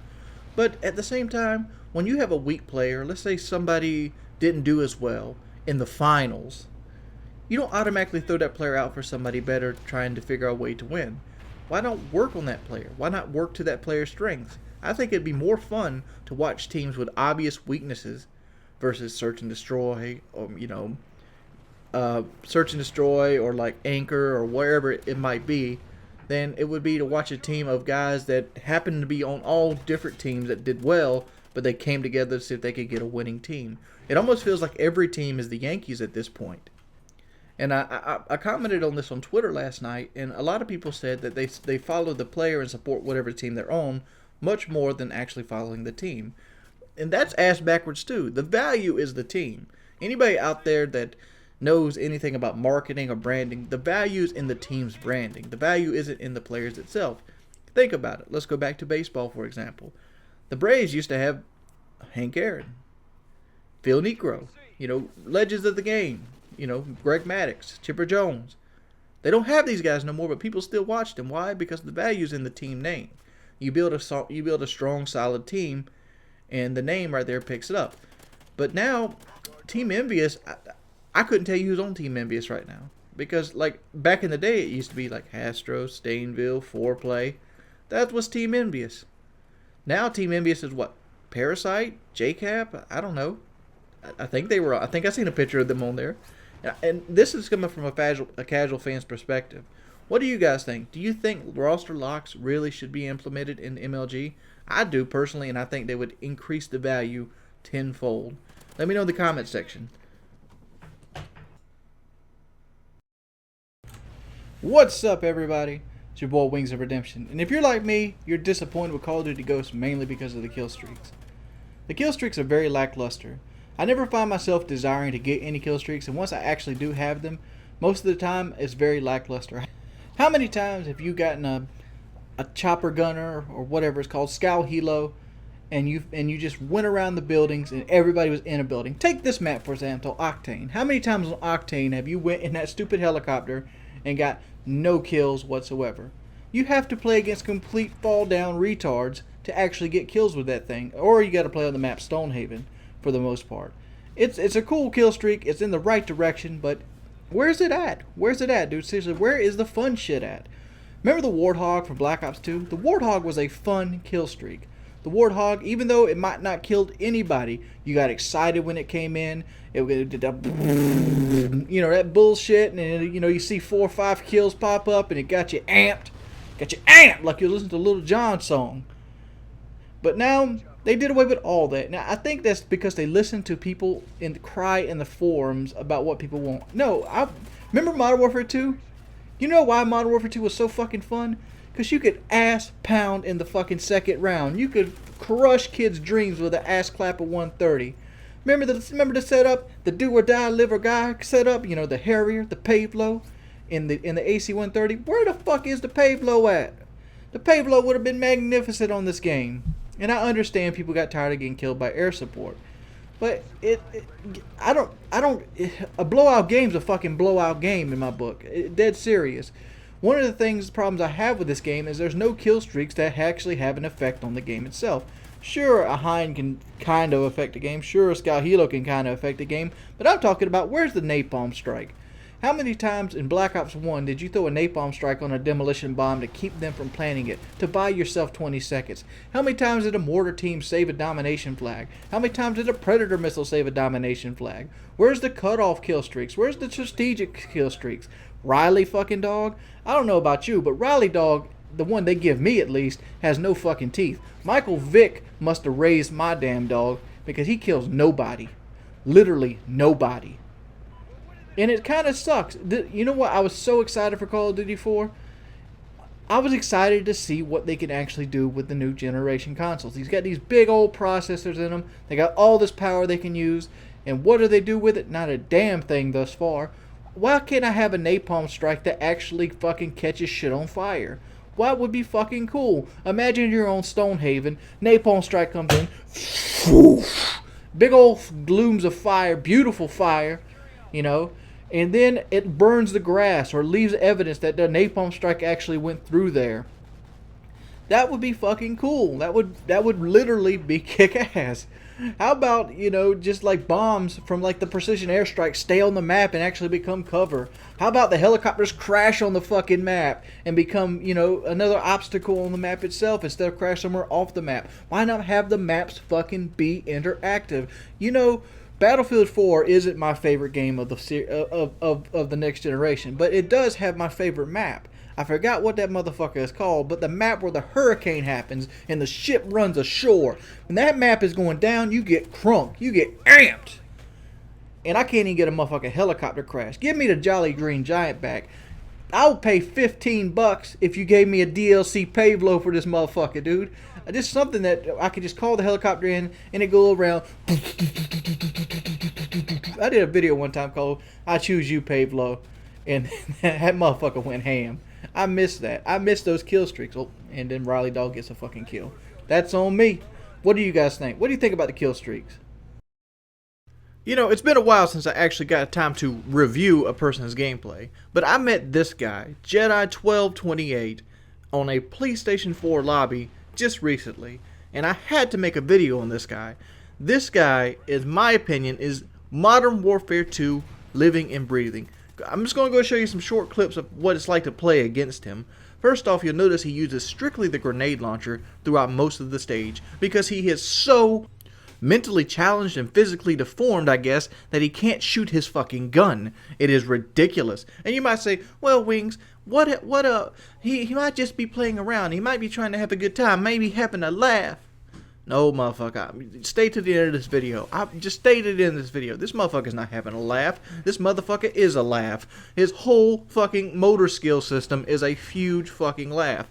But at the same time, when you have a weak player, let's say somebody didn't do as well in the finals, you don't automatically throw that player out for somebody better trying to figure out a way to win. Why not work on that player? Why not work to that player's strengths? I think it'd be more fun to watch teams with obvious weaknesses versus search and destroy, or search and destroy, or like Anchor or wherever it might be, than it would be to watch a team of guys that happen to be on all different teams that did well, but they came together to see if they could get a winning team. It almost feels like every team is the Yankees at this point. And I commented on this on Twitter last night, and a lot of people said that they follow the player and support whatever team they're on much more than actually following the team. And that's ass backwards too. The value is the team. Anybody out there that knows anything about marketing or branding, the value is in the team's branding. The value isn't in the players itself. Think about it. Let's go back to baseball, for example. The Braves used to have Hank Aaron, Phil Niekro, legends of the game, Greg Maddux, Chipper Jones. They don't have these guys no more, but people still watch them. Why? Because the value's in the team name. You build a strong, solid team, and the name right there picks it up. But now, Team Envious, I couldn't tell you who's on Team Envious right now. Because, like, back in the day, it used to be like Hastro, Stainville, Foreplay. That was Team Envious. Now, Team Envious is what? Parasite? JCap? I don't know. I think I seen a picture of them on there. And this is coming from a casual fan's perspective. What do you guys think? Do you think roster locks really should be implemented in MLG? I do personally, and I think they would increase the value tenfold. Let me know in the comment section. What's up, everybody? It's your boy Wings of Redemption. And if you're like me, you're disappointed with Call of Duty Ghosts mainly because of the kill streaks. The kill streaks are very lackluster. I never find myself desiring to get any kill streaks, and once I actually do have them, most of the time it's very lackluster. How many times have you gotten a chopper gunner or whatever it's called, scout helo, and you just went around the buildings and everybody was in a building? Take this map for example, Octane. How many times on Octane have you went in that stupid helicopter and got no kills whatsoever? You have to play against complete fall down retards to actually get kills with that thing, or you got to play on the map Stonehaven for the most part. It's a cool kill streak. It's in the right direction, but where's it at? Where's it at, dude? Seriously, where is the fun shit at? Remember the Warthog from Black Ops 2? The Warthog was a fun kill streak. The Warthog, even though it might not killed anybody, you got excited when it came in. It did that, that bullshit, and you see 4 or 5 kills pop up, and it got you amped. Got you amped like you listen to Little John song. But now they did away with all that. Now I think that's because they listen to people cry in the forums about what people want. No, I remember Modern Warfare 2. You know why Modern Warfare 2 was so fucking fun? Because you could ass pound in the fucking second round. You could crush kids' dreams with an ass clap of 130. Remember the setup, the do or die, live or die setup. The Harrier, the Pavlo, in the AC-130. Where the fuck is the Pavlo at? The Pavlo would have been magnificent on this game. And I understand people got tired of getting killed by air support, but a blowout game's a fucking blowout game in my book. Dead serious. One of the problems I have with this game is there's no kill streaks that actually have an effect on the game itself. Sure, a Hind can kind of affect the game. Sure, a Scout Helo can kind of affect the game. But I'm talking about, where's the napalm strike? How many times in Black Ops 1 did you throw a napalm strike on a demolition bomb to keep them from planting it, to buy yourself 20 seconds? How many times did a mortar team save a domination flag? How many times did a predator missile save a domination flag? Where's the cutoff kill streaks? Where's the strategic kill streaks? Riley fucking dog? I don't know about you, but Riley dog, the one they give me at least, has no fucking teeth. Michael Vick must have raised my damn dog because he kills nobody. Literally nobody. And it kind of sucks. You know what I was so excited for Call of Duty 4? I was excited to see what they can actually do with the new generation consoles. He's got these big old processors in them. They got all this power they can use. And what do they do with it? Not a damn thing thus far. Why can't I have a napalm strike that actually fucking catches shit on fire? What would be fucking cool? Imagine you're on Stonehaven. Napalm strike comes in. Big old glooms of fire. Beautiful fire. You know. And then it burns the grass or leaves evidence that the napalm strike actually went through there. That would be fucking cool. That would literally be kick-ass. How about, you know, just like bombs from like the precision airstrike stay on the map and actually become cover? How about the helicopters crash on the fucking map and become, you know, another obstacle on the map itself instead of crash somewhere off the map? Why not have the maps fucking be interactive? You know, Battlefield 4 isn't my favorite game of the next generation, but it does have my favorite map. I forgot what that motherfucker is called, but the map where the hurricane happens and the ship runs ashore. When that map is going down, you get crunk. You get amped. And I can't even get a motherfucking helicopter crash. Give me the Jolly Green Giant back. I would pay $15 if you gave me a DLC pave load for this motherfucker, dude. Just something that I could just call the helicopter in and it go around. I did a video one time called I Choose You Pave Low, and that motherfucker went ham. I missed that. I missed those kill streaks. Oh, and then Riley Dog gets a fucking kill. That's on me. What do you guys think? What do you think about the kill streaks? You know, it's been a while since I actually got time to review a person's gameplay, but I met this guy, Jedi1228, on a PlayStation 4 lobby just recently, and I had to make a video on this guy. This guy, in my opinion, is Modern Warfare 2 living and breathing. I'm just going to go show you some short clips of what it's like to play against him. First off, you'll notice he uses strictly the grenade launcher throughout most of the stage because he is so mentally challenged and physically deformed, I guess, that he can't shoot his fucking gun. It is ridiculous. And you might say, well, Wings, he might just be playing around. He might be trying to have a good time, maybe having a laugh. No, motherfucker. Stay to the end of this video. I just stated in this video. This motherfucker's not having a laugh. This motherfucker is a laugh. His whole fucking motor skill system is a huge fucking laugh.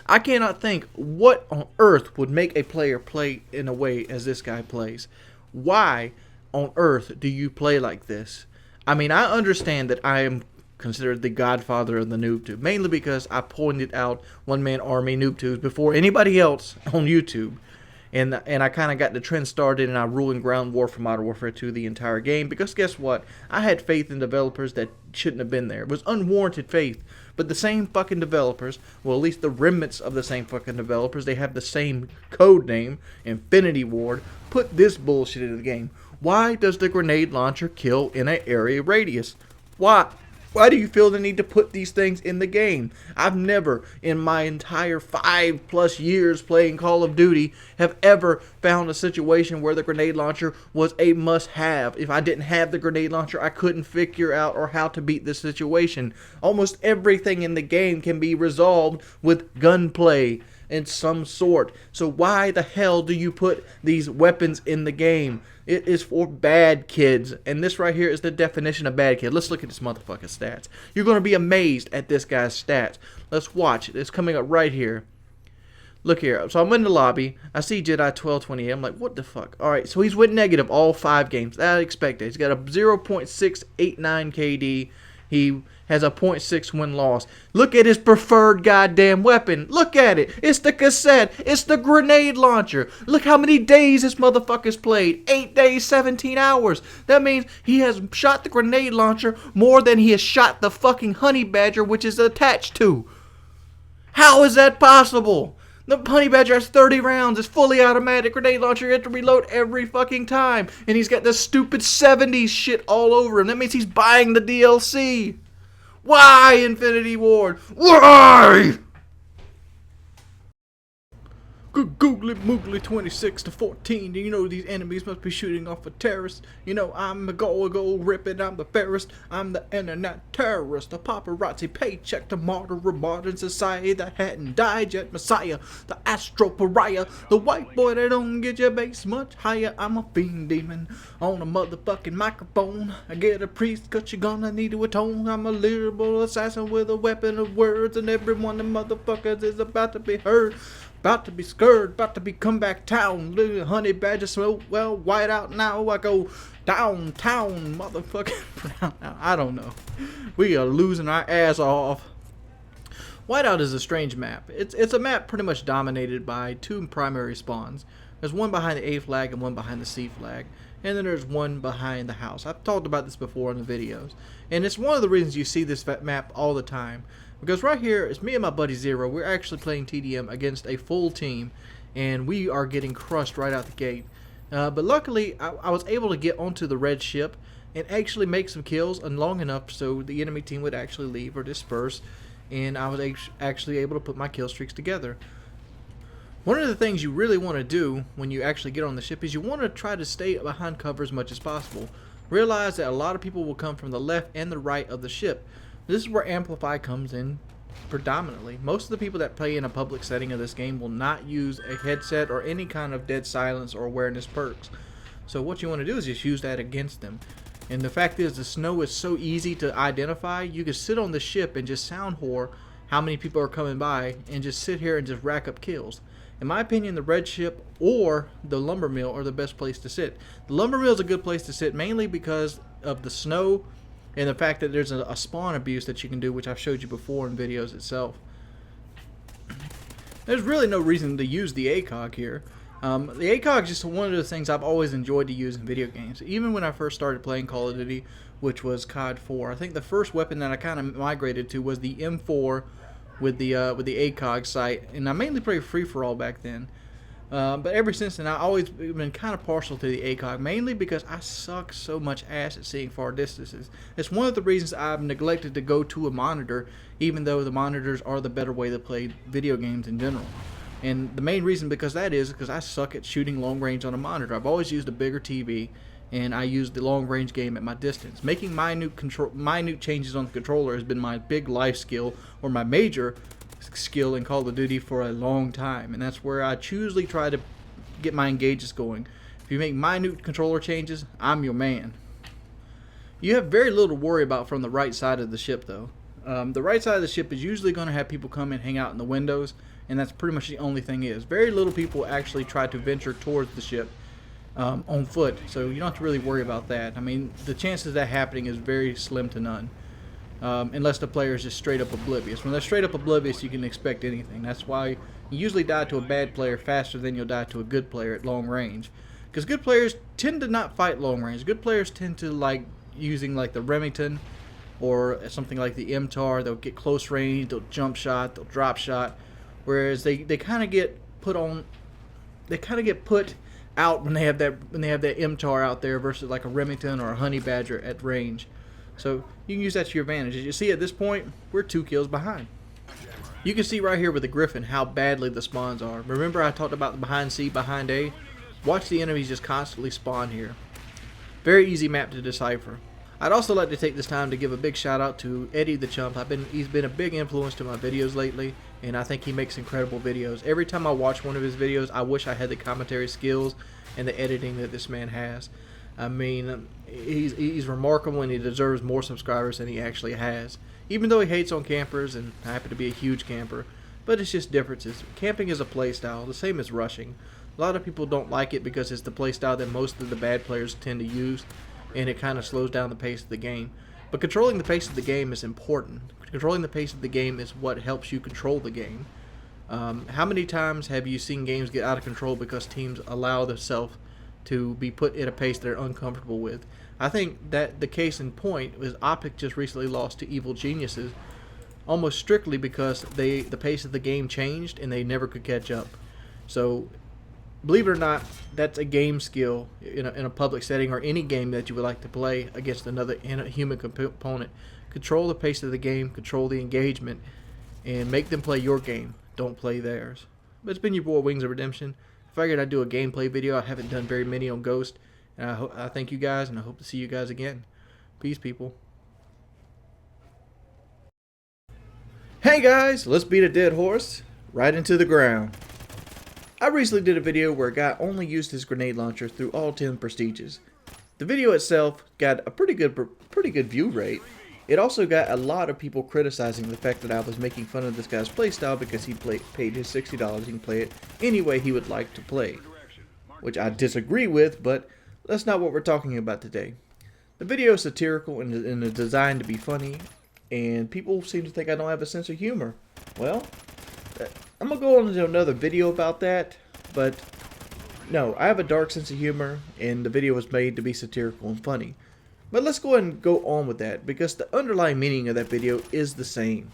I cannot think what on earth would make a player play in a way as this guy plays. Why on earth do you play like this? I mean, I understand that I am considered the godfather of the noob tube, mainly because I pointed out one-man army noob tubes before anybody else on YouTube. And I kind of got the trend started, and I rule in ground war for Modern Warfare 2 the entire game. Because guess what? I had faith in developers that shouldn't have been there. It was unwarranted faith. But the same fucking developers, well, at least the remnants of the same fucking developers, they have the same code name, Infinity Ward, put this bullshit into the game. Why does the grenade launcher kill in an area radius? Why? Why do you feel the need to put these things in the game? I've never, in my entire 5+ years playing Call of Duty, have ever found a situation where the grenade launcher was a must-have. If I didn't have the grenade launcher, I couldn't figure out or how to beat this situation. Almost everything in the game can be resolved with gunplay in some sort. So why the hell do you put these weapons in the game? It is for bad kids. And this right here is the definition of bad kid. Let's look at this motherfucker's stats. You're going to be amazed at this guy's stats. Let's watch. It's coming up right here. Look here. So I'm in the lobby. I see Jedi1228. I'm like, what the fuck? Alright, so he's went negative all 5 games. I expected. He's got a 0.689 KD. He has a 0.6 win-loss. Look at his preferred goddamn weapon. Look at it. It's the cassette. It's the grenade launcher. Look how many days this motherfucker's played. 8 days, 17 hours. That means he has shot the grenade launcher more than he has shot the fucking honey badger which is attached to. How is that possible? The Honey Badger has 30 rounds. It's fully automatic grenade launcher. You have to reload every fucking time. And he's got this stupid 70s shit all over him. That means he's buying the DLC. Why, Infinity Ward? Why? Good googly moogly 26 to 14. You know these enemies must be shooting off a terrorist. You know I'm the go ripping. I'm the fairest. I'm the internet terrorist. The paparazzi paycheck. The martyr of modern society that hadn't died yet. Messiah. The astro pariah. The white boy that don't get your base much higher. I'm a fiend demon on a motherfucking microphone. I get a priest cause you're gonna need to atone. I'm a liberal assassin with a weapon of words. And every one of the motherfuckers is about to be heard. About to be scared, about to be come back town. Little Honey Badger smoke, well, Whiteout now. I go downtown, motherfucking. I don't know. We are losing our ass off. Whiteout is a strange map. It's a map pretty much dominated by two primary spawns. There's one behind the A flag and one behind the C flag. And then there's one behind the house. I've talked about this before in the videos. And it's one of the reasons you see this map all the time. Because right here, it's me and my buddy Zero. We're actually playing TDM against a full team, and we are getting crushed right out the gate. But luckily, I was able to get onto the red ship and actually make some kills long enough so the enemy team would actually leave or disperse, and I was actually able to put my kill streaks together. One of the things you really want to do when you actually get on the ship is you want to try to stay behind cover as much as possible. Realize that a lot of people will come from the left and the right of the ship. This is where Amplify comes in predominantly. Most of the people that play in a public setting of this game will not use a headset or any kind of dead silence or awareness perks. So what you want to do is just use that against them. And the fact is, the snow is so easy to identify. You can sit on the ship and just sound whore how many people are coming by and just sit here and just rack up kills. In my opinion, the red ship or the lumber mill are the best place to sit. The lumber mill is a good place to sit mainly because of the snow and the fact that there's a spawn abuse that you can do, which I've showed you before in videos itself. There's really no reason to use the ACOG here. The ACOG is just one of the things I've always enjoyed to use in video games. Even when I first started playing Call of Duty, which was COD 4, I think the first weapon that I kind of migrated to was the M4 with the ACOG sight, and I mainly played free-for-all back then. But ever since then, I've always been kind of partial to the ACOG, mainly because I suck so much ass at seeing far distances. It's one of the reasons I've neglected to go to a monitor, even though the monitors are the better way to play video games in general. And the main reason because I suck at shooting long range on a monitor. I've always used a bigger TV, and I use the long range game at my distance. Making minute changes on the controller has been my big life skill, or my major skill in Call of Duty for a long time, and that's where I usually try to get my engages going. If you make minute controller changes, I'm your man. You have very little to worry about from the right side of the ship though. The right side of the ship is usually going to have people come and hang out in the windows, and that's pretty much the only thing is. Very little people actually try to venture towards the ship on foot, so you don't have to really worry about that. I mean, the chances of that happening is very slim to none. Unless the player is just straight up oblivious. When they're straight up oblivious, you can expect anything. That's why you usually die to a bad player faster than you'll die to a good player at long range. Because good players tend to not fight long range. Good players tend to like using like the Remington or something like the MTAR. They'll get close range, they'll jump shot, they'll drop shot. Whereas they kind of get put out when they have that MTAR out there versus like a Remington or a Honey Badger at range. So you can use that to your advantage. As you see at this point, we're 2 kills behind. You can see right here with the Griffin how badly the spawns are. Remember I talked about the behind C, behind A? Watch the enemies just constantly spawn here. Very easy map to decipher. I'd also like to take this time to give a big shout out to Eddie the Chump. He's been a big influence to my videos lately, and I think he makes incredible videos. Every time I watch one of his videos, I wish I had the commentary skills and the editing that this man has. I mean, he's remarkable, and he deserves more subscribers than he actually has. Even though he hates on campers, and I happen to be a huge camper, but it's just differences. Camping is a play style, the same as rushing. A lot of people don't like it because it's the play style that most of the bad players tend to use, and it kind of slows down the pace of the game. But controlling the pace of the game is important. Controlling the pace of the game is what helps you control the game. How many times have you seen games get out of control because teams allow themselves to be put at a pace they're uncomfortable with? I think that the case in point was Optic just recently lost to Evil Geniuses almost strictly because the pace of the game changed and they never could catch up. So, believe it or not, that's a game skill in a public setting or any game that you would like to play against another human opponent. Control the pace of the game, control the engagement, and make them play your game. Don't play theirs. But it's been your boy Wings of Redemption. I figured I'd do a gameplay video. I haven't done very many on Ghost. And I thank you guys, and I hope to see you guys again. Peace, people. Hey guys, let's beat a dead horse right into the ground. I recently did a video where a guy only used his grenade launcher through all 10 prestiges. The video itself got a pretty good view rate. It also got a lot of people criticizing the fact that I was making fun of this guy's playstyle because he paid his $60 and can play it any way he would like to play. Which I disagree with, but that's not what we're talking about today. The video is satirical and is designed to be funny, and people seem to think I don't have a sense of humor. Well, I'm going to go on into another video about that, but no, I have a dark sense of humor, and the video was made to be satirical and funny. But let's go ahead and go on with that, because the underlying meaning of that video is the same.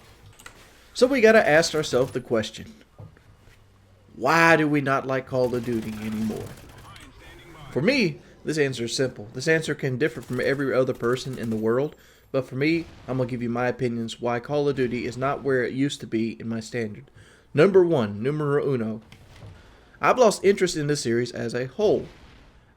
So we got to ask ourselves the question, why do we not like Call of Duty anymore? For me, this answer is simple. This answer can differ from every other person in the world, but for me, I'm going to give you my opinions why Call of Duty is not where it used to be in my standard. Number one, numero uno. I've lost interest in this series as a whole.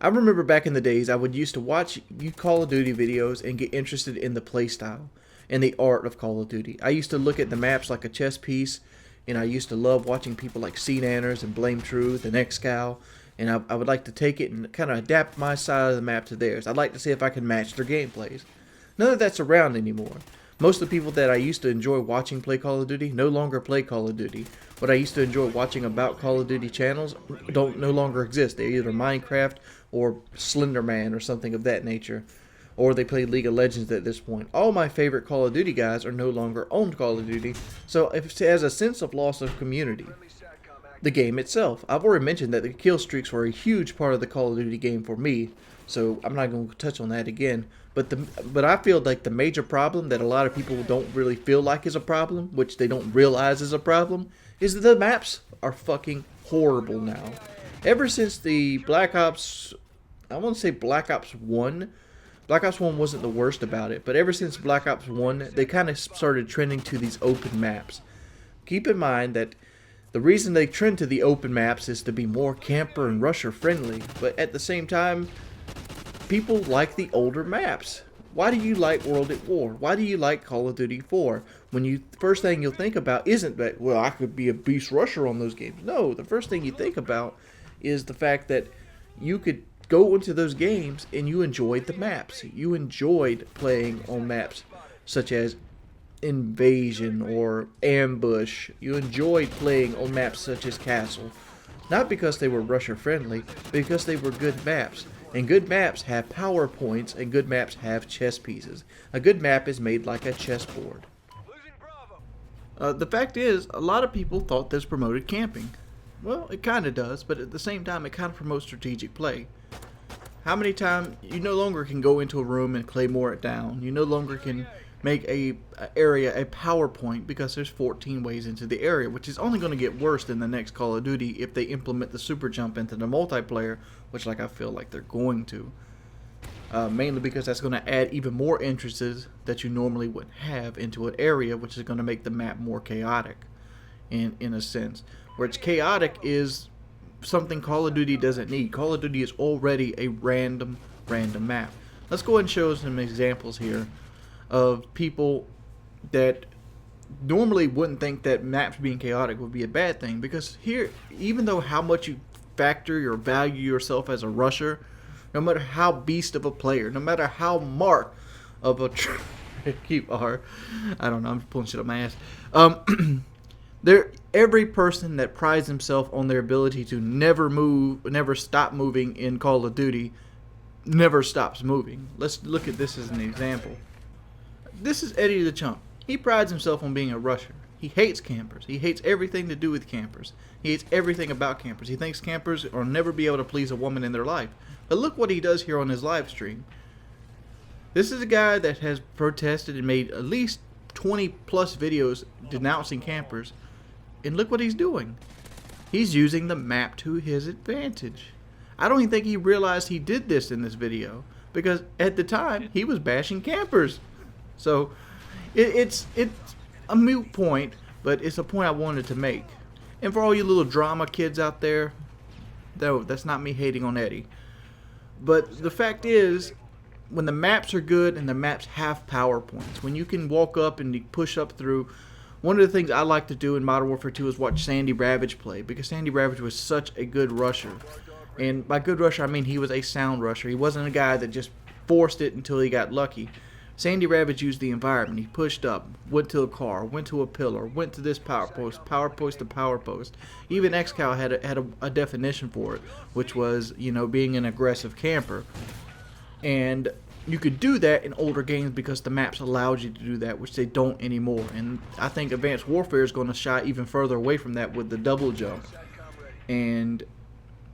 I remember back in the days I would used to watch Call of Duty videos and get interested in the playstyle and the art of Call of Duty. I used to look at the maps like a chess piece, and I used to love watching people like C-Nanners and Blame Truth and Xcal, and I would like to take it and kind of adapt my side of the map to theirs. I'd like to see if I can match their gameplays. None of that's around anymore. Most of the people that I used to enjoy watching play Call of Duty no longer play Call of Duty. What I used to enjoy watching about Call of Duty channels no longer exist. They're either Minecraft or Slenderman or something of that nature. Or they play League of Legends at this point. All my favorite Call of Duty guys are no longer on Call of Duty, so it has a sense of loss of community. The game itself. I've already mentioned that the kill streaks were a huge part of the Call of Duty game for me, so I'm not going to touch on that again. But I feel like the major problem that a lot of people don't really feel like is a problem, which they don't realize is a problem, is that the maps are fucking horrible now. Ever since the Black Ops, I want to say Black Ops 1, Black Ops 1 wasn't the worst about it, but ever since Black Ops 1, they kind of started trending to these open maps. Keep in mind that the reason they trend to the open maps is to be more camper and rusher friendly, but at the same time, people like the older maps. Why do you like World at War? Why do you like Call of Duty 4? When the first thing you'll think about isn't that, well, I could be a beast rusher on those games. No, the first thing you think about is the fact that you could go into those games and you enjoyed the maps. You enjoyed playing on maps such as Invasion or Ambush. You enjoyed playing on maps such as Castle. Not because they were rusher friendly, because they were good maps. And good maps have power points, and good maps have chess pieces. A good map is made like a chessboard. The fact is, a lot of people thought this promoted camping. Well, it kind of does, but at the same time, it kind of promotes strategic play. How many times you no longer can go into a room and claymore it down? You no longer can make a area a PowerPoint because there's 14 ways into the area, which is only going to get worse than the next Call of Duty if they implement the super jump into the multiplayer, which I feel like they're going to. Mainly because that's going to add even more entrances that you normally wouldn't have into an area, which is going to make the map more chaotic in a sense. Where it's chaotic is something Call of Duty doesn't need. Call of Duty is already a random map. Let's go ahead and show some examples here of people that normally wouldn't think that maps being chaotic would be a bad thing, because here, even though how much you factor or value yourself as a rusher, no matter how beast of a player, no matter how marked of a you are, I don't know, I'm pulling shit up my ass. Every person that prides himself on their ability to never stop moving in Call of Duty, never stops moving. Let's look at this as an example. This is Eddie the Chump. He prides himself on being a rusher. He hates campers. He hates everything to do with campers. He hates everything about campers. He thinks campers will never be able to please a woman in their life. But look what he does here on his live stream. This is a guy that has protested and made at least 20 plus videos denouncing campers, and look what he's doing. He's using the map to his advantage. I don't even think he realized he did this in this video, because at the time he was bashing campers. So it's a moot point, but it's a point I wanted to make. And for all you little drama kids out there, though, that's not me hating on Eddie. But the fact is, when the maps are good and the maps have power points, when you can walk up and you push up through, one of the things I like to do in Modern Warfare 2 is watch Sandy Ravage play, because Sandy Ravage was such a good rusher. And by good rusher, I mean he was a sound rusher. He wasn't a guy that just forced it until he got lucky. Sandy Ravage used the environment. He pushed up, went to a car, went to a pillar, went to this power post to power post. Even XCal had a definition for it, which was, you know, being an aggressive camper. And you could do that in older games because the maps allowed you to do that, which they don't anymore. And I think Advanced Warfare is going to shy even further away from that with the double jump. And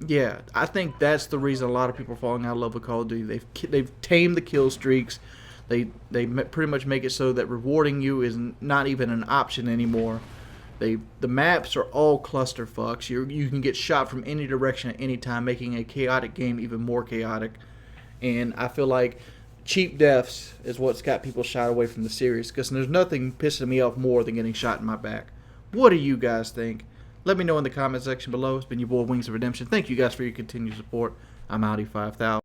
yeah, I think that's the reason a lot of people are falling out of love with Call of Duty. They've tamed the kill streaks. They pretty much make it so that rewarding you is not even an option anymore. The maps are all clusterfucks. You can get shot from any direction at any time, making a chaotic game even more chaotic. And I feel like cheap deaths is what's got people shied away from the series, because there's nothing pissing me off more than getting shot in my back. What do you guys think? Let me know in the comment section below. It's been your boy Wings of Redemption. Thank you guys for your continued support. I'm Audi 5000.